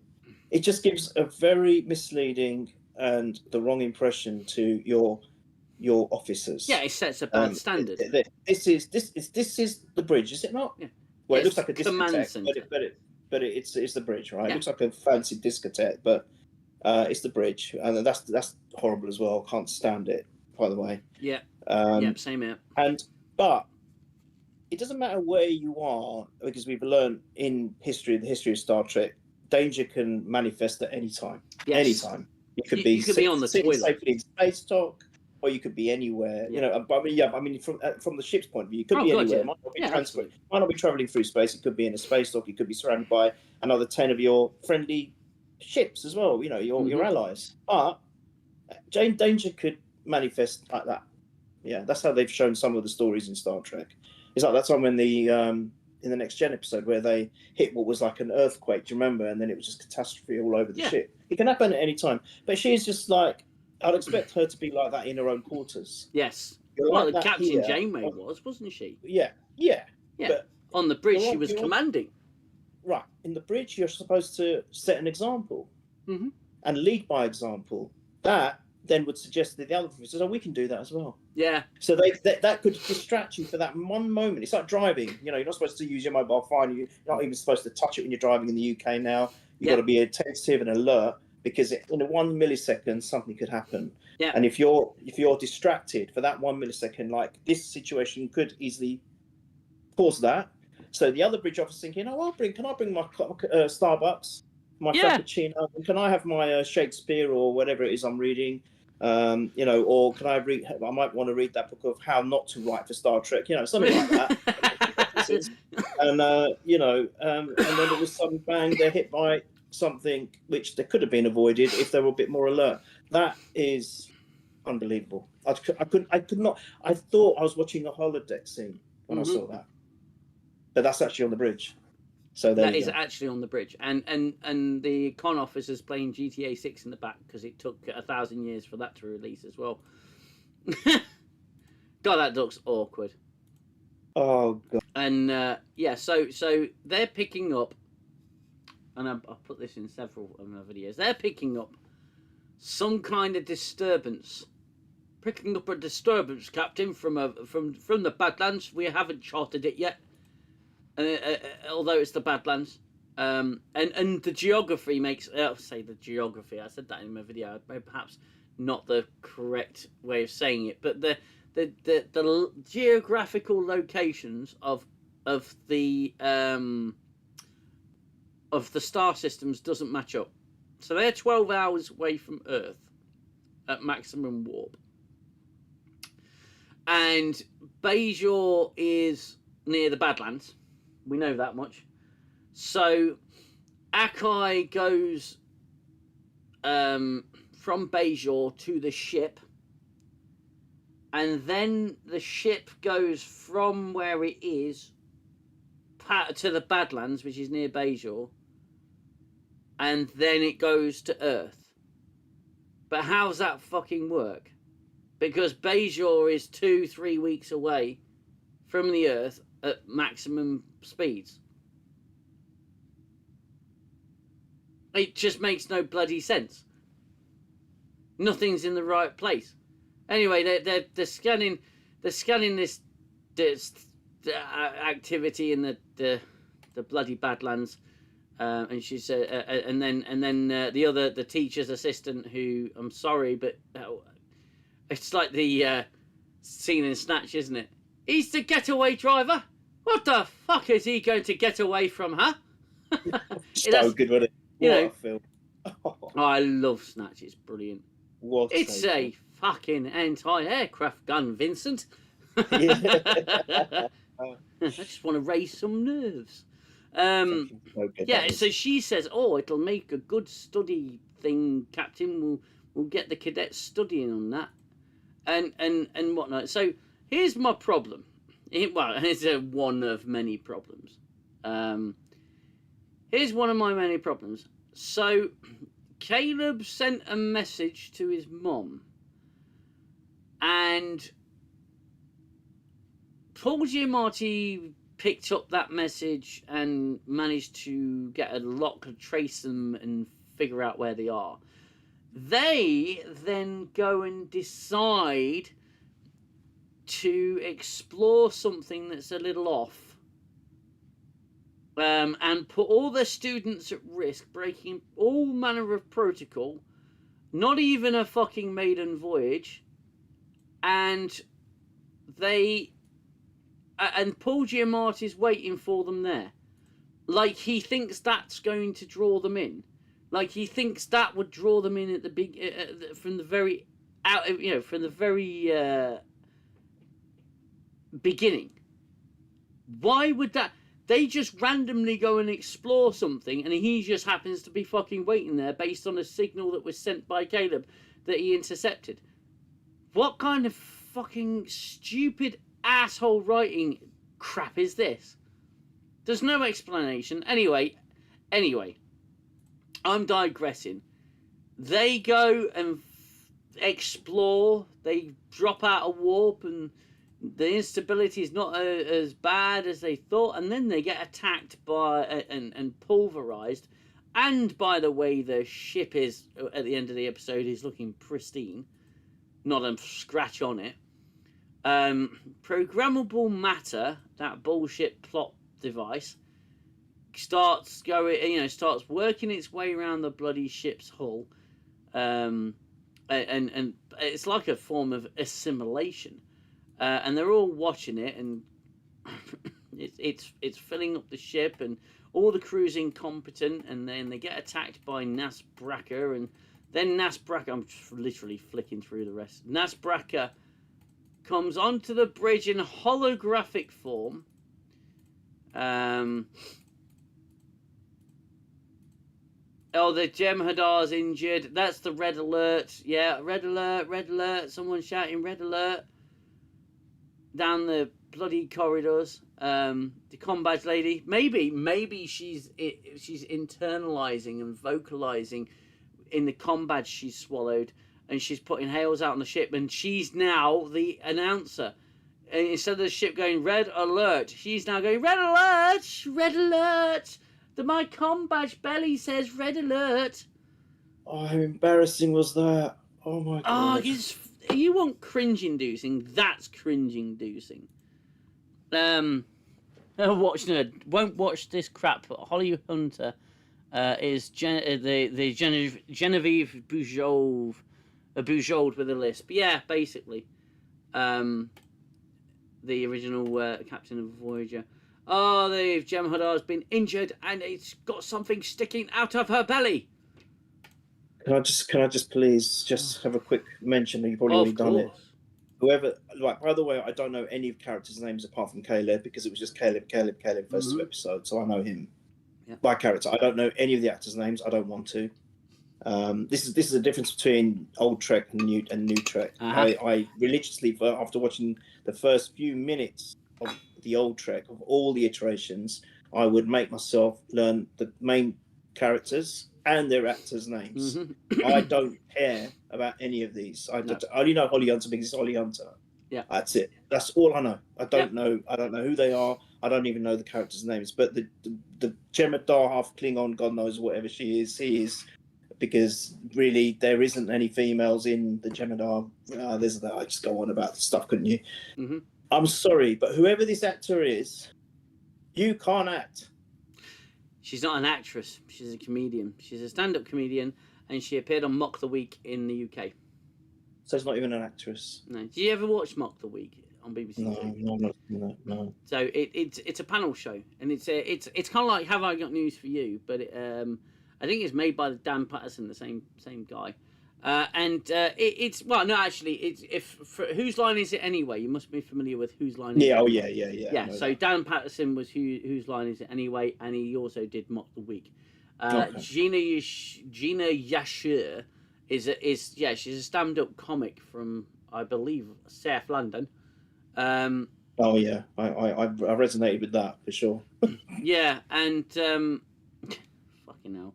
It just gives a very misleading and the wrong impression to your officers. Yeah, it sets a bad standard. This is the bridge, is it not? Yeah. Well, it looks like a discotheque, but it's the bridge, right? Yeah. It looks like a fancy discotheque, but it's the bridge, and that's horrible as well. Can't stand it, by the way. Yeah. Same here. But it doesn't matter where you are, because we've learned in the history of Star Trek, danger can manifest at any time. Yes. Anytime. You could be on the toilet, safely in space dock, or you could be anywhere. Yeah. You know, I mean, from the ship's point of view, you could be anywhere. Yeah. It might not be traveling through space. It could be in a space dock. You could be surrounded by another 10 of your friendly ships as well. You know, your allies. But danger could manifest like that. Yeah, that's how they've shown some of the stories in Star Trek. It's like that time when in the Next Gen episode where they hit what was like an earthquake. Do you remember? And then it was just catastrophe all over the ship. It can happen at any time. But she's just like, I'd expect her to be like that in her own quarters. Yes. Well, like Captain Janeway wasn't she? Yeah. But on the bridge, she was commanding. Right. In the bridge, you're supposed to set an example and lead by example. That then would suggest that the other officers, we can do that as well. Yeah. So that could distract you for that one moment. It's like driving. You know, you're not supposed to use your mobile phone. You're not even supposed to touch it when you're driving in the UK now. You've got to be attentive and alert, because in a 1 millisecond something could happen. Yeah. And if you're distracted for that 1 millisecond, like this situation could easily cause that. So the other bridge officer's thinking, can I bring my Starbucks, my frappuccino, and can I have my Shakespeare or whatever it is I'm reading? You know, or can I read? I might want to read that book of How Not to Write for Star Trek. You know, something like that. And you know, and then all of a sudden, bang! They're hit by something which they could have been avoided if they were a bit more alert. That is unbelievable. I could not. I thought I was watching a holodeck scene when I saw that, but that's actually on the bridge. So that is actually on the bridge, and the con officer's playing GTA 6 in the back because it took 1,000 years for that to release as well. God, that looks awkward. Oh God. And so they're picking up, and I'll put this in several of my videos. They're picking up some kind of disturbance. Picking up a disturbance, Captain, from the Badlands. We haven't charted it yet. Although it's the Badlands, and the geography makes. I'll say the geography. I said that in my video. Perhaps not the correct way of saying it, but the geographical locations of the star systems doesn't match up. So they're 12 hours away from Earth at maximum warp, and Bajor is near the Badlands. We know that much. So Akai goes from Bajor to the ship, and then the ship goes from where it is to the Badlands, which is near Bajor, and then it goes to Earth. But how's that fucking work? because Bajor is 2-3 weeks away from the Earth at maximum speeds. It just makes no bloody sense. Nothing's in the right place. Anyway, they're scanning this activity in the bloody Badlands, and she said, and then the teacher's assistant, who, I'm sorry, but it's like the scene in Snatch, isn't it? He's the getaway driver. What the fuck is he going to get away from, huh? So good, wasn't it? What a film. Oh, I love Snatch. It's brilliant. It's a fucking anti-aircraft gun, Vincent. I just want to raise some nerves. So she says, "Oh, it'll make a good study thing, Captain. We'll get the cadets studying on that, and whatnot." So here's my problem. It's one of many problems. Here's one of my many problems. So Caleb sent a message to his mom, and Paul Giamatti picked up that message and managed to get a lock, trace them, and figure out where they are. They then go and decide to explore something that's a little off, and put all their students at risk, breaking all manner of protocol, not even a fucking maiden voyage, and Paul Giamatti's waiting for them there. Like, he thinks that's going to draw them in. Like, he thinks that would draw them in at the big, from the very beginning. Why would that? They just randomly go and explore something, and he just happens to be fucking waiting there based on a signal that was sent by Caleb that he intercepted. What kind of fucking stupid asshole writing crap is this? There's no explanation. Anyway, I'm digressing. They go and explore. They drop out of warp, and the instability is not as bad as they thought, and then they get attacked by and pulverized. And by the way, the ship is, at the end of the episode, is looking pristine, not a scratch on it. Programmable matter, that bullshit plot device, starts working its way around the bloody ship's hull, and it's like a form of assimilation. And they're all watching it, and it's filling up the ship, and all the crew's incompetent, and then they get attacked by Nasbraka, and then Nasbraka, I'm literally flicking through the rest. Nasbraka comes onto the bridge in holographic form. The Jem'Hadar's injured. That's the red alert. Yeah, red alert. Someone's shouting red alert down the bloody corridors. The combat lady, maybe she's internalizing and vocalizing in the combat she's swallowed, and she's putting hails out on the ship, and she's now the announcer. And instead of the ship going red alert, she's now going red alert, red alert. My combat belly says red alert. Oh, how embarrassing was that? Oh my god. You want cringe-inducing? That's cringe-inducing. Watch nerd. Won't watch this crap. Holly Hunter is the Genevieve Bujold with a lisp. Yeah, basically. The original captain of Voyager. Oh, the Jem'Hadar's been injured, and it's got something sticking out of her belly. Can I just please just have a quick mention? You've probably already done it. Whoever, by the way, I don't know any of the characters' names apart from Caleb, because it was just Caleb first two episodes, so I know him by character. I don't know any of the actors' names. I don't want to. This is a difference between old Trek and new Trek. I religiously, after watching the first few minutes of the old Trek, of all the iterations, I would make myself learn the main characters and their actors' names. Mm-hmm. I don't care about any of these. I only know Holly Hunter because it's Holly Hunter. Yeah, that's it. That's all I know. I don't know. I don't know who they are. I don't even know the characters' names. But the Jem'Hadar, half Klingon, God knows whatever she is, he is, because really there isn't any females in the Jem'Hadar. There's that. I just go on about the stuff, couldn't you? Mm-hmm. I'm sorry, but whoever this actor is, you can't act. She's not an actress. She's a comedian. She's a stand-up comedian, and she appeared on Mock the Week in the UK. So it's not even an actress. No. Did you ever watch Mock the Week on BBC Two? No. So it's a panel show, and it's kind of like Have I Got News for You, but I think it's made by Dan Patterson, the same guy. It's well, no, actually, Whose Line Is It Anyway? You must be familiar with Whose Line Is It? Yeah. Yeah, so that. Dan Patterson was Whose Line Is It Anyway, and he also did Mock the Week. Okay. Gina Yashir she's a stand-up comic from, I believe, South London. Oh yeah, I resonated with that for sure. Yeah, and fucking hell,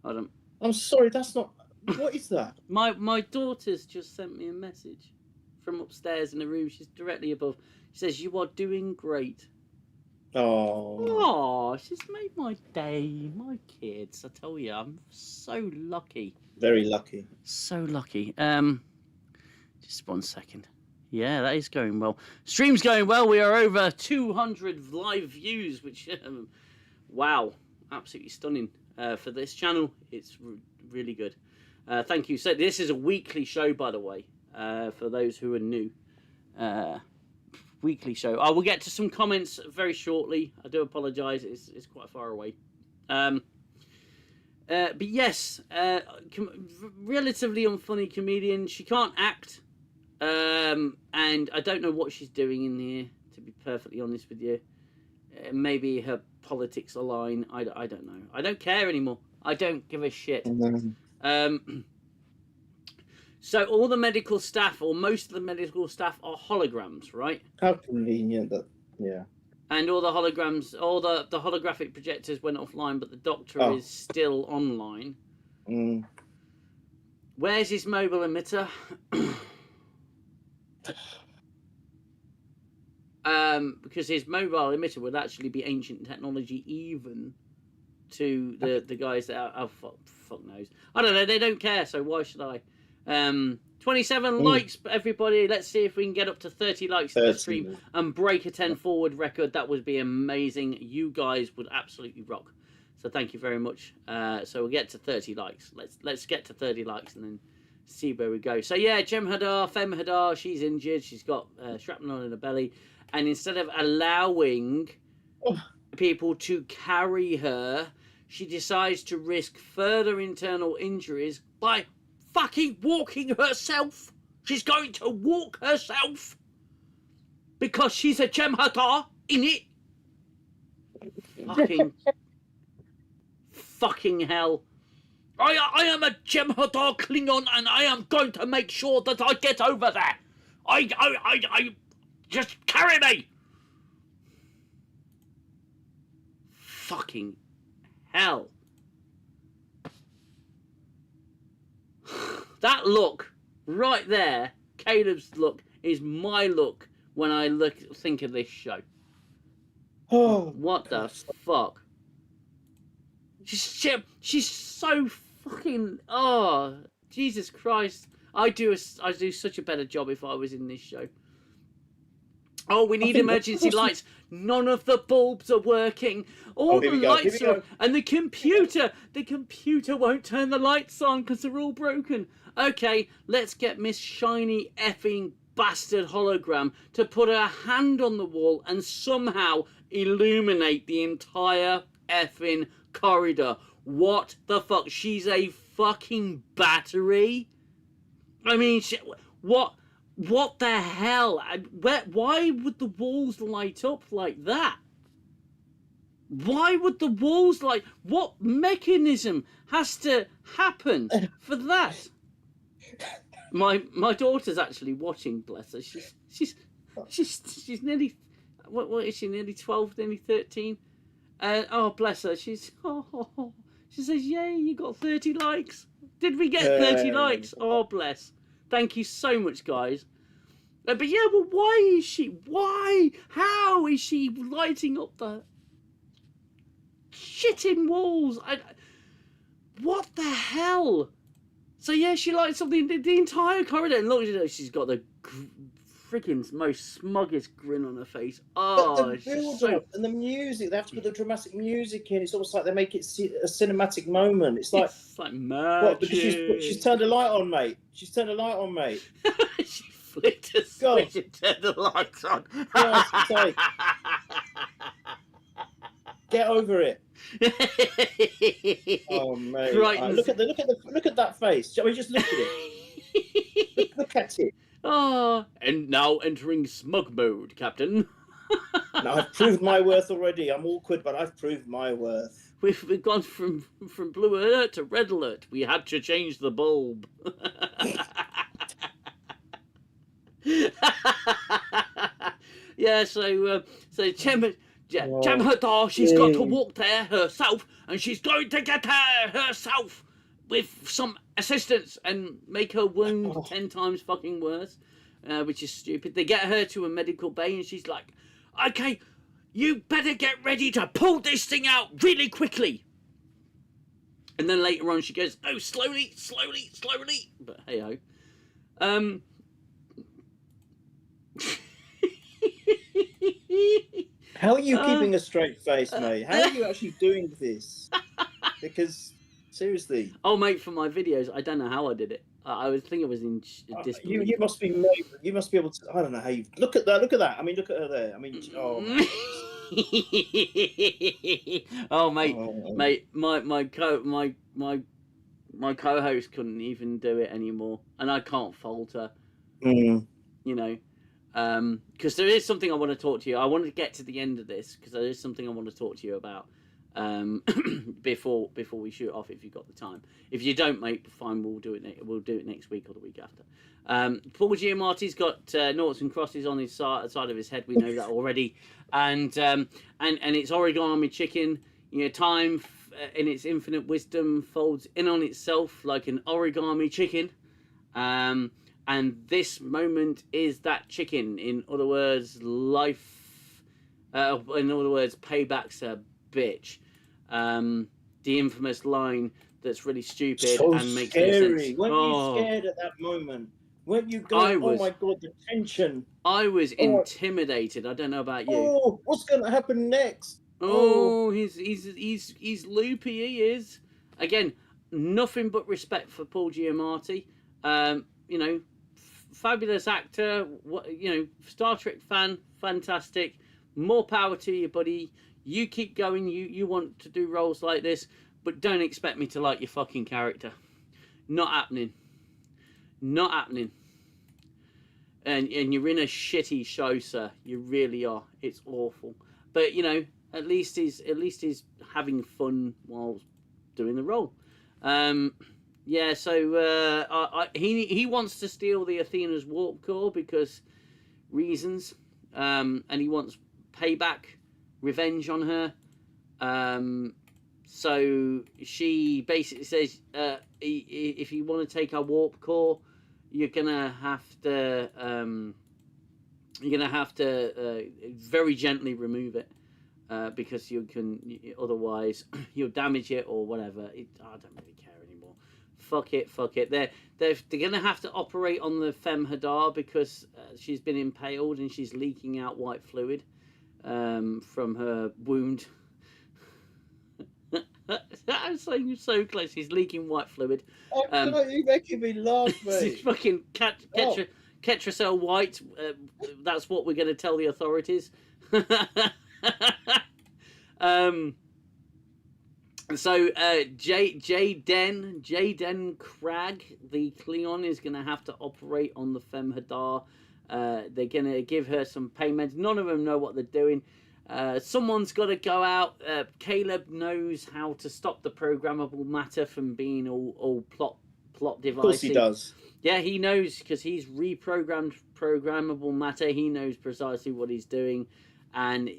hold on. I'm sorry, that's not. What is that? My daughter's just sent me a message from upstairs in the room. She's directly above. She says, "You are doing great." Oh, she's made my day. My kids, I tell you, I'm so lucky. Very lucky. So lucky. Just 1 second. Yeah, that is going well. Stream's going well. We are over 200 live views, which, wow, absolutely stunning for this channel. It's really good. Thank you. So this is a weekly show, by the way, for those who are new. Weekly show. I will get to some comments very shortly. I do apologise. It's quite far away. But yes, relatively unfunny comedian. She can't act. And I don't know what she's doing in here, to be perfectly honest with you. Maybe her politics align. I don't know. I don't care anymore. I don't give a shit. So all the medical staff, or most of the medical staff, are holograms, right? How convenient that. Yeah. And all the holograms, all the holographic projectors went offline, but the doctor is still online. Where's his mobile emitter? Because his mobile emitter would actually be ancient technology, even to the guys that are, fuck knows. I don't know. They don't care, so why should I? 27 likes, everybody. Let's see if we can get up to 30 likes in the stream and break a 10 forward record. That would be amazing. You guys would absolutely rock. So thank you very much. So we'll get to 30 likes. Let's get to 30 likes and then see where we go. So yeah, Jem'Hadar, she's injured. She's got shrapnel in her belly, and instead of allowing people to carry her, she decides to risk further internal injuries by fucking walking herself. She's going to walk herself because she's a Jem'Hadar in it. Fucking hell. I am a Jem'Hadar Klingon, and I am going to make sure that I get over there. I just carry me. Fucking hell. That look right there, Caleb's look, is my look when I think of this show. What the fuck? She's so fucking, Jesus Christ. I do such a better job if I was in this show. Oh, we need emergency lights. None of the bulbs are working. All the lights are off. And the computer won't turn the lights on because they're all broken. Okay, let's get Miss Shiny effing bastard hologram to put her hand on the wall and somehow illuminate the entire effing corridor. What the fuck? She's a fucking battery? I mean, what the hell? Why would the walls light up like that? Why would the walls light? What mechanism has to happen for that? My daughter's actually watching. Bless her. She's nearly, what is she? Nearly 12, nearly 13. Oh, bless her. She's She says, "Yay, you got 30 likes. Did we get 30 likes? Oh, bless. Thank you so much, guys." But yeah, well, why is she? Why? How is she lighting up the shitting walls? What the hell? So yeah, she lights up the entire corridor, and look at her. She's got the freaking most smuggest grin on her face. Oh, but the build-up and the music, they have to put the dramatic music in. It's almost like they make it a cinematic moment. It's like magic. What? Because she's turned a light on, mate. She's turned a light on, mate. She flicked a switch and turned the lights on. God's sake. Get over it. Oh mate! Look at that face. I mean, just look at it. look at it. Oh, and now entering smug mode, Captain. Now I've proved my worth already. I'm awkward, but I've proved my worth. We've gone from blue alert to red alert. We had to change the bulb. Yeah, so Jem'Hadar, she's got to walk there herself, and she's going to get there herself with some assistance and make her wound 10 times fucking worse, which is stupid. They get her to a medical bay, and she's like, "Okay, you better get ready to pull this thing out really quickly." And then later on, she goes, "No, slowly, slowly, slowly." But hey ho. How are you keeping a straight face, mate? How are you actually doing this? Because seriously, oh mate, for my videos, I don't know how I did it. I was thinking I was in disbelief. You must be made. You must be able to. I don't know how you look at that. Look at that. I mean, look at her there. I mean, oh. Oh mate, mate, my co-host couldn't even do it anymore, and I can't fault her. You know. Because there is something I want to talk to you. I want to get to the end of this because there is something I want to talk to you about before we shoot off. If you've got the time, if you don't, mate, fine. We'll do it. We'll do it next week or the week after. Paul Giamatti's got noughts and crosses on his side of his head. We know that already, and it's origami chicken. You know, time in its infinite wisdom folds in on itself like an origami chicken. And this moment is that chicken. In other words, life. In other words, payback's a bitch. The infamous line that's really stupid and makes no sense. Weren't you scared at that moment? Weren't you going, oh my God, the tension? I was intimidated. I don't know about you. Oh, what's going to happen next? Oh, he's loopy. He is. Again, nothing but respect for Paul Giamatti. You know, fabulous actor. You know, Star Trek fan, fantastic. More power to you, buddy. You keep going. You want to do roles like this, but don't expect me to like your fucking character. Not happening. Not happening. And you're in a shitty show, sir. You really are. It's awful. But you know, at least he's having fun while doing the role. Yeah. So he wants to steal the Athena's warp core because reasons. And he wants payback, revenge on her. So she basically says, if you want to take our warp core, you're gonna have to very gently remove it, because you can otherwise you'll damage it or whatever. I don't really care anymore. Fuck it. They're gonna have to operate on the Femme Hadar because she's been impaled and she's leaking out white fluid from her wound. I'm saying so close. He's leaking white fluid. You're making me laugh, mate. Fucking Ketracel White. That's what we're going to tell the authorities. So Jaden Cragg, the Klingon, is going to have to operate on the Femme Hadar. They're going to give her some payments. None of them know what they're doing. Someone's got to go out. Caleb knows how to stop the programmable matter from being all plot devices. Of course he does. Yeah, he knows because he's reprogrammed programmable matter. He knows precisely what he's doing, and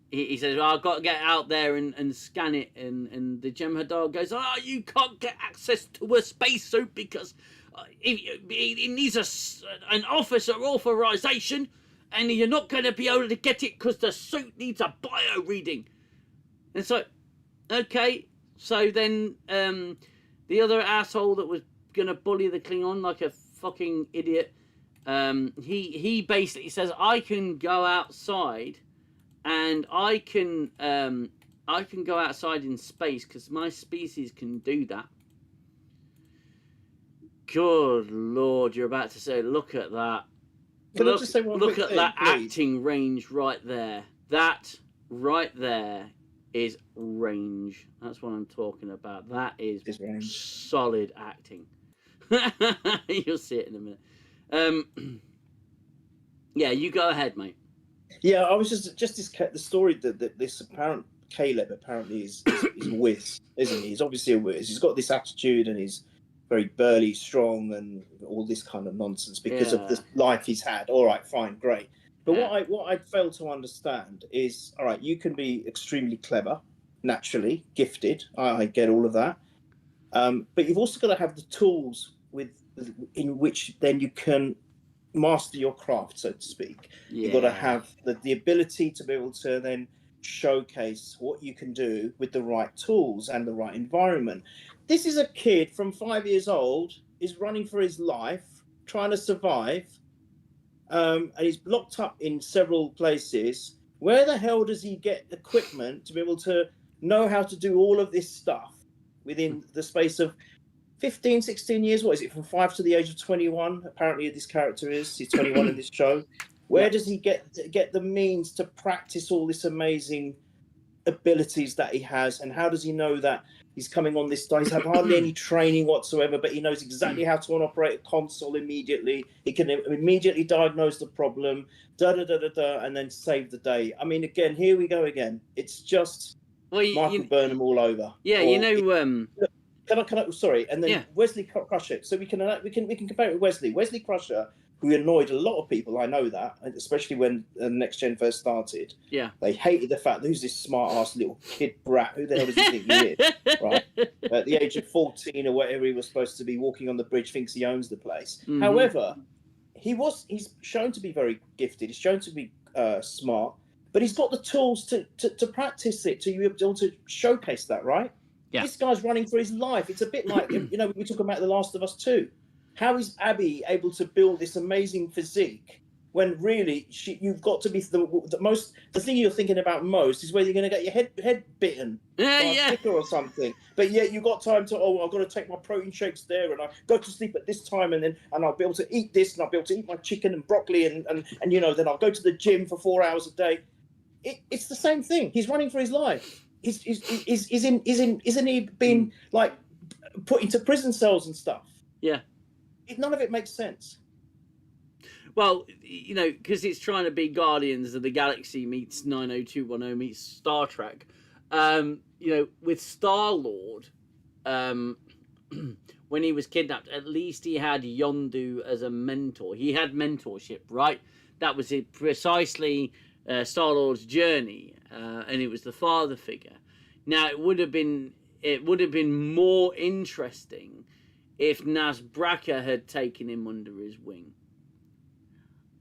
he says, well, I've got to get out there and scan it. And the Jem'Hadar goes, oh, you can't get access to a spacesuit because it needs an officer authorization, and you're not going to be able to get it because the suit needs a bio reading. And so, okay, so then the other asshole that was going to bully the Klingon like a fucking idiot, he basically says, I can go outside and I can go outside in space because my species can do that. Good Lord, you're about to say, look at that. Can I just say one Look quick at thing, that please? acting range right there. That right there is range. That's what I'm talking about. That is solid acting. You'll see it in a minute. Yeah, you go ahead, mate. Yeah, I was just the story that this apparent Caleb apparently is a whiz, isn't he? He's obviously a whiz. He's got this attitude and he's very burly, strong, and all this kind of nonsense because of the life he's had. All right, fine, great. But what I fail to understand is, all right, you can be extremely clever, naturally gifted. I get all of that, but you've also got to have the tools in which then you can master your craft, so to speak. You've got to have the ability to be able to then showcase what you can do with the right tools and the right environment. This is a kid from 5 years old, is running for his life, trying to survive, and he's locked up in several places. Where the hell does he get equipment to be able to know how to do all of this stuff within the space of 15, 16 years? What is it, from 5 to the age of 21? Apparently this character he's 21 in this show. Where does he get the means to practice all this amazing abilities that he has? And how does he know that he's coming on this? He's had hardly any training whatsoever, but he knows exactly how to operate a console immediately. He can immediately diagnose the problem, and then save the day. I mean, again, here we go again. It's just Michael Burnham all over. Yeah, Can I? Sorry, and then Wesley Crusher. So we can compare it with Wesley. Wesley Crusher, who annoyed a lot of people. I know that, especially when Next Gen first started. Yeah, they hated the fact that who's this smart ass little kid brat? Who the hell does he think he is? Right, at the age of 14 or whatever he was supposed to be, walking on the bridge, thinks he owns the place. Mm-hmm. However, he's shown to be very gifted. He's shown to be smart, but he's got the tools to practice it, to be able to showcase that, right? Yeah. This guy's running for his life. It's a bit like, we talk about The Last of Us 2. How is Abby able to build this amazing physique when really you've got to be the thing you're thinking about most is where you're going to get your head bitten by a ticker or something. But yet you've got time to, I've got to take my protein shakes there, and I go to sleep at this time, and I'll be able to eat this, and I'll be able to eat my chicken and broccoli, and then I'll go to the gym for 4 hours a day. It's the same thing. He's running for his life. Isn't he being like put into prison cells and stuff? Yeah. None of it makes sense. Well, because it's trying to be Guardians of the Galaxy meets 90210 meets Star Trek. With Star-Lord, when he was kidnapped, at least he had Yondu as a mentor. He had mentorship, right? That was precisely Star-Lord's journey, and it was the father figure. Now, it would have been more interesting if Naz Bracca had taken him under his wing.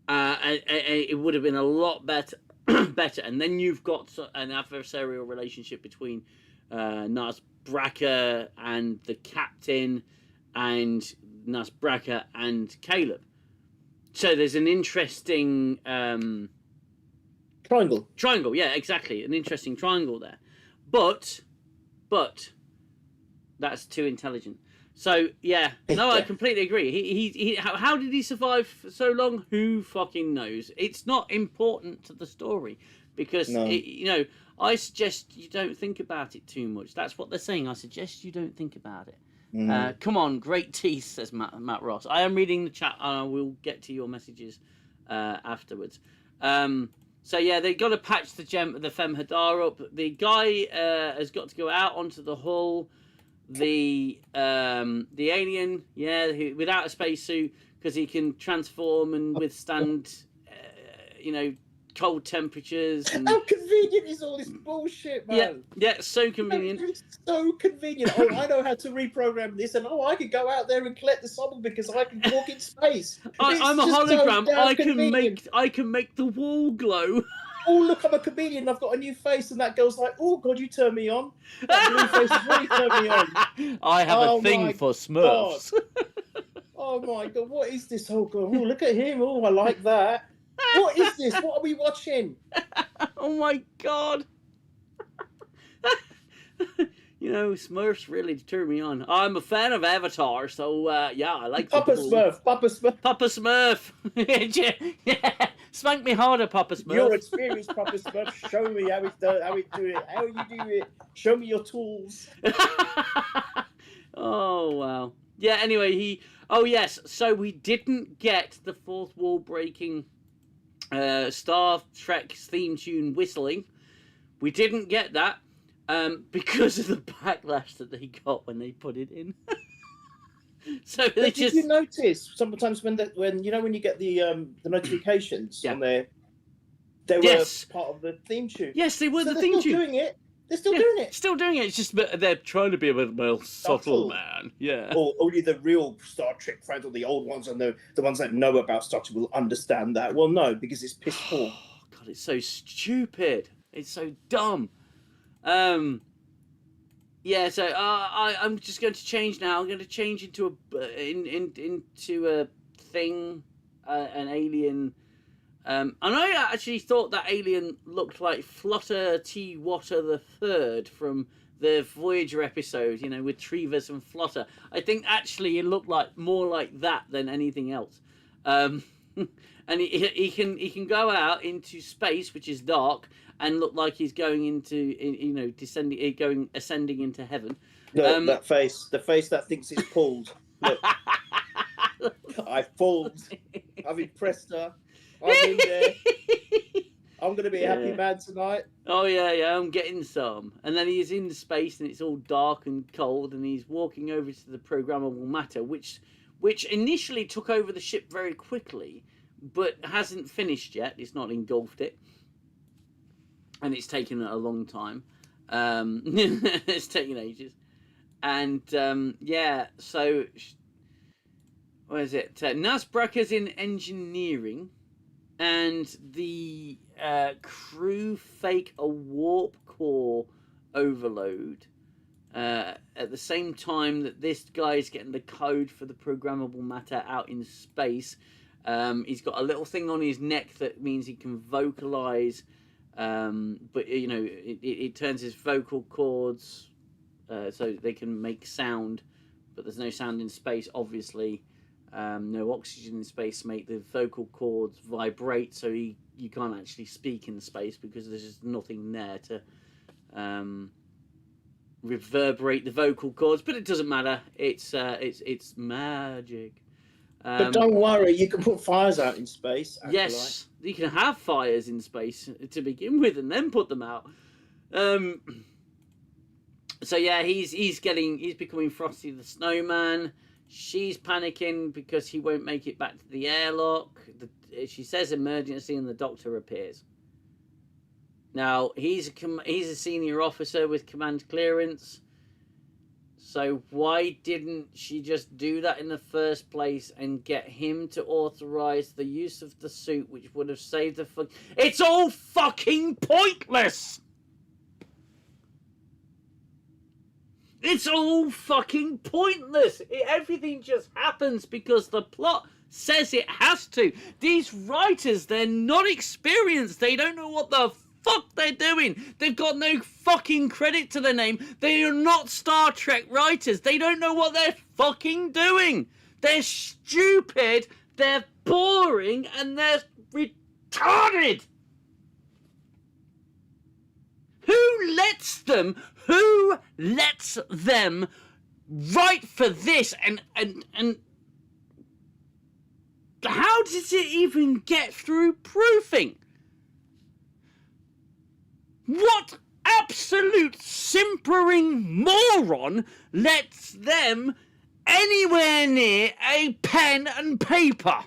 And it would have been a lot better. And then you've got an adversarial relationship between Naz Bracca and the captain, and Naz Bracca and Caleb. So there's an interesting triangle. Yeah, exactly, an interesting triangle there. But that's too intelligent. So I completely agree. He how did he survive for so long? Who fucking knows? It's not important to the story because I suggest you don't think about it too much. That's what they're saying. I suggest you don't think about it. Come on, great teeth, says Matt Ross. I am reading the chat, and I will get to your messages afterwards. So they got to patch the Femhadar up. The guy has got to go out onto the hull. The alien, without a spacesuit, because he can transform and withstand, cold temperatures. And... How convenient is all this bullshit, man? Yeah, so convenient. It's so convenient. Oh, I know how to reprogram this, and I can go out there and collect the sample because I can walk in space. I'm a hologram. I can make the wall glow. Oh, look, I'm a comedian. I've got a new face, and that girl's like, "Oh God, you turn me on. That blue face has really turned me on." I have a thing for Smurfs. Oh my God, what is this? Oh God, oh, look at him. Oh, I like that. What is this? What are we watching? Oh my God. You know, Smurfs really turn me on. I'm a fan of Avatar, so yeah, I like Papa Smurf. Papa Smurf. Papa Smurf. Yeah. Spank me harder, Papa Smurf. Your experience, Papa Smurf. Show me how it's done, how it do it, how you do it. Show me your tools. Oh wow. Yeah. Anyway, Oh yes. So we didn't get the fourth wall breaking Star Trek theme tune whistling. We didn't get that because of the backlash that they got when they put it in. So they Did you notice sometimes when you get the notifications on there, they were part of the theme tune. Yes, they were so the theme tune. Doing it. They're still doing it. Still doing it. It's just they're trying to be a bit more subtle, man. Yeah. Or only the real Star Trek fans, or the old ones, and the ones that know about Star Trek will understand that. Well, no, because it's piss poor. Oh, God, it's so stupid. It's so dumb. Yeah. So I'm just going to change now. I'm going to change into a thing, an alien. And I actually thought that alien looked like Flutter T. Water the Third from the Voyager episode, you know, with Trevis and Flutter. I think actually it looked like more like that than anything else. And he can go out into space, which is dark, and look like he's going into, you know, ascending into heaven. Look, that face, the face that thinks it's pulled. Look, I've pulled. I've impressed her. I'm in there. I'm going to be a happy man tonight. Oh, yeah, I'm getting some. And then he's in space and it's all dark and cold and he's walking over to the programmable matter, which initially took over the ship very quickly, but hasn't finished yet. It's not engulfed it. And it's taken a long time. It's taken ages. And, so... What is it? Nasbracker's in engineering. And the crew fake a warp core overload at the same time that this guy's getting the code for the programmable matter out in space. He's got a little thing on his neck that means he can vocalize, but you know it turns his vocal cords so they can make sound, but there's no sound in space, obviously. No oxygen in space make the vocal cords vibrate, so you can't actually speak in space because there's just nothing there to reverberate the vocal cords. But it doesn't matter. It's magic. But don't worry, you can put fires out in space. Yes, you can have fires in space to begin with, and then put them out. So yeah, he's becoming Frosty the Snowman. She's panicking because he won't make it back to the airlock. She says emergency and the doctor appears. Now, he's a senior officer with command clearance. So why didn't she just do that in the first place and get him to authorize the use of the suit, which would have saved the fuck... It's all fucking pointless! It's all fucking pointless. Everything just happens because the plot says it has to. These writers, they're not experienced. They don't know what the fuck they're doing. They've got no fucking credit to their name. They are not Star Trek writers. They don't know what they're fucking doing. They're stupid, they're boring, and they're retarded. Who lets them write for this and how does it even get through proofing? What absolute simpering moron lets them anywhere near a pen and paper?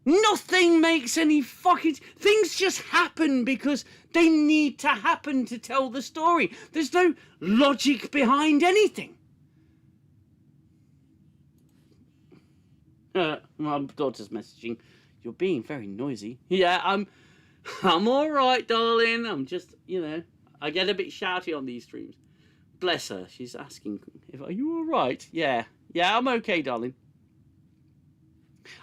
Nothing makes any fucking... Things just happen because they need to happen to tell the story. There's no logic behind anything. My daughter's messaging. You're being very noisy. Yeah, I'm all right, darling. I'm just, I get a bit shouty on these streams. Bless her. She's asking, are you all right? Yeah, I'm okay, darling.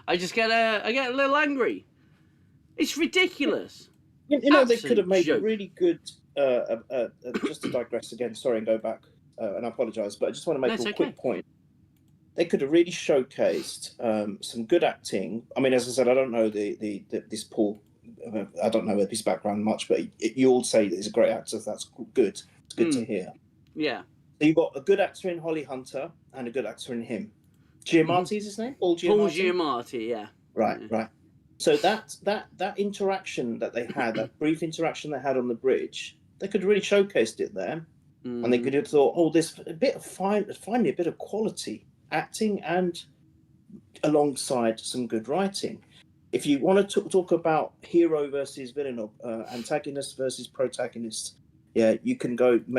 I get a little angry. It's ridiculous. They could have made a really good. Just to digress again, sorry, and go back, and I apologise, but I just want to make a quick point. They could have really showcased some good acting. I mean, as I said, I don't know this Paul. I don't know his background much, but you all say that he's a great actor. So that's good. It's good to hear. Yeah. So you've got a good actor in Holly Hunter and a good actor in him. Giamatti is his name? Paul Giamatti, yeah. Right. So that interaction that they had, that brief interaction they had on the bridge, they could have really showcased it there, and they could have thought, there's a bit of finally a bit of quality acting and alongside some good writing. If you want to talk about hero versus villain or antagonist versus protagonist, yeah, you can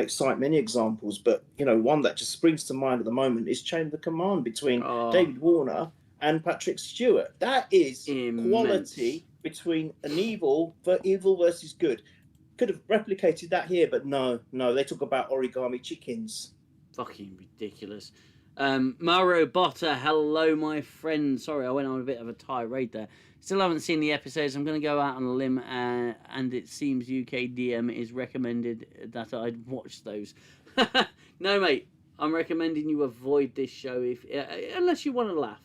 cite many examples, but one that just springs to mind at the moment is Chain of Command between David Warner and Patrick Stewart. That is immense. Quality between an evil versus good. Could have replicated that here, but no, they talk about origami chickens. Fucking ridiculous. Mauro Botta, hello, my friend. Sorry, I went on a bit of a tirade there. Still haven't seen the episodes. I'm going to go out on a limb, and it seems UKDM is recommended that I'd watch those. No, mate, I'm recommending you avoid this show unless you want to laugh,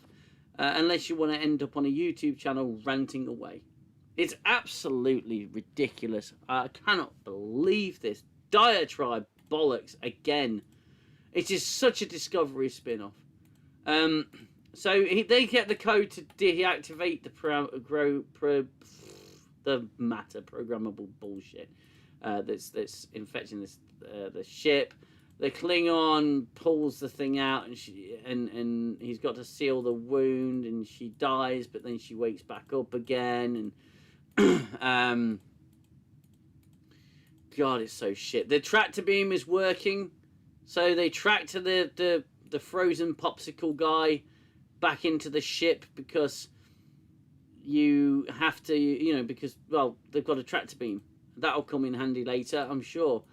unless you want to end up on a YouTube channel ranting away. It's absolutely ridiculous. I cannot believe this diatribe bollocks again. It is such a Discovery spin-off. So they get the code to deactivate the matter, programmable bullshit that's infecting the ship. The Klingon pulls the thing out, and he's got to seal the wound, and she dies, but then she wakes back up again, and God, it's so shit. The tractor beam is working. So they tractor the frozen popsicle guy back into the ship because you have to, because, they've got a tractor beam. That'll come in handy later, I'm sure.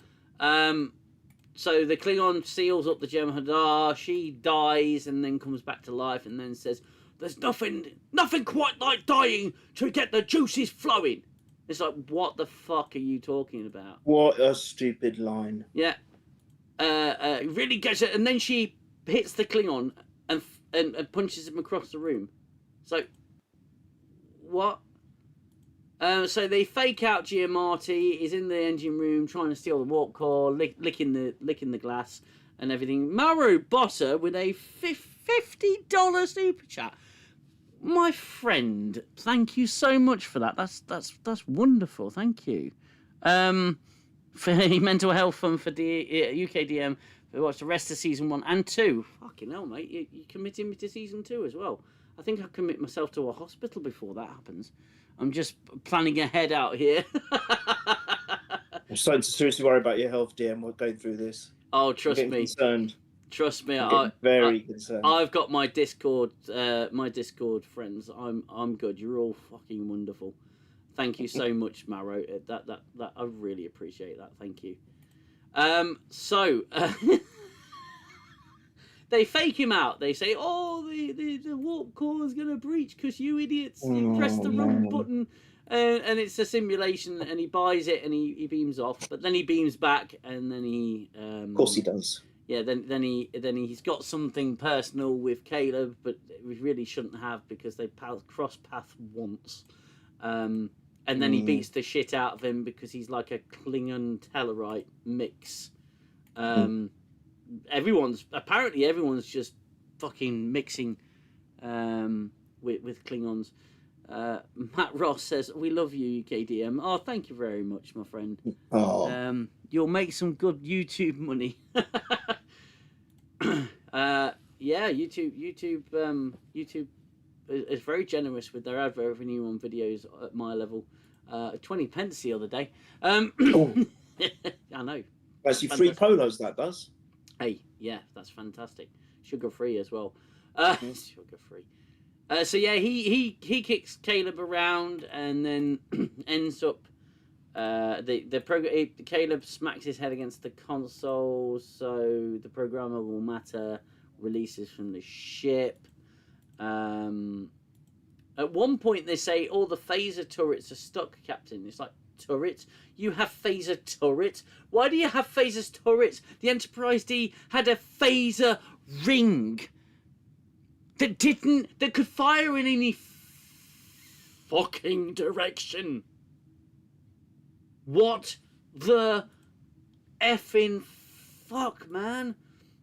So the Klingon seals up the Gem Hadar. She dies and then comes back to life and then says, there's nothing quite like dying to get the juices flowing. It's like, what the fuck are you talking about? What a stupid line. Yeah. Really gets it, and then she hits the Klingon and punches him across the room. So, what? So they fake out Giamatti. He's in the engine room trying to steal the warp core, licking the glass and everything. Mauro Botta with a $50 super chat. My friend, thank you so much for that. That's wonderful. Thank you. For mental health fund for UKDM. We watched the rest of season 1 and 2. Fucking hell, mate. You're committing me to season 2 as well. I think I'll commit myself to a hospital before that happens. I'm just planning ahead out here. I'm starting to seriously worry about your health, DM. We're going through this. Oh, trust me. Concerned. Trust me. I'm very concerned. I've got my Discord friends. I'm good. You're all fucking wonderful. Thank you so much, Maro. That I really appreciate that. Thank you. They fake him out. They say, the warp core is gonna breach because you idiots you pressed the wrong button, and it's a simulation. And he buys it and he beams off. But then he beams back, and then he of course he does. Yeah, then he's got something personal with Caleb, but we really shouldn't have because they cross path once. And then he beats the shit out of him because he's like a Klingon Tellarite mix. Everyone's just fucking mixing with Klingons. Matt Ross says, we love you, KDM. Oh, thank you very much, my friend. Oh. You'll make some good YouTube money. Yeah, YouTube is very generous with their ad revenue on videos at my level. 20 pence the other day. Oh, I know. that's your free polos, that does. Hey, yeah, that's fantastic. Sugar free as well. Sugar free. So yeah, he kicks Caleb around and then ends up Caleb smacks his head against the console, so the programmable matter releases from the ship. At one point they say all the phaser turrets are stuck, Captain. It's like, turrets? You have phaser turrets? Why do you have phaser turrets? The Enterprise D had a phaser ring that could fire in any fucking direction. What the effing fuck, man?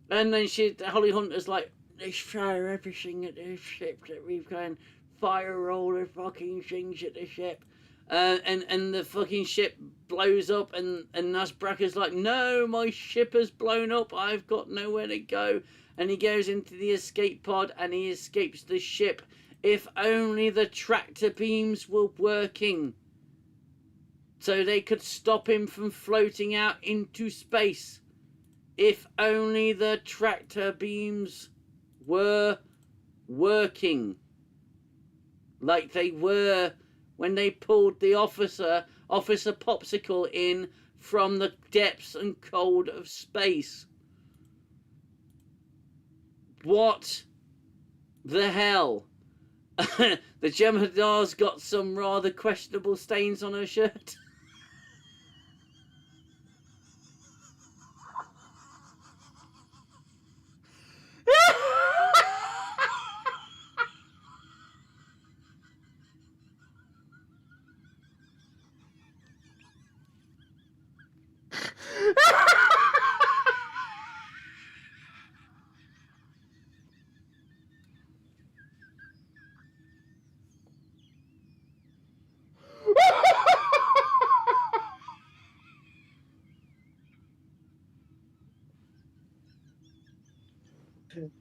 And then Holly Hunter's like, let's fire everything at this ship that we've gone, fire all the fucking things at the ship. And the fucking ship blows up, and Nusbracker's like, no, my ship has blown up, I've got nowhere to go. And he goes into the escape pod and he escapes the ship. If only the tractor beams were working, so they could stop him from floating out into space. If only the tractor beams were working, like they were when they pulled the Officer Popsicle in from the depths and cold of space. What the hell? The Jem'Hadar's got some rather questionable stains on her shirt.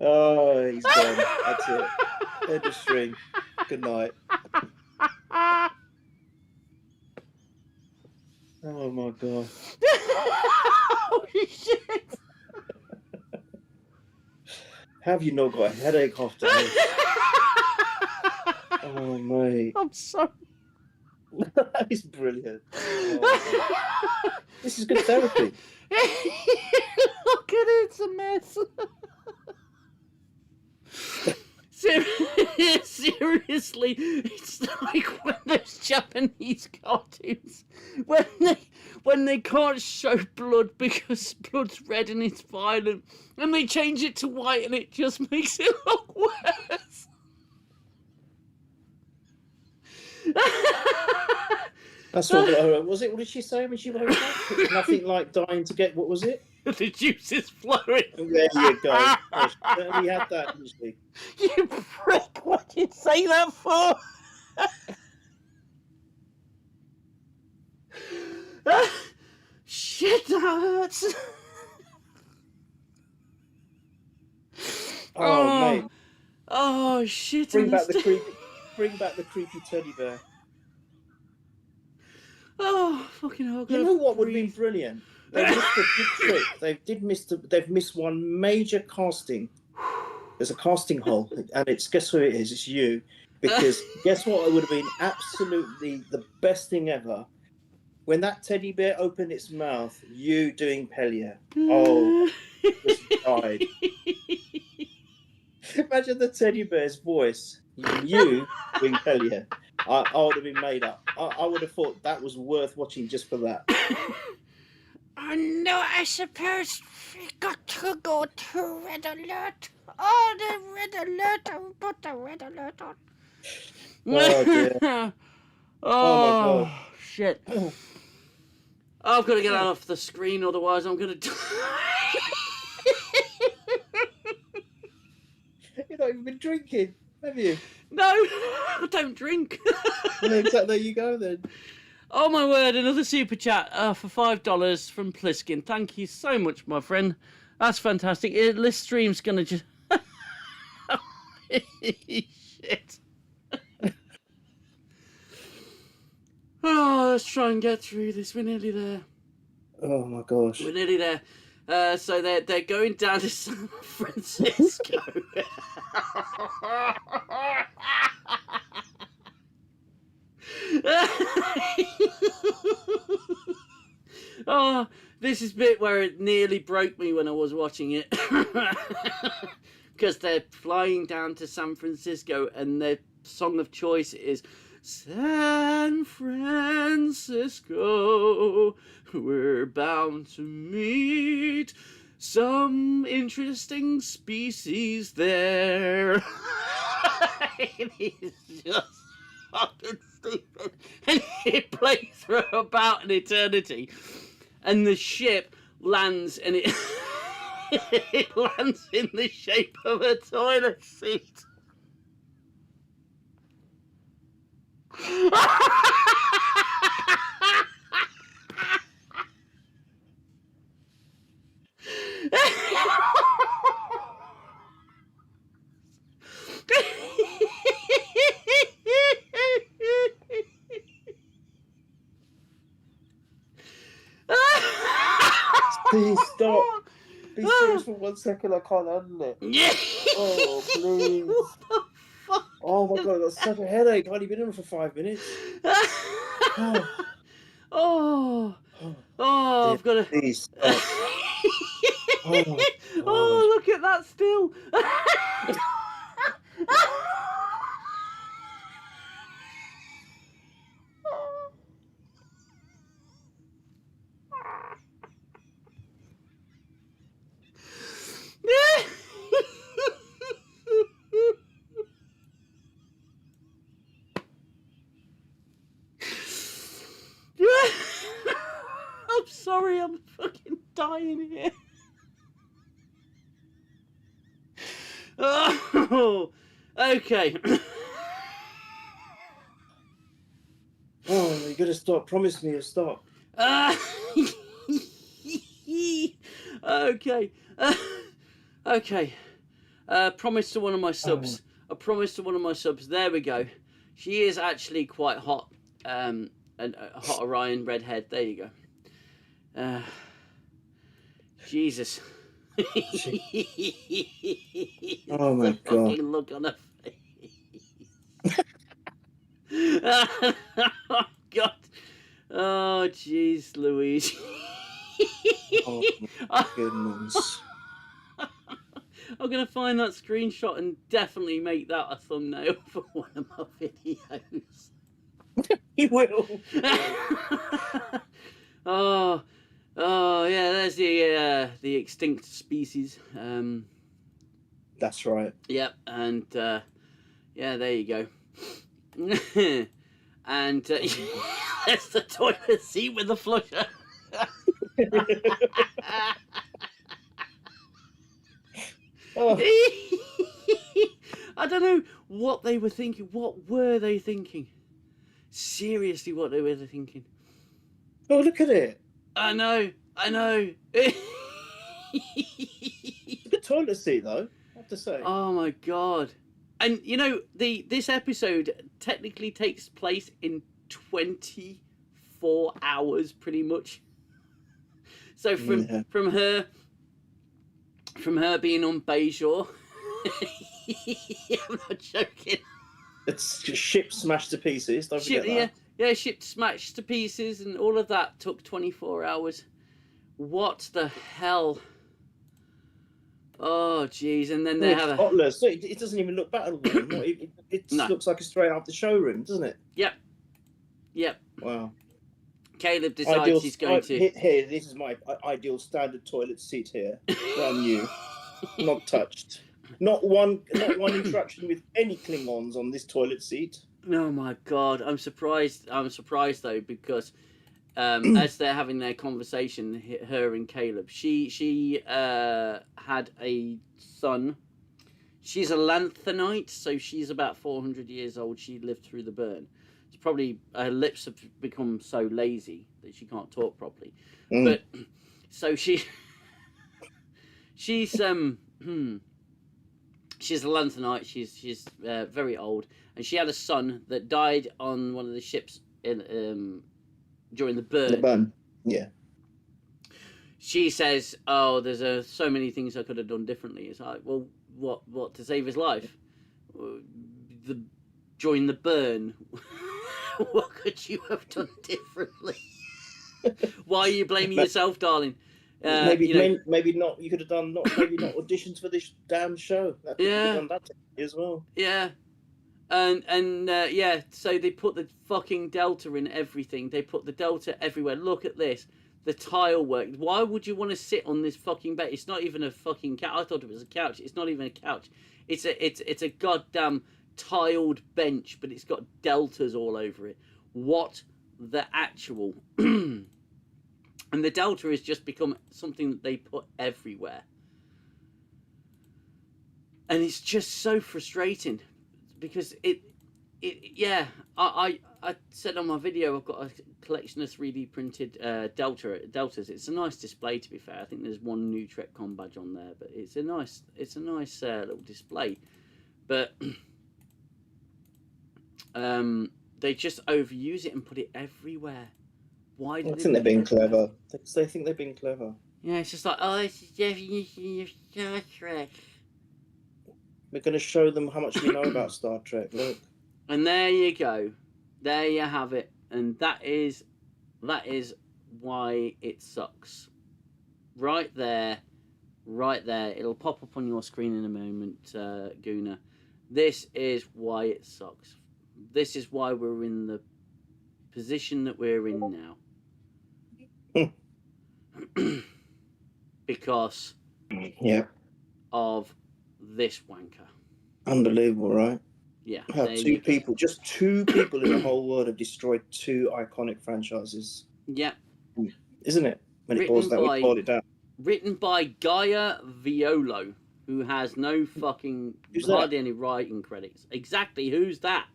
Oh, he's gone. That's it. End of string. Good night. Oh my god. Holy shit. Have you not got a headache after this? Oh mate. I'm sorry. That is brilliant. Oh, this is good therapy. Look at it, it's a mess. Seriously, it's like when those Japanese cartoons, when they can't show blood because blood's red and it's violent, and they change it to white and it just makes it look worse. That's what was it? What did she say when she woke up? Nothing like dying to get, what was it? The juice is flowing. There you go. Oh, she certainly had that, didn't she? You prick! What did you say that for? Shit, that hurts. Oh, mate. Oh shit! Bring back the creepy teddy bear. Oh fucking hell! You know what would be brilliant? They missed a big trick. They've missed one major casting. There's a casting hole, and guess who it is? It's you. Because guess what? It would have been absolutely the best thing ever. When that teddy bear opened its mouth, you doing Pelia. Oh, just died. Imagine the teddy bear's voice. You doing Pelia. I would have been made up. I would have thought that was worth watching just for that. Oh no, I suppose we got to go to Red Alert. Oh, the Red Alert. I'll put the Red Alert on. Oh, dear. Oh, my God. Shit. I've got to get off the screen, otherwise I'm going to die. You've not even been drinking, have you? No, I don't drink. Yeah, exactly. There you go then. Oh my word, another super chat for $5 from Pliskin. Thank you so much, my friend. That's fantastic. This stream's going to just... Shit. Oh, let's try and get through this. We're nearly there. Oh my gosh. We're nearly there. So they're going down to San Francisco. Oh, this is the bit where it nearly broke me when I was watching it. Because they're flying down to San Francisco and their song of choice is San Francisco, we're bound to meet some interesting species there. It is just fucking stupid. And it plays for about an eternity. And the ship lands and it it lands in the shape of a toilet seat. Please stop. Be serious for 1 second. I can't handle it. Yeah. Oh, please. What the fuck? Oh my god, I got such a headache. I've only been in for 5 minutes. Oh, I've got to. Please stop. Oh, look at that still. I'm sorry, I'm fucking dying here. Oh, okay. Oh, you gotta stop. Promise me you'll stop. Okay. Okay. Promise to one of my subs. A promise to one of my subs. There we go. She is actually quite hot. And hot Orion redhead. There you go. Jesus. Oh my god. Fucking look on her face. Oh god. Oh jeez, Louise. Oh my goodness. I'm gonna find that screenshot and definitely make that a thumbnail for one of my videos. You will. Oh yeah, there's the extinct species. That's right. Yep, and yeah, there you go. And there's the toilet seat with the flusher. Oh. I don't know what they were thinking. What were they thinking? Seriously, what they were thinking? Oh, look at it. I know. It's a good toilet seat, though, I have to say. Oh my god. And you know, this episode technically takes place in 24 hours pretty much. So from her being on Bajor. I'm not joking. It's ship smashed to pieces, don't forget that. Yeah, ship smashed to pieces and all of that took 24 hours. What the hell? Oh, jeez. And then they have spotless. It doesn't even look bad at all. It No. looks like a straight out the showroom, doesn't it? Yep. Wow. Caleb decides he's going to... Here, this is my ideal standard toilet seat here. Brand new. Not touched. Not one interaction with any Klingons on this toilet seat. Oh my god, I'm surprised though, because as they're having their conversation, her and Caleb, she had a son. She's a lanthanite, so she's about 400 years old. She lived through the burn. It's probably her lips have become so lazy that she can't talk properly. But so she's she's a lanthanite. She's very old, and she had a son that died on one of the ships during the burn. The burn. Yeah. She says, "Oh, there's so many things I could have done differently." It's like, well, what to save his life? During the burn, what could you have done differently? Why are you blaming yourself, darling? Maybe not. You could have done maybe not auditions for this damn show. You could have done that as well. Yeah. So they put the fucking delta in everything. They put the delta everywhere. Look at this. The tile work. Why would you want to sit on this fucking bed? It's not even a fucking couch. I thought it was a couch. It's not even a couch. It's a goddamn tiled bench, but it's got deltas all over it. What the actual? And the delta has just become something that they put everywhere. And it's just so frustrating because I said on my video I've got a collection of 3D printed deltas. It's a nice display, to be fair. I think there's one new TrekCon badge on there, but it's a nice little display. But they just overuse it and put it everywhere. Why? I think they're being clever. They think they're being clever. Yeah, it's just like, oh, this is definition of Star Trek. We're going to show them how much we know about Star Trek. Look. And there you go. There you have it. And that is why it sucks. Right there. It'll pop up on your screen in a moment, Guna. This is why it sucks. This is why we're in the position that we're in now. Because of this wanker. Unbelievable, right? Yeah. How just two people in the whole world have destroyed two iconic franchises. Yeah. Isn't it? When it boils down, we boiled it down. Written by Gaia Violo, who has no fucking hardly any writing credits. Exactly, who's that?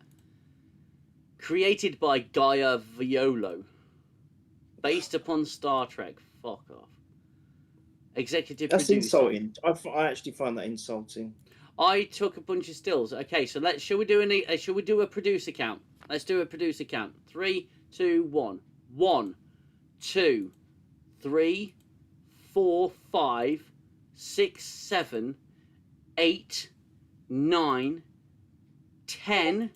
Created by Gaia Violo. Based upon Star Trek. Fuck off. Executive That's producer. Insulting. I actually find that insulting. I took a bunch of stills. Okay, so shall we do a producer count? Let's do a producer count. 3, 2, 1. 1, 2, 3, 4, 5, 6, 7, 8, 9, 10,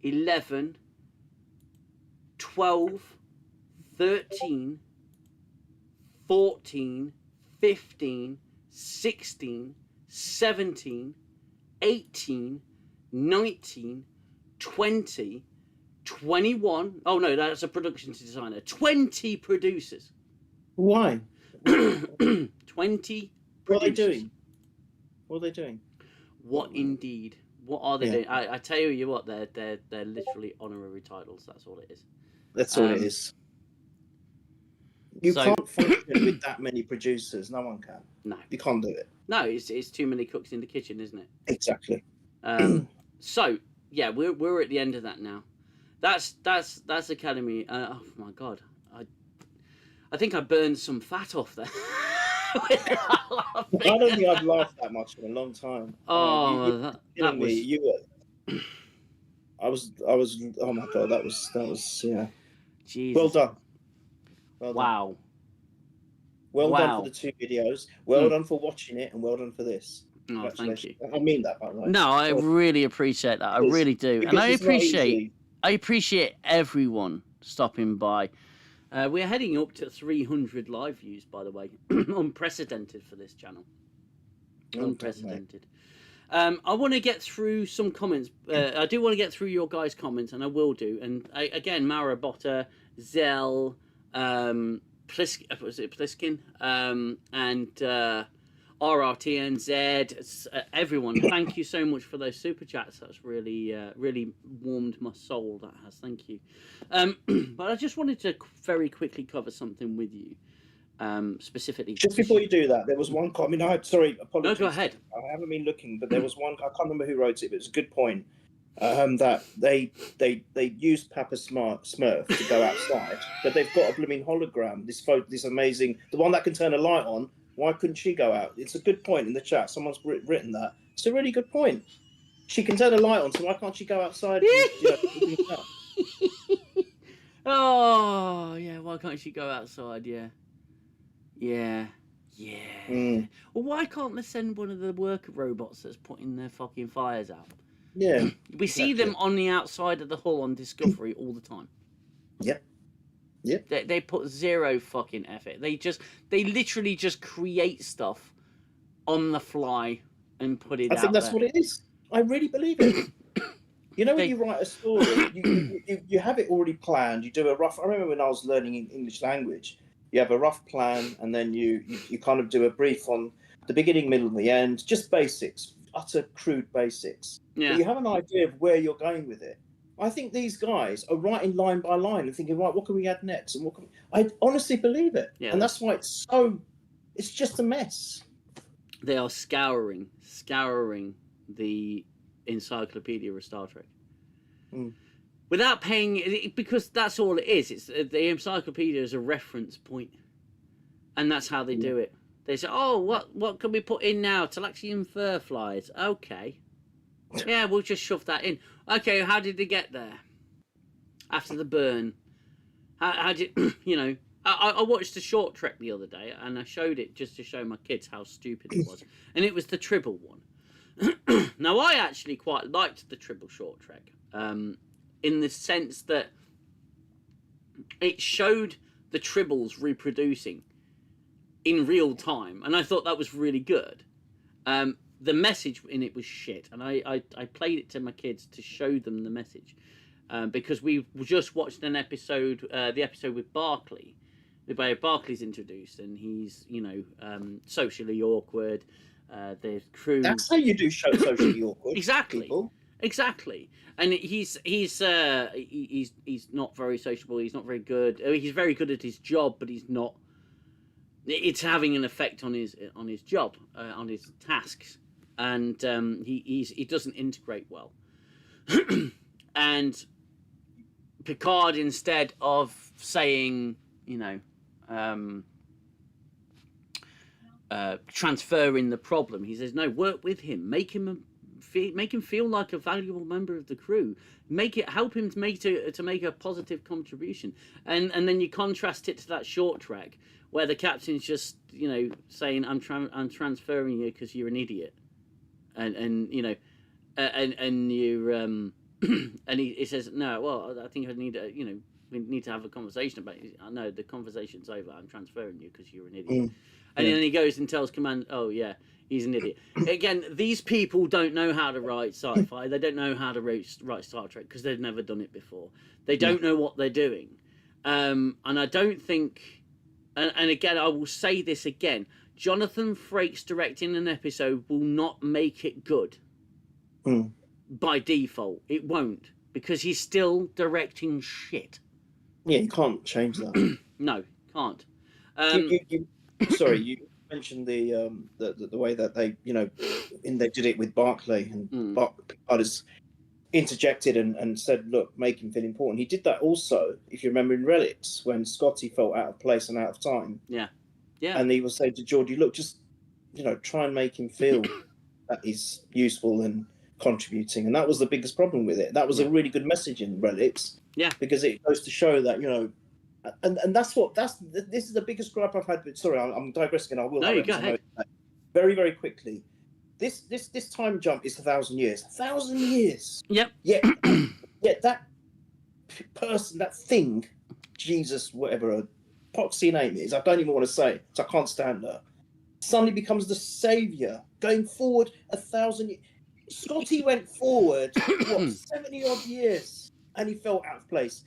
11, 12, 13, 14, 15, 16, 17, 18, 19, 20, 21. Oh no, that's a production designer. 20 producers. Why? 20 producers. What are they doing? What indeed? What are they doing? I tell you what, they're literally honorary titles. That's all it is. That's all it is. You can't function with that many producers. No one can. No, you can't do it. No, it's too many cooks in the kitchen, isn't it? Exactly. So yeah, we're at the end of that now. That's Academy. Oh my god, I think I burned some fat off there. I don't think I've laughed that much in a long time. Oh, that was. You were. I was. Oh my god, that was. Yeah. Jesus. Well done. Wow. Well done for the 2 videos. Well done for watching it, and well done for this. Oh, thank you. I mean that, by the way. No, I really appreciate that. I really do, and I appreciate everyone stopping by. We're heading up to 300 live views, by the way. Unprecedented for this channel. Unprecedented. I want to get through some comments. I do want to get through your guys' comments, and I will do. And again, Marabotta, Zell, Pliskin, and RRTNZ, everyone. Thank you so much for those super chats. That's really warmed my soul. That has. Thank you. But I just wanted to very quickly cover something with you, specifically. Just before you do that, there was one comment. Sorry, apologies. No, go ahead. I haven't been looking, but there was one. I can't remember who wrote it, but it's a good point. That they used Papa Smurf to go outside, but they've got a blooming hologram. This amazing, the one that can turn a light on. Why couldn't she go out? It's a good point in the chat. Someone's written that. It's a really good point. She can turn a light on, so why can't she go outside? Oh, yeah, why can't she go outside? Yeah. Yeah. Yeah. Mm. Well, why can't they send one of the worker robots that's putting their fucking fires out? Yeah. We see them on the outside of the hull on Discovery all the time. Yep. Yep. They put zero fucking effort. They literally just create stuff on the fly and put it out there. I think that's what it is. I really believe it. You know, when you write a story, you have it already planned. You do a rough. I remember when I was learning English language, you have a rough plan, and then you kind of do a brief on the beginning, middle, and the end, just basics, utter crude basics. Yeah. But you have an idea of where you're going with it. I think these guys are writing line by line and thinking, right, what can we add next? And I honestly believe it, and that's why it's just a mess. They are scouring the encyclopedia of Star Trek. Without paying, because that's all it is. It's the encyclopedia is a reference point, and that's how they do it. They say, "Oh, what can we put in now to actually infer flies?" Okay, yeah, we'll just shove that in. Okay, how did they get there after the burn? How did you know? I watched a short trek the other day, and I showed it just to show my kids how stupid it was, and it was the Tribble one. Now, I actually quite liked the Tribble short trek, in the sense that it showed the Tribbles reproducing in real time, and I thought that was really good. The message in it was shit, and I played it to my kids to show them the message, because we just watched an episode, the episode with Barclay, where Barclay's introduced, and he's, you know, socially awkward. The crew. That's how you do socially awkward. Exactly. People. Exactly. And he's not very sociable. He's not very good. I mean, he's very good at his job, but he's not. It's having an effect on his job, on his tasks, and he doesn't integrate well. And Picard, instead of saying, you know, transferring the problem, he says, no, work with him, make him feel like a valuable member of the crew, help him to make a positive contribution. And then you contrast it to that short track where the captain's just, you know, saying, I'm transferring you because you're an idiot, and you know, and you and he says, no, well, I think I need we need to have a conversation about it. I know the conversation's over. I'm transferring you because you're an idiot. And then he goes and tells Command, oh, yeah, he's an idiot. Again, these people don't know how to write sci-fi. They don't know how to write Star Trek because they've never done it before. They don't know what they're doing. And I don't think... And again, I will say this again. Jonathan Frakes directing an episode will not make it good. By default. It won't. Because he's still directing shit. Yeah, you can't change that. No, can't. Sorry, you mentioned the way that they, you know, they did it with Barclay, and Picard has interjected and said, look, make him feel important. He did that also, if you remember, in Relics, when Scotty felt out of place and out of time. Yeah. And he was saying to Geordi, look, just, you know, try and make him feel that he's useful and contributing. And that was the biggest problem with it. That was a really good message in Relics. Yeah. Because it goes to show that, you know, and this is the biggest gripe I've had with. Sorry, I'm digressing. I will. No, you go ahead. Very, very quickly. This time jump is 1,000 years. 1,000 years. Yep. Yet that person, that thing, Jesus, whatever a poxy name is, I don't even want to say it, so I can't stand her. Suddenly becomes the savior, going forward 1,000 years. Scotty went forward 70 odd years, and he felt out of place.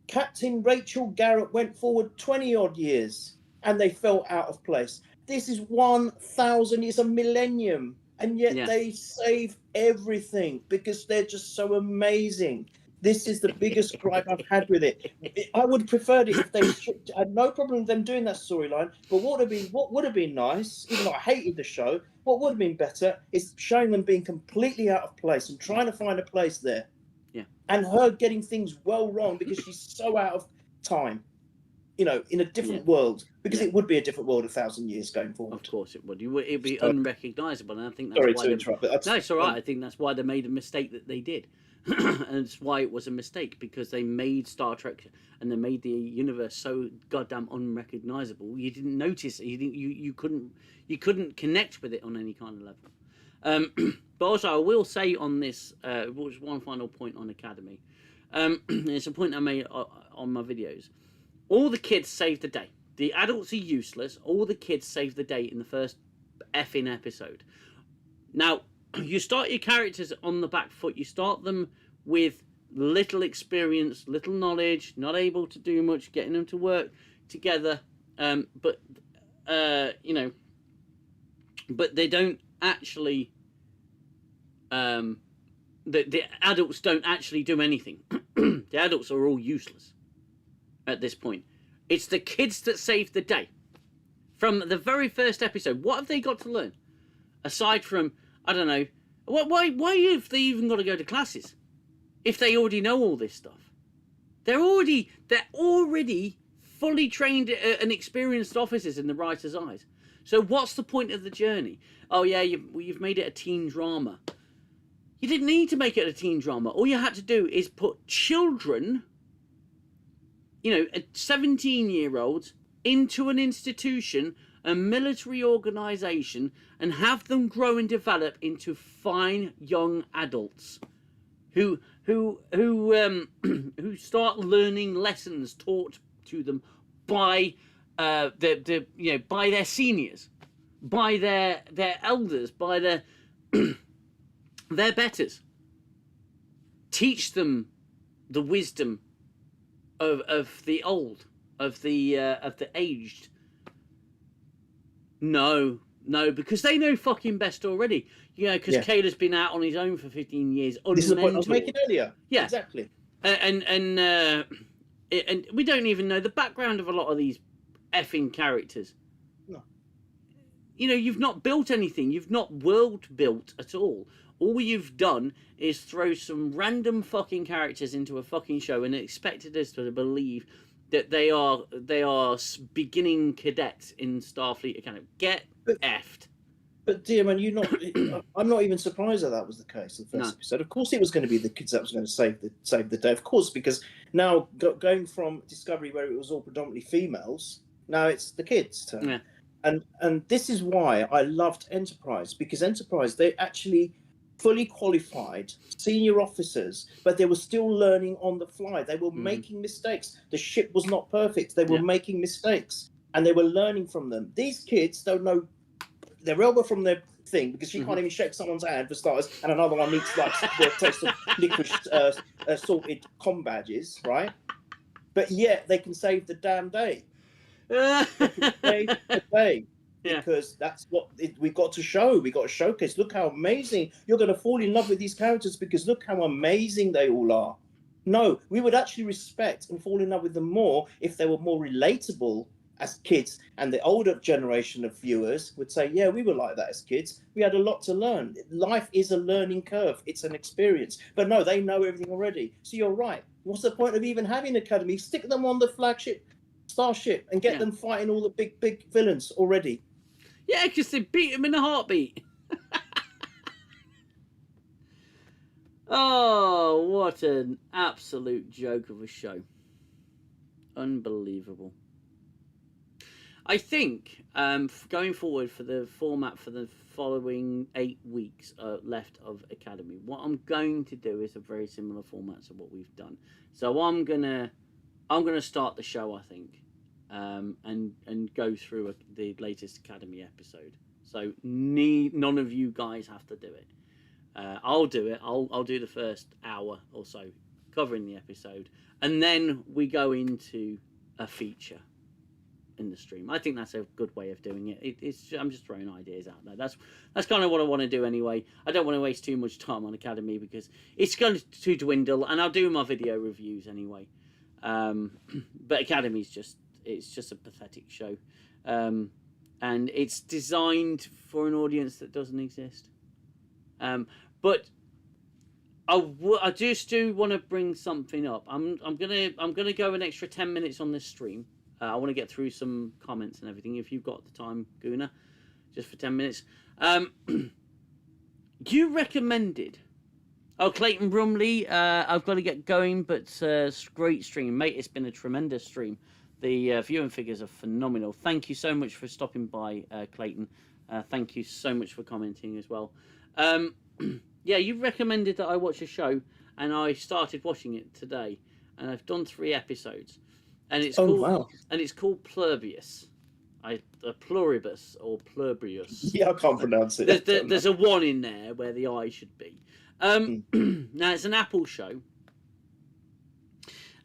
Captain Rachel Garrett went forward 20 odd years and they fell out of place. This is 1,000 years, a millennium, and yet they save everything because they're just so amazing. This is the biggest gripe I've had with it. I would have preferred it if they I had no problem with them doing that storyline, but what would have been nice, even though I hated the show, what would have been better is showing them being completely out of place and trying to find a place there. And her getting things well wrong because she's so out of time, you know, in a different world. because it would be a different world 1,000 years going forward. Of course it would. It'd be So- unrecognisable, and I think that's Sorry why. to interrupt, but No, it's all right. I think that's why they made the mistake that they did, and it's why it was a mistake, because they made Star Trek and they made the universe so goddamn unrecognisable. You didn't notice it. You couldn't connect with it on any kind of level. But also, I will say on this, was one final point on Academy. It's a point I made on my videos. All the kids save the day. The adults are useless. All the kids save the day in the first effing episode. Now, you start your characters on the back foot. You start them with little experience, little knowledge, not able to do much, getting them to work together. But they don't actually. The adults don't actually do anything. The adults are all useless at this point. It's the kids that save the day. From the very first episode, what have they got to learn? Aside from, I don't know, why have they even got to go to classes? If they already know all this stuff. They're already fully trained and experienced officers in the writer's eyes. So what's the point of the journey? Oh yeah, you've made it a teen drama. You didn't need to make it a teen drama. All you had to do is put children, 17-year-olds, into an institution, a military organisation, and have them grow and develop into fine young adults who start learning lessons taught to them by by their seniors, by their elders, by their their betters. Teach them the wisdom of the old, of the aged. No, because they know fucking best already. Because Kayla's been out on his own for 15 years. This is the point I was making earlier. Yeah, exactly. And we don't even know the background of a lot of these effing characters. No. You've not built anything. You've not world built at all. All you've done is throw some random fucking characters into a fucking show and expected us to believe that they are beginning cadets in Starfleet Academy. Get effed. But dear man, I'm not even surprised that was the case in the first episode. Of course, it was going to be the kids that was going to save the day. Of course, because now going from Discovery, where it was all predominantly females, now it's the kids' turn. Yeah. And this is why I loved Enterprise, because Enterprise, they actually fully qualified senior officers, but they were still learning on the fly. They were making mistakes. The ship was not perfect. They were making mistakes, and they were learning from them. These kids don't know their elbow from their thing, because you can't even shake someone's hand for starters, and another one needs like the taste of licorice salted com badges, right? But yet they can save the damn day. They can save the day. Because that's what we've got to show. We've got to showcase. Look how amazing. You're going to fall in love with these characters because look how amazing they all are. No, we would actually respect and fall in love with them more if they were more relatable as kids. And the older generation of viewers would say, yeah, we were like that as kids. We had a lot to learn. Life is a learning curve. It's an experience. But no, they know everything already. So you're right. What's the point of even having Academy? Stick them on the flagship starship and get them fighting all the big villains already. Yeah, because they beat him in a heartbeat. Oh, what an absolute joke of a show. Unbelievable. I think going forward for the format for the following 8 weeks left of Academy, what I'm going to do is a very similar format to what we've done. So I'm gonna start the show, I think. And go through the latest Academy episode. So none of you guys have to do it. I'll do it. I'll do the first hour or so covering the episode, and then we go into a feature in the stream. I think that's a good way of doing it. I'm just throwing ideas out there. That's kind of what I want to do anyway. I don't want to waste too much time on Academy because it's going to dwindle, and I'll do my video reviews anyway. But Academy's just a pathetic show, and it's designed for an audience that doesn't exist. But I just do want to bring something up. I'm gonna go an extra 10 minutes on this stream, I want to get through some comments and everything. If you've got the time, Guna, just for 10 minutes. You recommended. Oh, Clayton Brumley, I've got to get going, but great stream, mate. It's been a tremendous stream. The viewing figures are phenomenal. Thank you so much for stopping by, Clayton. Thank you so much for commenting as well. Yeah, you recommended that I watch a show, and I started watching it today, and I've done 3 episodes, and it's called Pluribus. Pluribus or Pluribus. Yeah, I can't pronounce it. There's a 1 in there where the I should be. Now it's an Apple show,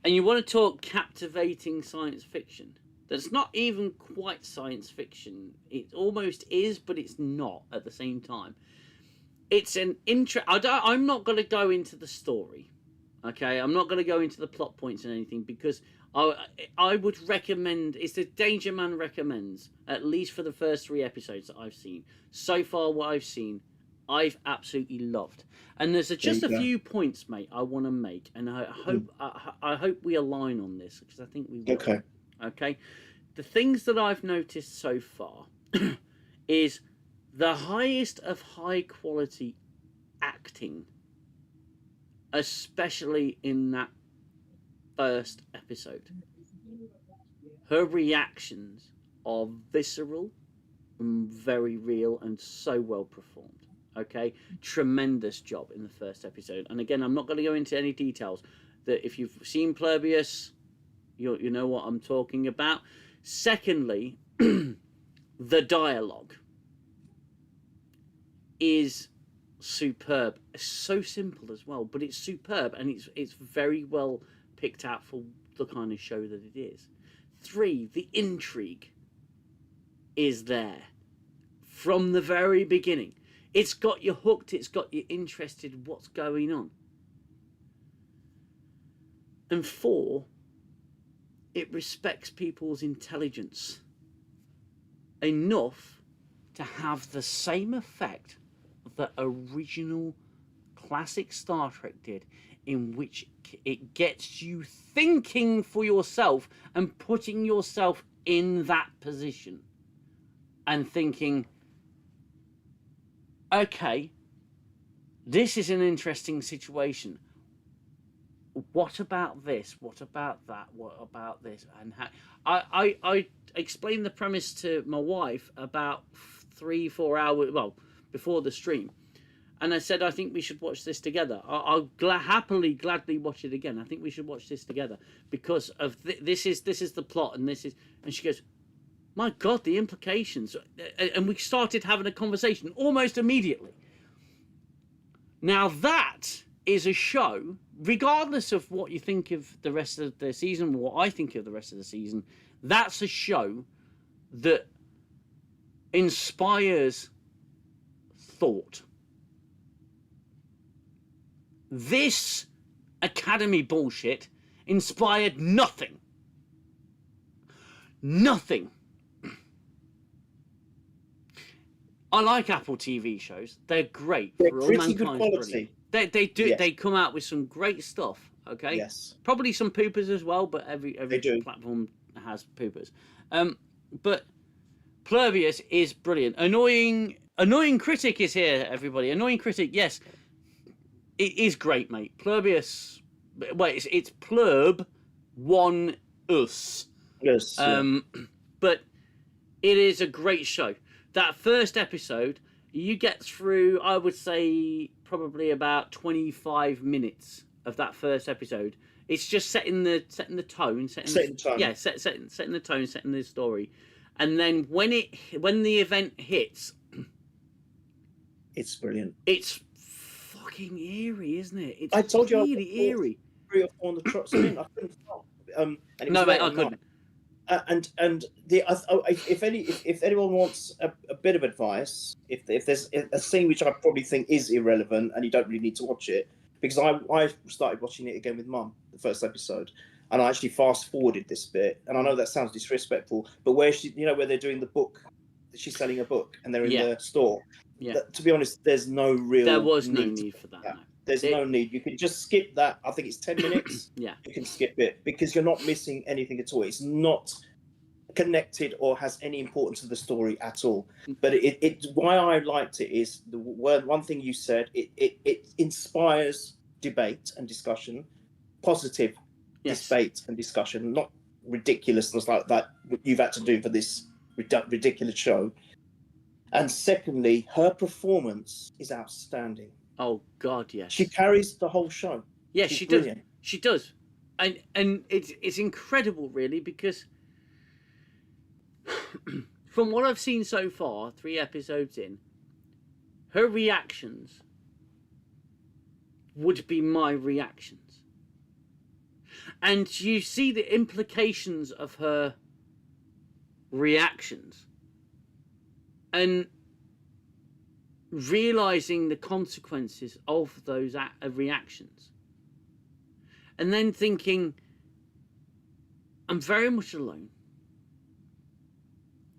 and you want to talk captivating science fiction. That's not even quite science fiction. It almost is, but it's not at the same time. It's an I'm not going to go into the story, okay? I'm not going to go into the plot points and anything, because I would recommend, it's the Danger Man recommends, at least for the first 3 episodes that I've seen. So far, what I've seen, I've absolutely loved. And there's just a few points, mate, I want to make, and I hope we align on this, because I think we will. Okay. Okay? The things that I've noticed so far is the highest of high quality acting, especially in that first episode. Her reactions are visceral and very real and so well performed. Okay, tremendous job in the first episode. And again, I'm not going to go into any details. That if you've seen Pluribus, you know what I'm talking about. Secondly, the dialogue is superb. It's so simple as well, but it's superb, and it's very well picked out for the kind of show that it is. 3, the intrigue is there from the very beginning. It's got you hooked. It's got you interested. What's going on? And 4, it respects people's intelligence enough to have the same effect that original classic Star Trek did, in which it gets you thinking for yourself and putting yourself in that position and thinking, okay, this is an interesting situation. What about this? What about that? What about this? And how... I explained the premise to my wife about 3-4 hours, well, before the stream, and I said, I think we should watch this together. I'll gladly watch it again. I think we should watch this together because of this is the plot, and this is, and she goes, my God, the implications. And we started having a conversation almost immediately. Now that is a show, regardless of what you think of the rest of the season, or what I think of the rest of the season, that's a show that inspires thought. This Academy bullshit inspired nothing. Nothing. I like Apple TV shows. They're great. They're for all pretty good mankind's quality. brilliant. They do. Yes. They come out with some great stuff. Okay. Yes. Probably some poopers as well, but every platform has poopers. But Pluribus is brilliant. Annoying critic is here. Everybody, annoying critic. Yes, it is great, mate. Pluribus. Well, it's Plurb 1 us. Yes. But it is a great show. That first episode, you get through, I would say, probably about 25 minutes of that first episode. It's just setting the tone, setting the tone, setting the story, and then when the event hits, it's brilliant. It's fucking eerie, isn't it? It's I told you really eerie. 3 or 4 on the trot. I couldn't stop. And it No, was mate, I couldn't. If anyone wants a bit of advice, if there's a scene which I probably think is irrelevant and you don't really need to watch it, because I started watching it again with Mum, the first episode, and I actually fast forwarded this bit, and I know that sounds disrespectful, but where where they're doing the book, she's selling a book and they're in the store. Yeah. To be honest, there's no real. There was no need for that. No. There's no need. You can just skip that. I think it's 10 minutes. Yeah. You can skip it because you're not missing anything at all. It's not connected or has any importance to the story at all. But it why I liked it is the one thing you said. It inspires debate and discussion, positive debate and discussion, not ridiculousness like that you've had to do for this ridiculous show. And secondly, her performance is outstanding. Oh God, yes. She carries the whole show. Yes, She's she brilliant. does. She does, and it's incredible, really, because from what I've seen so far, 3 episodes in, her reactions would be my reactions, and you see the implications of her reactions, and realizing the consequences of those reactions, and then thinking, I'm very much alone.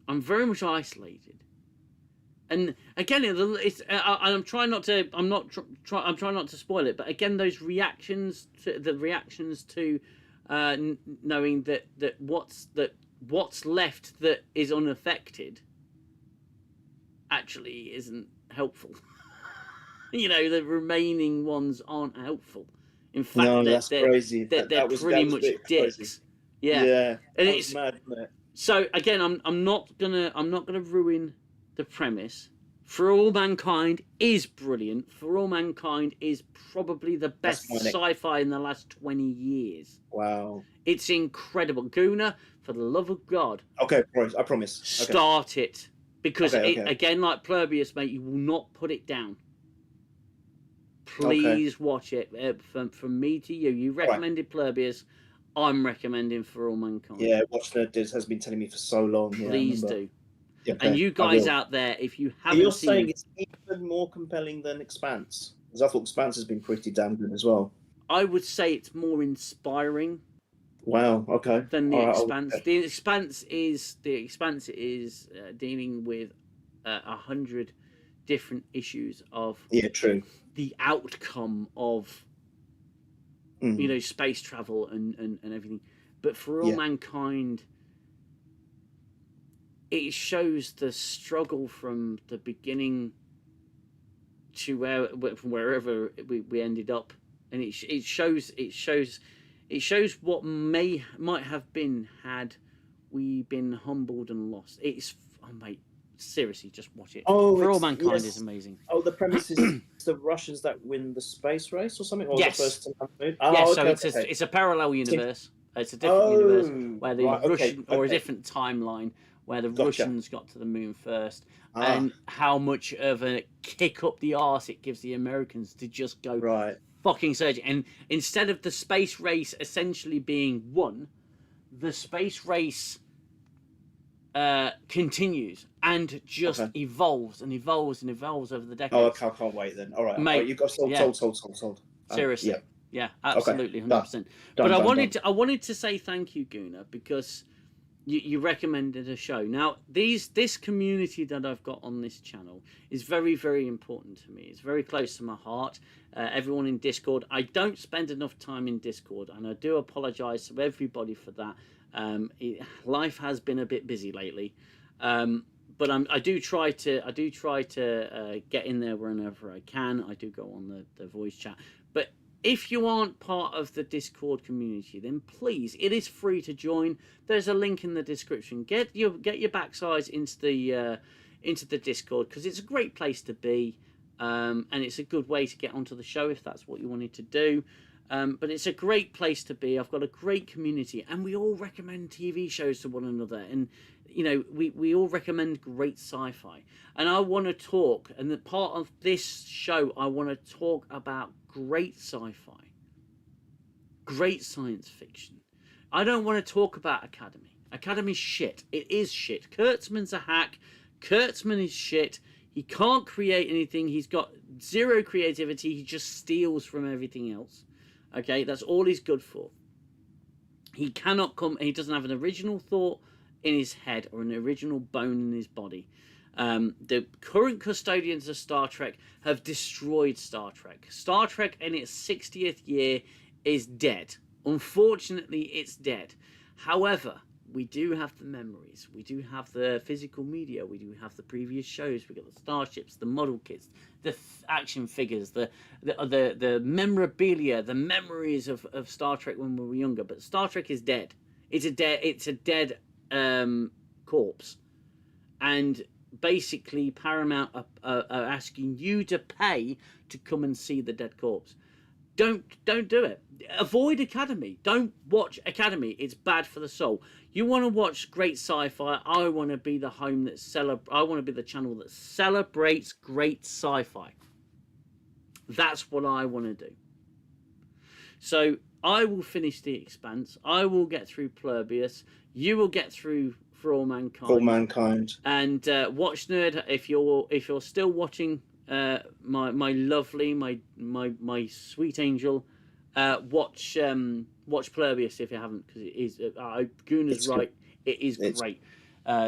I'm very much isolated, and again, I'm trying not to. I'm trying not to spoil it. But again, those reactions to knowing that what's left that is unaffected actually isn't helpful. You know, the remaining ones aren't helpful. In fact, no, that's crazy. They're pretty much dicks. Crazy. Yeah, and it's mad, isn't it? So again, I'm not gonna ruin the premise. For All Mankind is brilliant. For All Mankind is probably the best sci-fi in the last 20 years. Wow, it's incredible. Guna, for the love of God, okay, I promise. Start it, because okay. again, like Plurbius, mate, you will not put it down. Please watch it. From me to you. You recommended Plurbius. I'm recommending For All Mankind. Yeah, Watch Nerd has been telling me for so long. Please do. Okay, and you guys out there, if you haven't You're seen... saying it's even more compelling than Expanse? Because I thought Expanse has been pretty damn good as well. I would say it's more inspiring. Wow, okay. Than The Expanse. The Expanse is dealing with 100 different issues of the outcome of you know, space travel and everything. But For All Mankind, it shows the struggle from the beginning to wherever we ended up, and it shows what might have been had we been humbled and lost. It's mate, seriously, just watch it. For All Mankind is amazing. Oh, the premise is the Russians that win the space race or something? Or yes. The first time It's a parallel universe. It's a different universe where the Russian or a different timeline where the Russians got to the moon first, and how much of a kick up the arse it gives the Americans to just go fucking surging. And instead of the space race essentially being won, the space race continues and just evolves and evolves and evolves over the decades. Oh, I can't wait then. All right, mate. You got sold. Seriously, yeah, absolutely, 100%. But I wanted to say thank you, Guna, because you recommended a show. Now, this community that I've got on this channel is very, very important to me. It's very close to my heart. Everyone in Discord. I don't spend enough time in Discord, and I do apologise to everybody for that. Life has been a bit busy lately, but I do try to get in there whenever I can. I do go on the voice chat. But if you aren't part of the Discord community, then please, it is free to join. There's a link in the description. Get your backsides into the Discord, because it's a great place to be, and it's a good way to get onto the show if that's what you wanted to do. But it's a great place to be. I've got a great community, and we all recommend TV shows to one another, and you know, we all recommend great sci-fi. And I want to talk, and the part of this show, I want to talk about great sci-fi, great science fiction. I don't want to talk about Academy. Academy's shit. It is shit. Kurtzman's a hack. Kurtzman is shit. He can't create anything. He's got zero creativity. He just steals from everything else. Okay, that's all he's good for. He cannot come. He doesn't have an original thought in his head or an original bone in his body. The current custodians of Star Trek have destroyed Star Trek. Star Trek in its 60th year is dead. Unfortunately, it's dead. However, we do have the memories, we do have the physical media, we do have the previous shows, we got the starships, the model kits, the action figures, the memorabilia, the memories of Star Trek when we were younger. But Star Trek is dead. It's a dead corpse, and basically Paramount are asking you to pay to come and see the dead corpse. Don't do it. Avoid Academy. Don't watch Academy. It's bad for the soul. You want to watch great sci-fi. I want to be the home that I want to be the channel that celebrates great sci-fi. That's what I want to do. So I will finish The Expanse. I will get through Plurbius. You will get through For All Mankind. For All Mankind. And Watch Nerd, if you're still watching. My lovely, my sweet angel, watch Plurbius if you haven't, because it is Guna's right. It is great.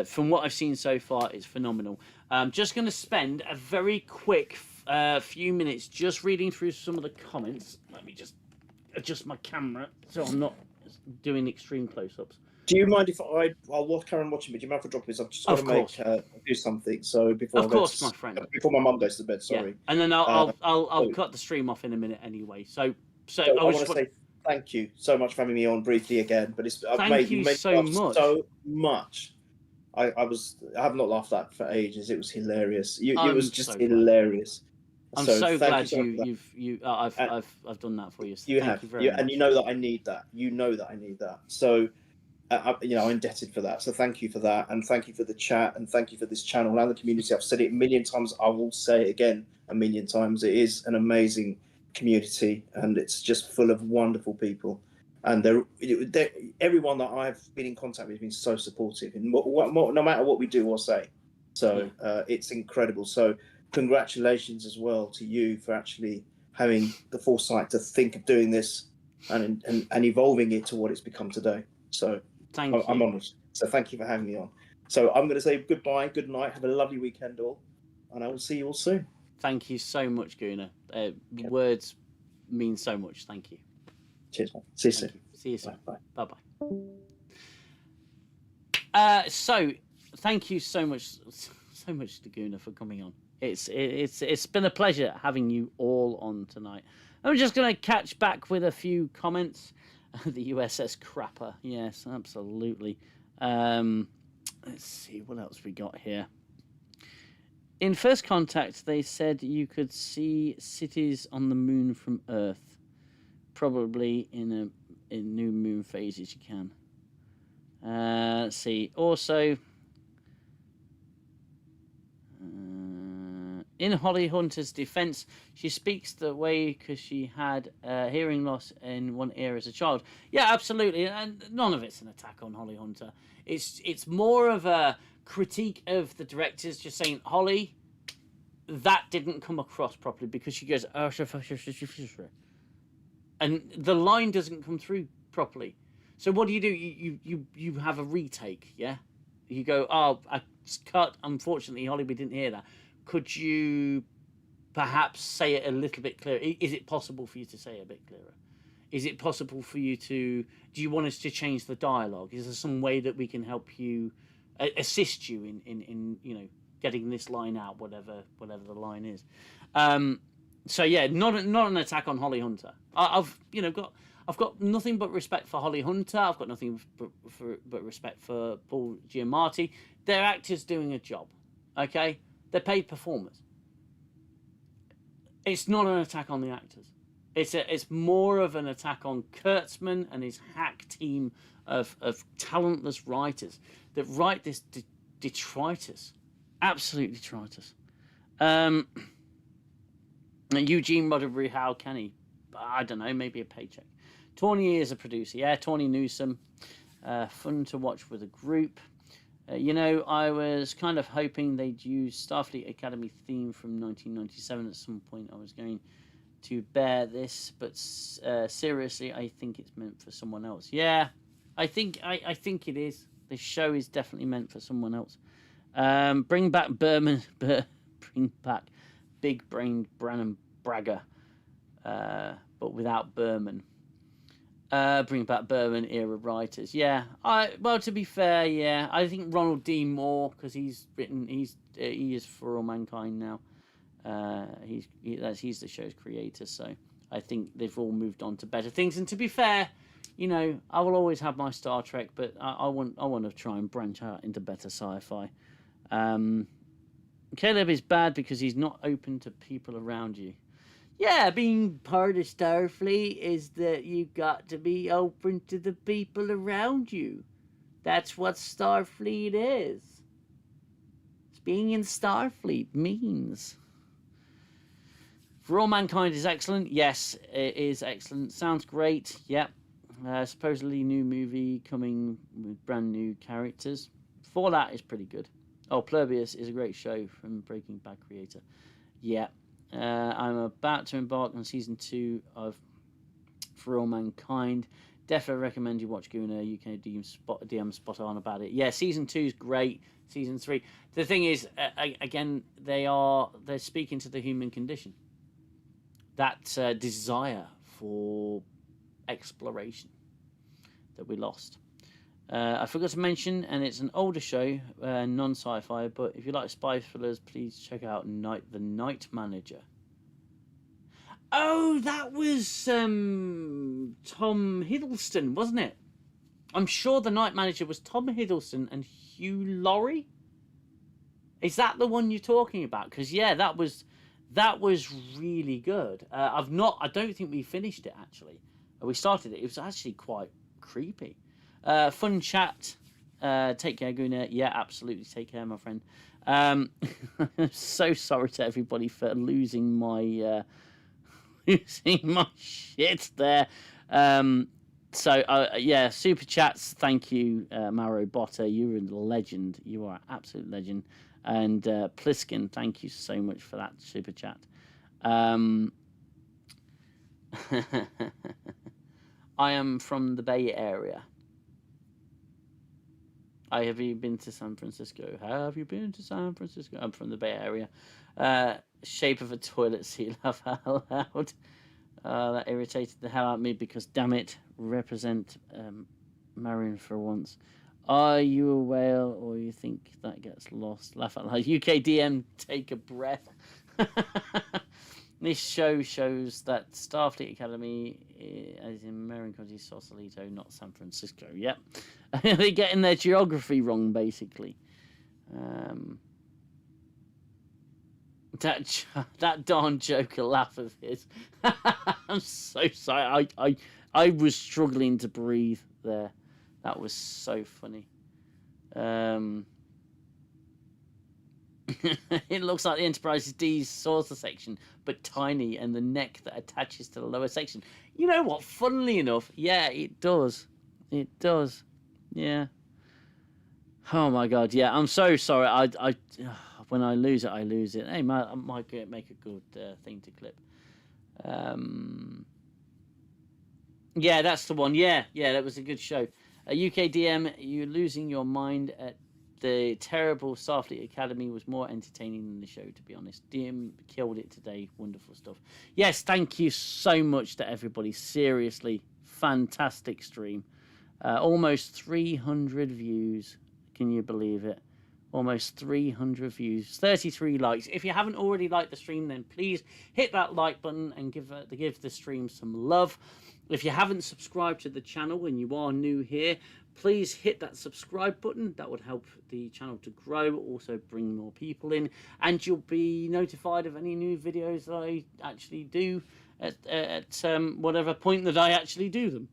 From what I've seen so far, it's phenomenal. I'm just going to spend a very quick few minutes just reading through some of the comments. Let me just adjust my camera so I'm not doing extreme close-ups. Do you mind if I'll carry on watching, but do you mind if I drop this? I've just got to do something. So before my friend. Before my mum goes to bed, sorry. Yeah. And then I'll cut the stream off in a minute anyway. So I want to say thank you so much for having me on briefly again. But thank you so much. I have not laughed at for ages. It was hilarious. It was just so hilarious. I'm so glad I've done that for you. So thank you very much. And you know that I need that. You know that I need that. So. I'm indebted for that. So thank you for that, and thank you for the chat, and thank you for this channel and the community. I've said it a million times. I will say it again a million times. It is an amazing community, and it's just full of wonderful people. And everyone that I've been in contact with has been so supportive, and no matter what we do or say. So it's incredible. So congratulations as well to you for actually having the foresight to think of doing this and evolving it to what it's become today. So. I'm honoured. So thank you for having me on. So I'm going to say goodbye, good night, have a lovely weekend all, and I will see you all soon. Thank you so much, Guna. Words mean so much. Thank you. Cheers, man. See you soon. See you soon. Bye. Bye. So thank you so much to Guna for coming on. It's been a pleasure having you all on tonight. I'm just going to catch back with a few comments. The USS Crapper, yes, absolutely. Let's see what else we got here. In First Contact, they said you could see cities on the moon from Earth. Probably in new moon phases you can. Let's see. Also, in Holly Hunter's defense, she speaks the way because she had hearing loss in one ear as a child. Yeah, absolutely, and none of it's an attack on Holly Hunter. It's more of a critique of the directors just saying, Holly, that didn't come across properly because she goes, and the line doesn't come through properly. So what do? You have a retake, yeah? You go, oh, I cut. Unfortunately, Holly, we didn't hear that. Could you perhaps say it a little bit clearer? Is it possible for you to say it a bit clearer? Is it possible for you to... Do you want us to change the dialogue? Is there some way that we can help you, assist you in getting this line out, whatever the line is? So yeah, not an attack on Holly Hunter. I've got nothing but respect for Holly Hunter. I've got nothing but respect for Paul Giamatti. They're actors doing a job, okay? They're paid performers. It's not an attack on the actors. It's more of an attack on Kurtzman and his hack team of talentless writers that write this detritus, absolute detritus. Eugene Roddenberry, how can he? I don't know, maybe a paycheck. Tawny is a producer. Yeah, Tawny Newsome. Fun to watch with a group. I was kind of hoping they'd use Starfleet Academy theme from 1997 at some point. I was going to bear this, but seriously, I think it's meant for someone else. Yeah, I think it is. The show is definitely meant for someone else. Bring back Berman. Bring back big-brained Brannon Braga, but without Berman. Bring back Berman era writers. Yeah, well, to be fair, yeah, I think Ronald D. Moore, because he is For All Mankind now. He's the show's creator, so I think they've all moved on to better things. And to be fair, you know, I will always have my Star Trek, but I want to try and branch out into better sci-fi. Caleb is bad because he's not open to people around you. Yeah, being part of Starfleet is that you've got to be open to the people around you. That's what Starfleet is. Being in Starfleet means. For All Mankind is excellent. Yes, it is excellent. Sounds great. Yep. Supposedly new movie coming with brand new characters. For that is pretty good. Oh, Plurbius is a great show from Breaking Bad creator. Yeah. I'm about to embark on season 2 of For All Mankind. Definitely recommend you watch Guna. UK DM spot on about it. Yeah, season 2 is great. Season 3. The thing is, again, they're speaking to the human condition. That desire for exploration that we lost. I forgot to mention, and it's an older show, non-sci-fi, but if you like spy thrillers, please check out The Night Manager. Oh, that was Tom Hiddleston, wasn't it? I'm sure The Night Manager was Tom Hiddleston and Hugh Laurie. Is that the one you're talking about? Because yeah, that was really good. I don't think we finished it actually. We started it. It was actually quite creepy. Fun chat. Take care, Guna. Yeah, absolutely. Take care, my friend. I'm so sorry to everybody for losing my shit there. Yeah, super chats. Thank you, Maro Botta. You're a legend. You are an absolute legend. And Pliskin, thank you so much for that super chat. I am from the Bay Area. Have you been to San Francisco? Have you been to San Francisco? I'm from the Bay Area. Shape of a toilet seat, laugh out loud. That irritated the hell out of me because, damn it, represent Marion for once. Are you a whale or you think that gets lost? Laugh out loud. UK DM, take a breath. This show shows that Starfleet Academy is in Marin County, Sausalito, not San Francisco. Yep. They're getting their geography wrong, basically. That darn Joker laugh of his. I'm so sorry. I was struggling to breathe there. That was so funny. It looks like the Enterprise D's saucer section, but tiny, and the neck that attaches to the lower section. You know what? Funnily enough, yeah, it does. It does. Yeah. Oh my God. Yeah, I'm so sorry. I when I lose it, I lose it. Hey, I might make a good thing to clip. Yeah, that's the one. Yeah, that was a good show. UK DM, you're losing your mind at the terrible Starfleet Academy was more entertaining than the show, to be honest. DM killed it today. Wonderful stuff. Yes, thank you so much to everybody. Seriously, fantastic stream. Almost 300 views. Can you believe it? Almost 300 views. 33 likes. If you haven't already liked the stream, then please hit that like button and give the stream some love. If you haven't subscribed to the channel and you are new here, please hit that subscribe button. That would help the channel to grow, also bring more people in, and you'll be notified of any new videos that I actually do at whatever point that I actually do them.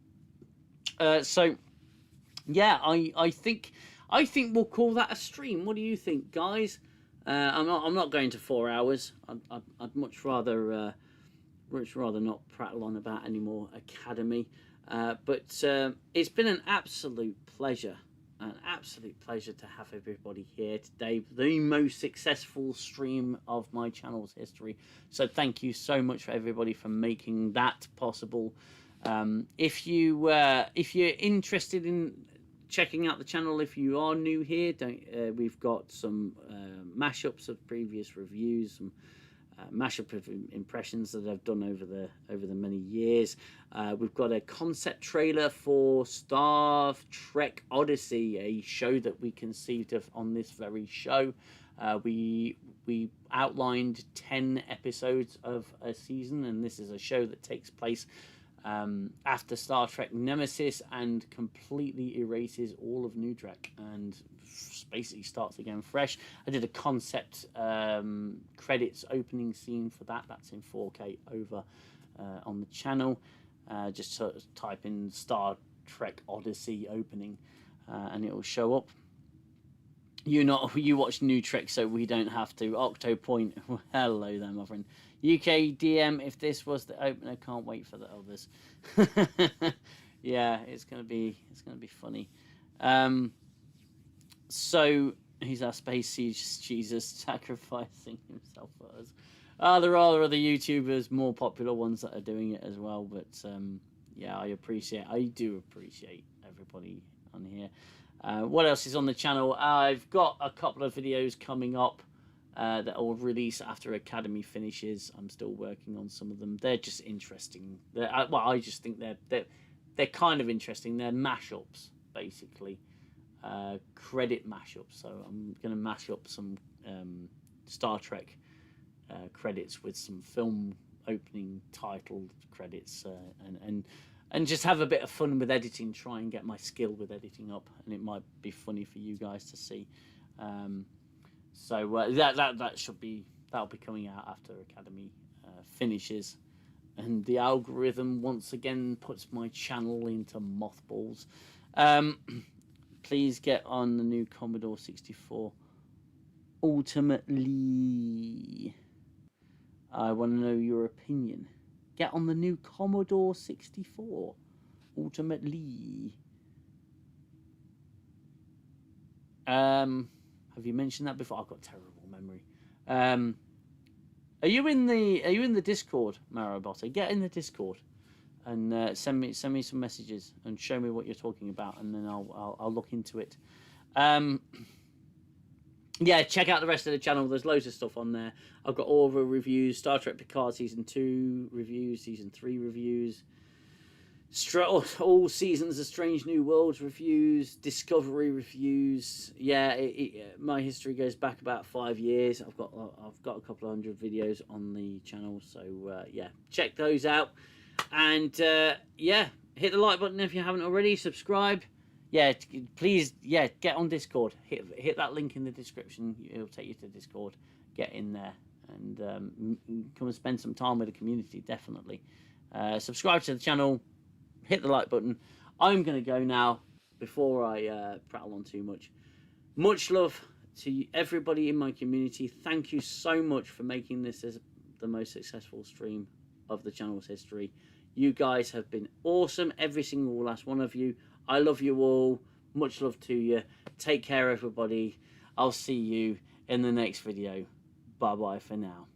So yeah, I think we'll call that a stream. What do you think, guys? I'm not going to 4 hours. I'd much rather not prattle on about any more Academy. But it's been an absolute pleasure to have everybody here today. The most successful stream of my channel's history. So thank you so much for everybody for making that possible. If you're interested in checking out the channel, if you are new here, we've got some mashups of previous reviews, some mashup of impressions that I've done over the many years. We've got a concept trailer for Star Trek Odyssey, a show that we conceived of on this very show. We outlined 10 episodes of a season, and this is a show that takes place after Star Trek Nemesis and completely erases all of New Trek and basically starts again fresh. I did a concept credits opening scene for that. That's in 4K over on the channel. Just sort of type in Star Trek Odyssey opening and it will show up. You watch New Trek, so we don't have to. Octopoint, hello there, my friend. UK DM, if this was the opener, can't wait for the others. Yeah, it's gonna be funny. So he's our space siege Jesus sacrificing himself for us. There are other YouTubers, more popular ones that are doing it as well. But yeah, I do appreciate everybody on here. What else is on the channel? I've got a couple of videos coming up that I'll release after Academy finishes. I'm still working on some of them. They're just interesting. I just think they're kind of interesting. They're mashups, basically, credit mashups. So I'm going to mash up some Star Trek credits with some film opening title credits and just have a bit of fun with editing, try and get my skill with editing up, and it might be funny for you guys to see. So that'll be coming out after Academy finishes, and the algorithm once again puts my channel into mothballs. Please get on the new Commodore 64. Ultimately, I want to know your opinion. Get on the new Commodore 64. Ultimately. Have you mentioned that before? I've got terrible memory. Are you in the Discord, Marobotta? Get in the Discord and send me some messages and show me what you're talking about, and then I'll look into it. Yeah, check out the rest of the channel. There's loads of stuff on there. I've got all the reviews: Star Trek Picard Season 2 reviews, Season 3 reviews, all seasons of Strange New Worlds reviews, Discovery reviews. Yeah, my history goes back about 5 years. I've got a couple of hundred videos on the channel, so yeah, check those out. And yeah, hit the like button if you haven't already. Subscribe. Yeah, please, yeah, get on Discord. Hit that link in the description. It'll take you to Discord. Get in there and come and spend some time with the community, definitely. Subscribe to the channel. Hit the like button. I'm going to go now before I prattle on too much. Much love to everybody in my community. Thank you so much for making this as the most successful stream of the channel's history. You guys have been awesome, every single last one of you. I love you all. Much love to you. Take care, everybody. I'll see you in the next video. Bye-bye for now.